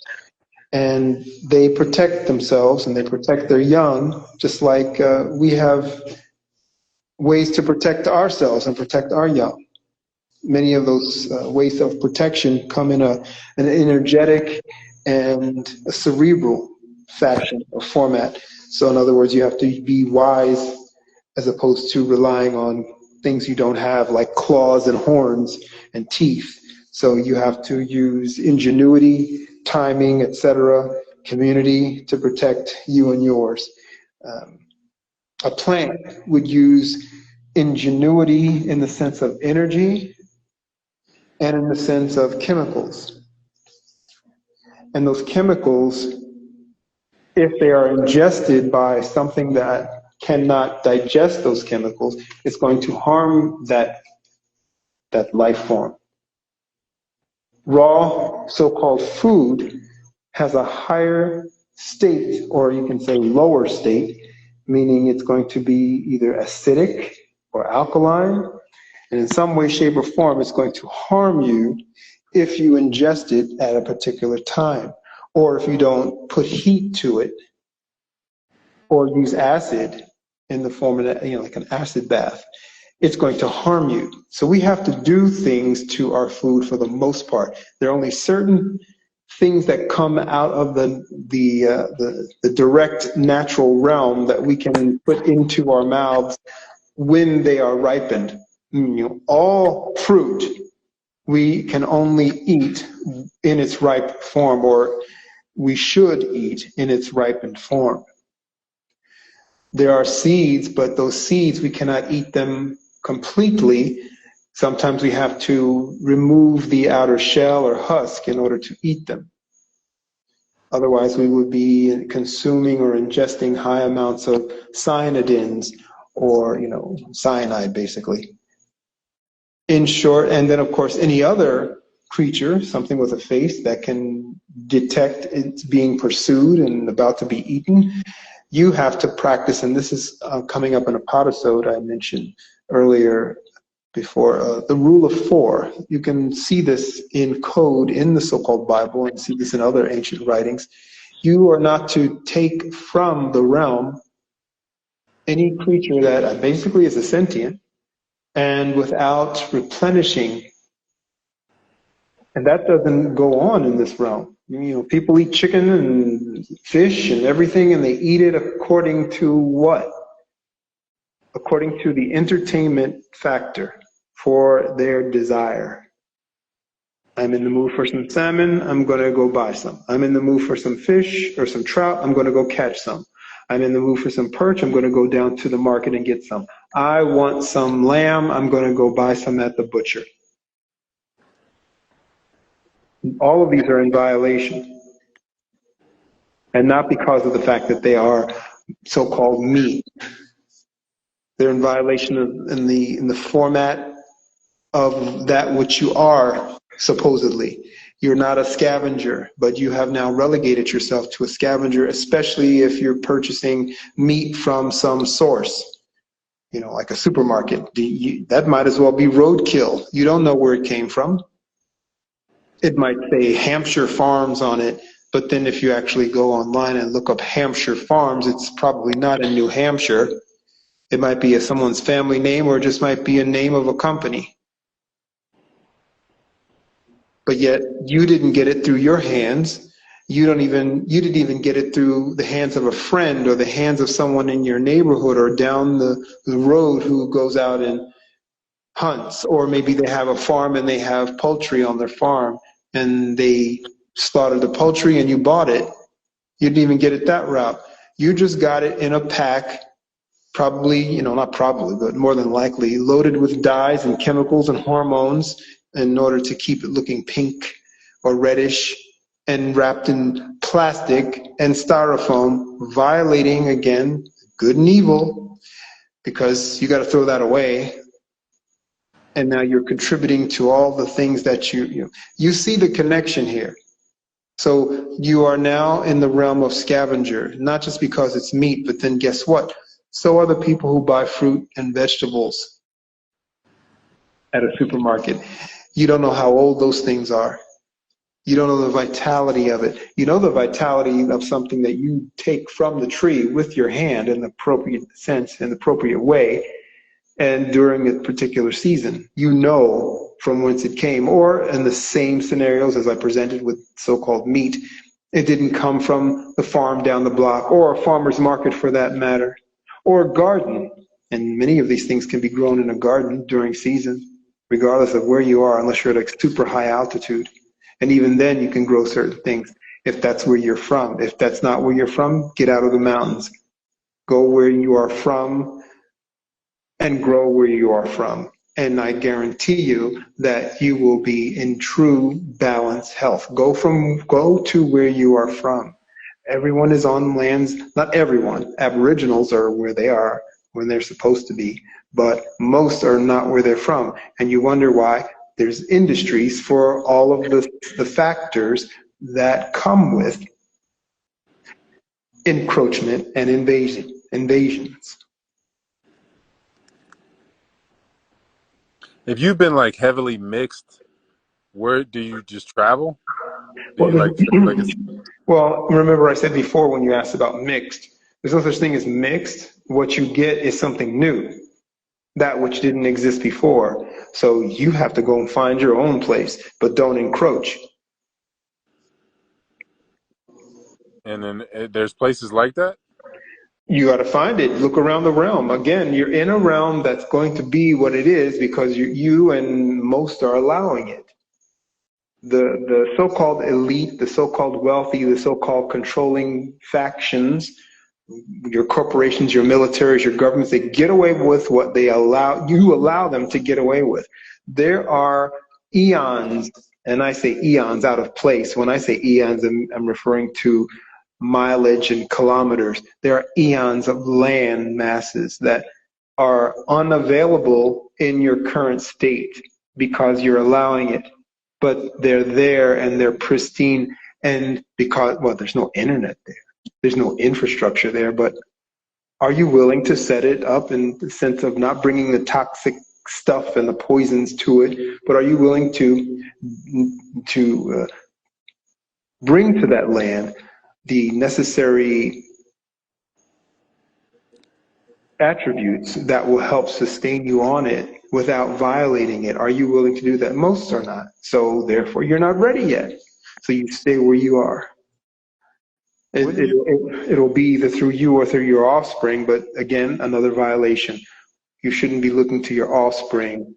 And they protect themselves and they protect their young, just like we have ways to protect ourselves and protect our young. Many of those ways of protection come in an energetic and a cerebral fashion or format. So in other words, you have to be wise as opposed to relying on things you don't have, like claws and horns and teeth. So you have to use ingenuity, timing, etc., community to protect you and yours. A plant would use ingenuity in the sense of energy and in the sense of chemicals. And those chemicals, if they are ingested by something that cannot digest those chemicals, it's going to harm that life form. Raw so-called food has a higher state, or you can say lower state, meaning it's going to be either acidic or alkaline, and in some way, shape, or form, it's going to harm you if you ingest it at a particular time, or if you don't put heat to it or use acid in the form of, like an acid bath, it's going to harm you. So we have to do things to our food for the most part. There are only certain things that come out of the direct natural realm that we can put into our mouths when they are ripened. All fruit we can only eat in its ripe form, or we should eat in its ripened form. There are seeds, but those seeds, we cannot eat them completely. Sometimes we have to remove the outer shell or husk in order to eat them. Otherwise, we would be consuming or ingesting high amounts of cyanidins, or, cyanide, basically. In short, and then, of course, any other creature, something with a face that can detect it's being pursued and about to be eaten, you have to practice, and this is coming up in a podisode I mentioned earlier before, the rule of 4. You can see this in code in the so-called Bible and see this in other ancient writings. You are not to take from the realm any creature that basically is a sentient and without replenishing. And that doesn't go on in this realm. People eat chicken and fish and everything, and they eat it according to what? According to the entertainment factor for their desire. I'm in the mood for some salmon, I'm going to go buy some. I'm in the mood for some fish or some trout, I'm going to go catch some. I'm in the mood for some perch, I'm going to go down to the market and get some. I want some lamb, I'm going to go buy some at the butcher. All of these are in violation. And not because of the fact that they are so-called meat. They're in violation of, in the format of that which you are, supposedly. You're not a scavenger, but you have now relegated yourself to a scavenger, especially if you're purchasing meat from some source, like a supermarket. That might as well be roadkill. You don't know where it came from. It might say Hampshire Farms on it, but then if you actually go online and look up Hampshire Farms, it's probably not in New Hampshire. It might be someone's family name, or it just might be a name of a company. But yet you didn't get it through your hands. You didn't even get it through the hands of a friend or the hands of someone in your neighborhood or down the road who goes out and hunts, or maybe they have a farm and they have poultry on their farm and they slaughtered the poultry and you bought it. You didn't even get it that route. You just got it in a pack, probably, not probably, but more than likely, loaded with dyes and chemicals and hormones in order to keep it looking pink or reddish, and wrapped in plastic and styrofoam, violating, again, good and evil, because you got to throw that away. And now you're contributing to all the things that you see the connection here. So you are now in the realm of scavenger, not just because it's meat, but then guess what? So are the people who buy fruit and vegetables at a supermarket. You don't know how old those things are. You don't know the vitality of it. You know the vitality of something that you take from the tree with your hand in the appropriate sense, in the appropriate way, and during a particular season. You know from whence it came, or in the same scenarios as I presented with so-called meat, it didn't come from the farm down the block, or a farmer's market for that matter, or a garden. And many of these things can be grown in a garden during season, regardless of where you are, unless you're at a super high altitude. And even then you can grow certain things if that's where you're from. If that's not where you're from, get out of the mountains. Go where you are from and grow where you are from. And I guarantee you that you will be in true balanced health. Go to where you are from. Everyone is on lands, not everyone. Aboriginals are where they are when they're supposed to be, but most are not where they're from. And you wonder why. There's industries for all of the factors that come with encroachment and invasions. If you've been like heavily mixed, where do you just travel? Do Well, you like feel like it's Well, remember I said before when you asked about mixed, there's no such thing as mixed. What you get is something new, that which didn't exist before. So you have to go and find your own place, but don't encroach. And then there's places like that. You got to find it. Look around the realm. Again, you're in a realm that's going to be what it is because you and most are allowing it. The so-called elite, the so-called wealthy, the so-called controlling factions, your corporations, your militaries, your governments, they get away with what you allow them to get away with. There are eons, and I say eons out of place. When I say eons, I'm referring to mileage and kilometers. There are eons of land masses that are unavailable in your current state because you're allowing it. But they're there and they're pristine. And because, well, there's no internet there, there's no infrastructure there, but are you willing to set it up in the sense of not bringing the toxic stuff and the poisons to it, but are you willing to bring to that land the necessary attributes that will help sustain you on it without violating it? Are you willing to do that? Most are not. So therefore, you're not ready yet. So you stay where you are. Wouldn't you? It'll be either through you or through your offspring, but again, another violation. You shouldn't be looking to your offspring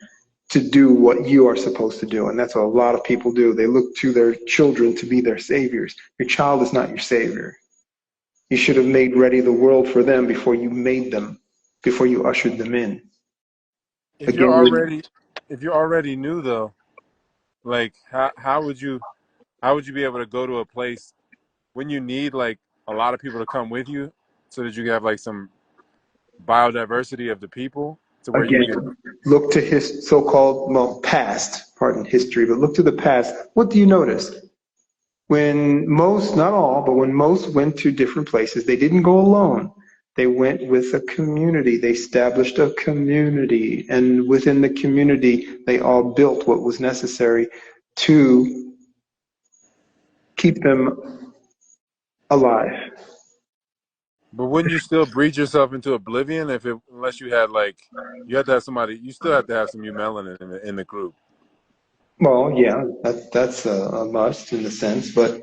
to do what you are supposed to do. And that's what a lot of people do. They look to their children to be their saviors. Your child is not your savior. You should have made ready the world for them before you made them, before you ushered them in. If you're Again, already, if you already knew though, like how would you be able to go to a place when you need like a lot of people to come with you, so that you can have like some biodiversity of the people to where you can. again, look to his so-called, well, past, pardon history, but look to the past. What do you notice? When most, not all, but when most went to different places, they didn't go alone. They went with a community. They established a community. And within the community, they all built what was necessary to keep them alive. But wouldn't you still breach yourself into oblivion unless you had like you had to have somebody, you still have to have some melanin in the group. Well, yeah, that's a must in a sense, but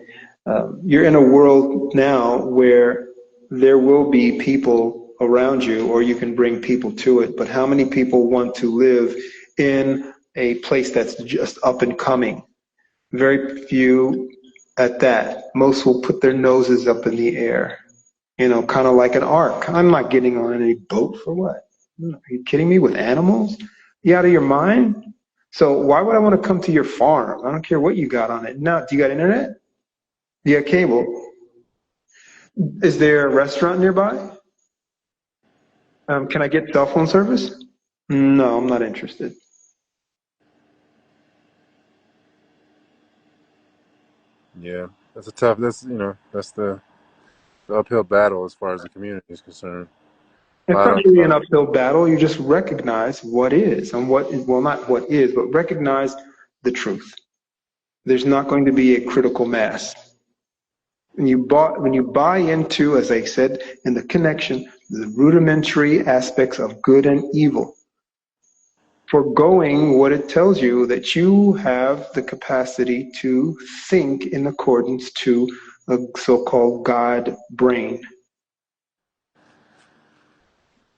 you're in a world now where there will be people around you, or you can bring people to it. But how many people want to live in a place that's just up and coming? Very few at that. Most will put their noses up in the air, kind of like an ark. I'm not getting on any boat for what? Are you kidding me? With animals? You out of your mind? So why would I want to come to your farm? I don't care what you got on it. Now, do you got internet? Do you got cable? Is there a restaurant nearby? Can I get cell phone service? No, I'm not interested. Yeah, that's a tough. That's the uphill battle as far as the community is concerned. A It's lot not of really an uphill battle. You just recognize what is and well, not what is, but recognize the truth. There's not going to be a critical mass. When you buy into, as I said, in the connection, the rudimentary aspects of good and evil, foregoing what it tells you that you have the capacity to think in accordance to a so-called God brain.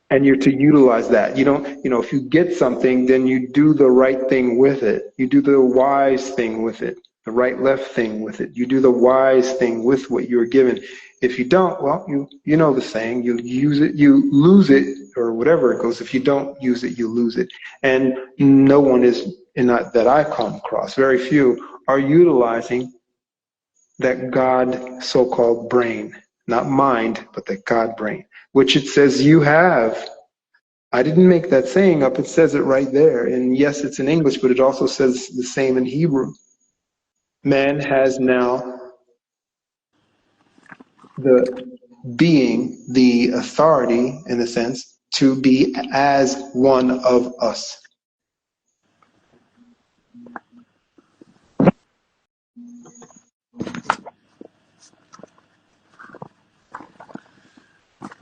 And you're to utilize that. You don't, if you get something, then you do the right thing with it. You do the wise thing with it, the right left thing with it. You do the wise thing with what you're given. If you don't, well, you know the saying, you use it, you lose it, or whatever it goes. If you don't use it, you lose it. And no one is, in that I come across, very few are utilizing that God so-called brain, not mind, but the God brain, which it says you have. I didn't make that saying up. It says it right there. And yes, it's in English, but it also says the same in Hebrew. Man has now the being, the authority, in a sense, to be as one of us.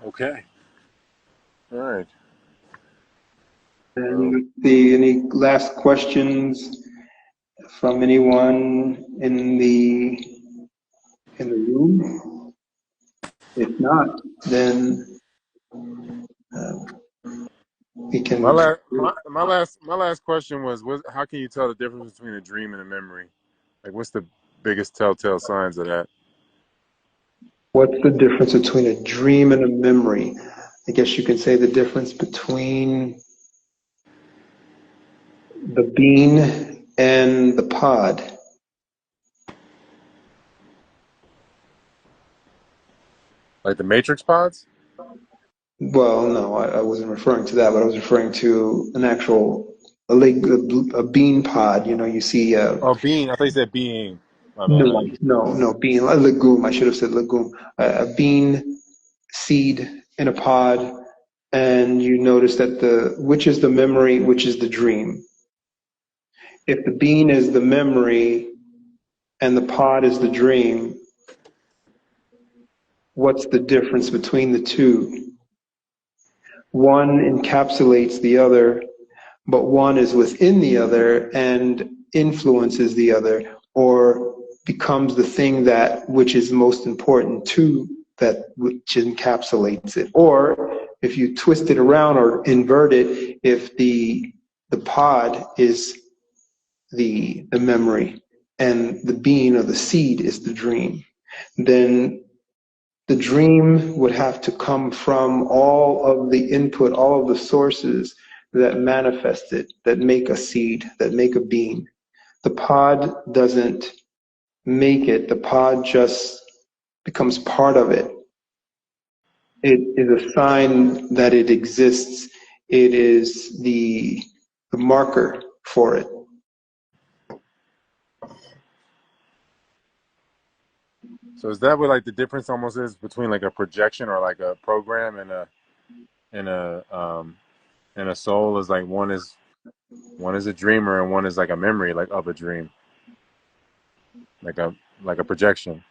Okay. All right. So, And any last questions from anyone in the room? If not, then uh, we my can. last my last question was, how can you tell the difference between a dream and a memory? Like, what's the biggest telltale signs of that? What's the difference between a dream and a memory? I guess you can say the difference between the bean and the pod. Like the matrix pods? Well, no, I wasn't referring to that, but I was referring to an actual a bean pod. You know, you see Oh, being. I thought you said being. My bad. I no, didn't. no bean, a legume. I should have said legume. A bean seed in a pod, and you notice that which is the memory, which is the dream. If the bean is the memory and the pod is the dream, what's the difference between the two? One encapsulates the other, but one is within the other and influences the other, or becomes the thing that which is most important to that which encapsulates it. Or if you twist it around or invert it, if the pod is the memory and the bean or the seed is the dream, then the dream would have to come from all of the input, all of the sources that manifest it, that make a seed, that make a bean. The pod doesn't make it, the pod just becomes part of it. It is a sign that it exists. It is the marker for it. So is that what like the difference almost is between like a projection or like a program and a and a soul is like one is a dreamer and one is like a memory like of a dream, like a projection.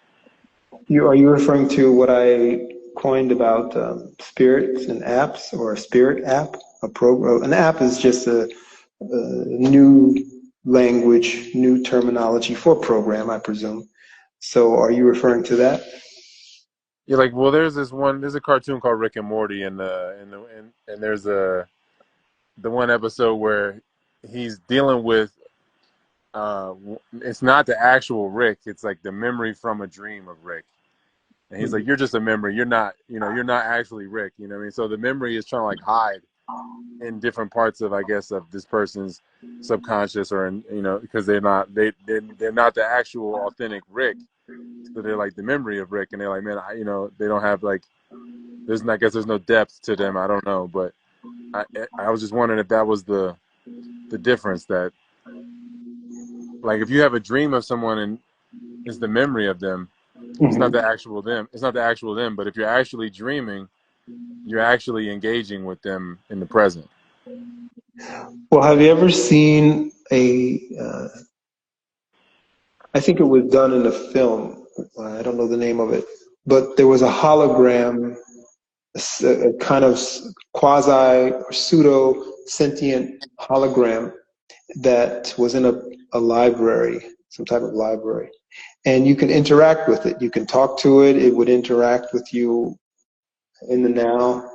Are you referring to what I coined about spirits and apps, or a spirit app? A program, an app is just a new language, new terminology for program, I presume. So, are you referring to that? Yeah, like, well, there's a cartoon called Rick and Morty, and there's the one episode where he's dealing with it's not the actual Rick, it's like the memory from a dream of Rick. And he's like, you're just a memory. You're not actually Rick. You know what I mean? So the memory is trying to like hide in different parts of, I guess, of this person's subconscious, or because they're not the actual authentic Rick. So they're like the memory of Rick, and they're like, man, they don't have like, I guess there's no depth to them. I don't know, but I was just wondering if that was the difference, that like if you have a dream of someone and it's the memory of them, it's not Mhm. the actual them. It's not the actual them. But if you're actually dreaming, you're actually engaging with them in the present. Well, have you ever seen I think it was done in a film. I don't know the name of it, but there was a hologram, a kind of quasi or pseudo sentient hologram that was in a library, some type of library. And you can interact with it. You can talk to it. It would interact with you in the now.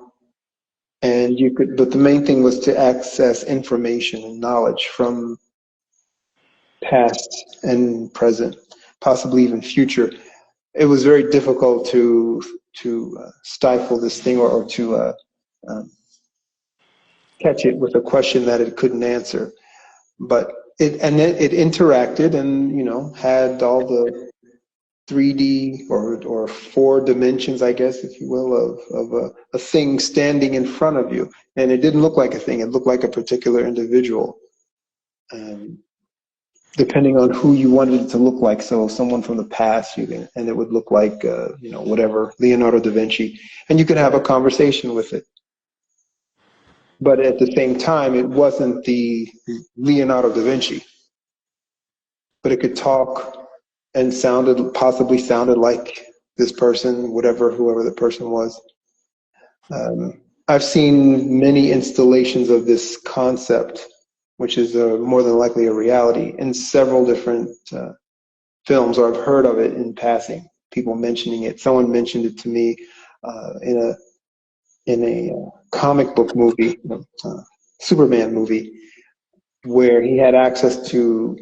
And you could, but the main thing was to access information and knowledge from past and present, possibly even future. It was very difficult to stifle this thing, or to um, catch it with a question that it couldn't answer. But it interacted, and had all the 3D or four dimensions, I guess, if you will, of a thing standing in front of you. And it didn't look like a thing, it looked like a particular individual, um, depending on who you wanted it to look like. So someone from the past, and it would look like, whatever, Leonardo da Vinci. And you could have a conversation with it. But at the same time, it wasn't the Leonardo da Vinci, but it could talk and possibly sounded like this person, whoever the person was. I've seen many installations of this concept, which is more than likely a reality, in several different films, or I've heard of it in passing. People mentioning it. Someone mentioned it to me in a comic book movie, Superman movie, where he had access to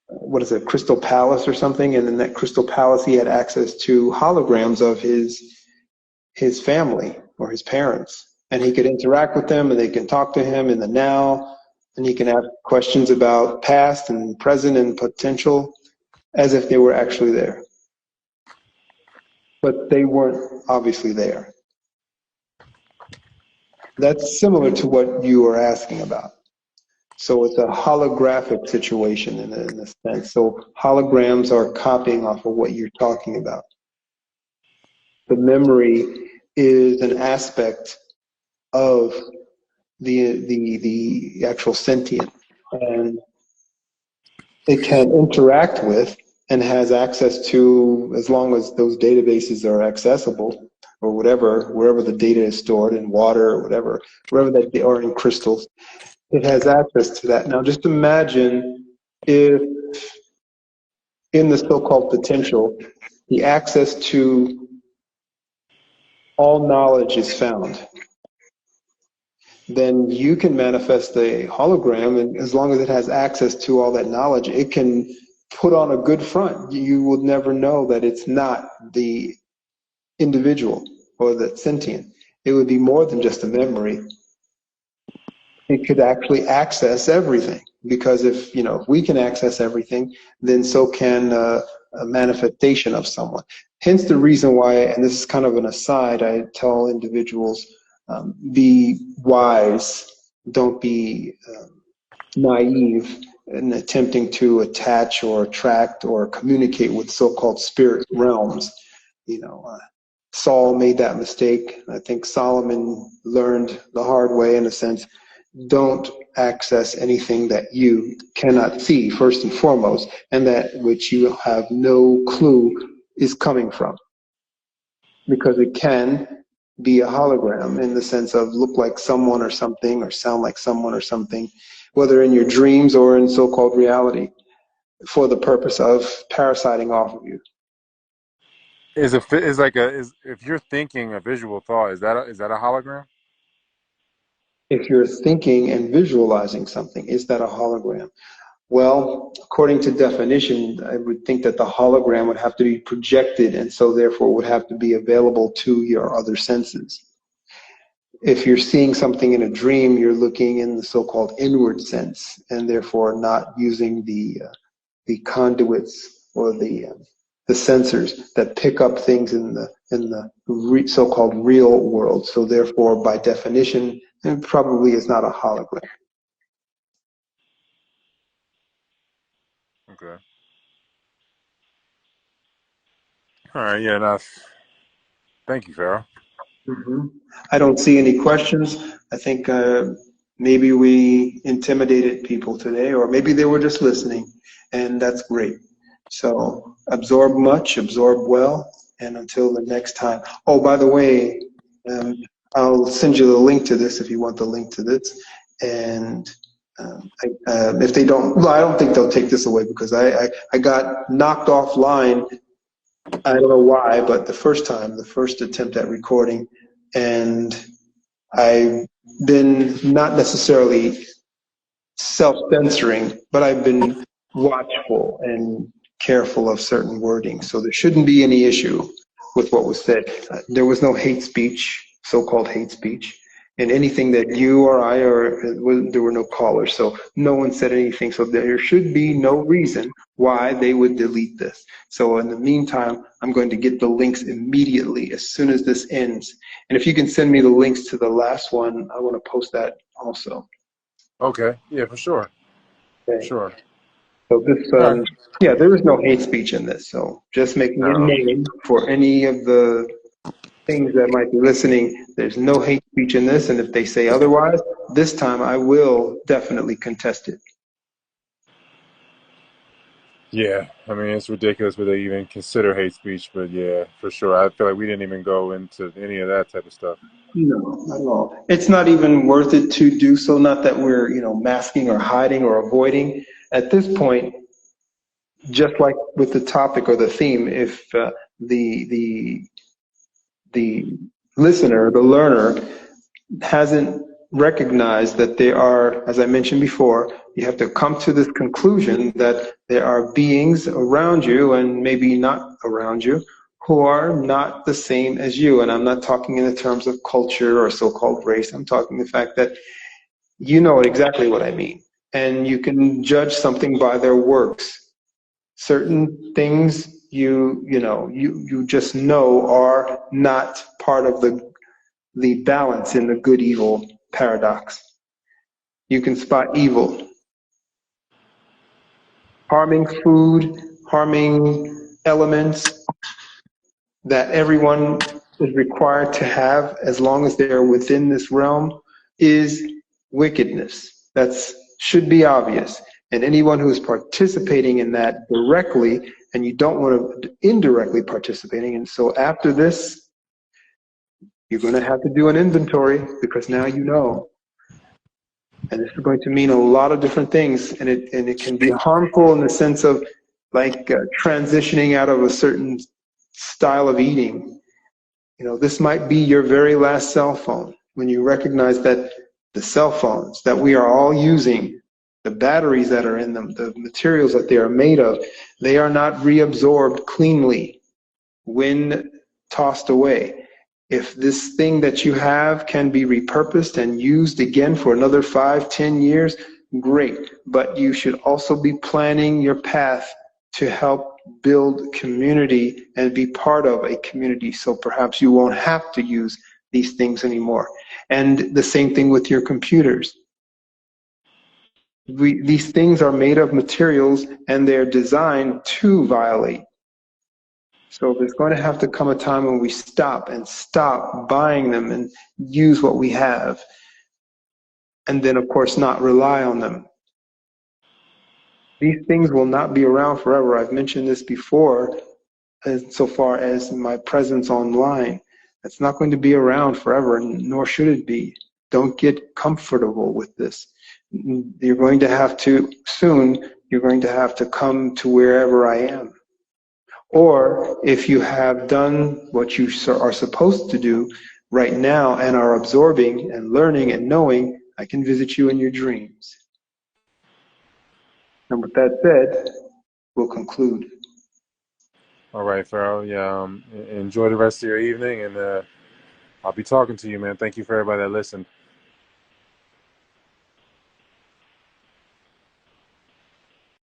what is it, Crystal Palace or something, and in that Crystal Palace he had access to holograms of his family or his parents, and he could interact with them, and they can talk to him in the now, and he can ask questions about past and present and potential as if they were actually there. But they weren't obviously there. That's similar to what you were asking about. So it's a holographic situation in a sense. So holograms are copying off of what you're talking about. The memory is an aspect of the actual sentient, and it can interact with and has access to, as long as those databases are accessible, or whatever, wherever the data is stored, in water or whatever, wherever that they are, in crystals, it has access to that. Now just imagine if in the so-called potential, the access to all knowledge is found, then you can manifest a hologram, and as long as it has access to all that knowledge, it can put on a good front. You will never know that it's not the individual or the sentient. It would be more than just a memory. It could actually access everything, because if we can access everything, then so can a manifestation of someone. Hence the reason why, and this is kind of an aside, I tell individuals, be wise, don't be naive in attempting to attach or attract or communicate with so-called spirit realms. Saul made that mistake. I think Solomon learned the hard way, in a sense. Don't access anything that you cannot see, first and foremost, and that which you have no clue is coming from, because it can be a hologram, in the sense of look like someone or something, or sound like someone or something, whether in your dreams or in so-called reality, for the purpose of parasiting off of you. If you're thinking a visual thought, is that a hologram? If you're thinking and visualizing something, is that a hologram? Well, according to definition, I would think that the hologram would have to be projected, and so therefore would have to be available to your other senses. If you're seeing something in a dream, you're looking in the so-called inward sense, and therefore not using the conduits or the sensors that pick up things in the so-called real world. So therefore, by definition, it probably is not a hologram. Okay. All right. Yeah. Thank you, Pharaoh. Mm-hmm. I don't see any questions. I think maybe we intimidated people today, or maybe they were just listening, and that's great. So absorb much, absorb well, and until the next time. Oh, by the way, um, I'll send you the link to this if you want the link to this. And if they don't, well, I don't think they'll take this away, because I got knocked offline. I don't know why, but the first attempt at recording, and I've been not necessarily self-censoring, but I've been watchful and careful of certain wording. So there shouldn't be any issue with what was said. There was no hate speech, so-called hate speech, and anything that you or I, or there were no callers, so no one said anything. So there should be no reason why they would delete this. So in the meantime, I'm going to get the links immediately as soon as this ends. And if you can send me the links to the last one, I want to post that also. Okay. Yeah, for sure. Okay. Sure. So this, All right. yeah, there is no hate speech in this. So just making it No. known for any of the things that might be listening, there's no hate speech in this. And if they say otherwise, this time I will definitely contest it. Yeah, I mean it's ridiculous what they even consider hate speech, but yeah, for sure. I feel like we didn't even go into any of that type of stuff. No, not at all. It's not even worth it to do so. Not that we're, masking or hiding or avoiding. At this point, just like with the topic or the theme, if the the the listener, the learner, hasn't recognized that they are, as I mentioned before, you have to come to this conclusion that there are beings around you and maybe not around you who are not the same as you. And I'm not talking in the terms of culture or so-called race. I'm talking the fact that you know exactly what I mean. And you can judge something by their works. Certain things you just know are not part of the balance in the good evil paradox. You can spot evil, harming food, harming elements that everyone is required to have as long as they're within this realm is wickedness. That's should be obvious. And anyone who is participating in that directly, and you don't want to indirectly participating. And so after this, you're going to have to do an inventory because now you know. And this is going to mean a lot of different things, and it can be harmful in the sense of like transitioning out of a certain style of eating. This might be your very last cell phone when you recognize that the cell phones that we are all using, the batteries that are in them, the materials that they are made of, they are not reabsorbed cleanly when tossed away. If this thing that you have can be repurposed and used again for another 5, 10 years, great. But you should also be planning your path to help build community and be part of a community. So perhaps you won't have to use these things anymore. And the same thing with your computers. These things are made of materials and they're designed to violate. So there's going to have to come a time when we stop buying them and use what we have. And then, of course, not rely on them. These things will not be around forever. I've mentioned this before, as so far as my presence online. It's not going to be around forever, nor should it be. Don't get comfortable with this. You're going to have to, soon, you're going to have to come to wherever I am. Or if you have done what you are supposed to do right now and are absorbing and learning and knowing, I can visit you in your dreams. And with that said, we'll conclude. All right, Farrell. Yeah, enjoy the rest of your evening, and I'll be talking to you, man. Thank you for everybody that listened.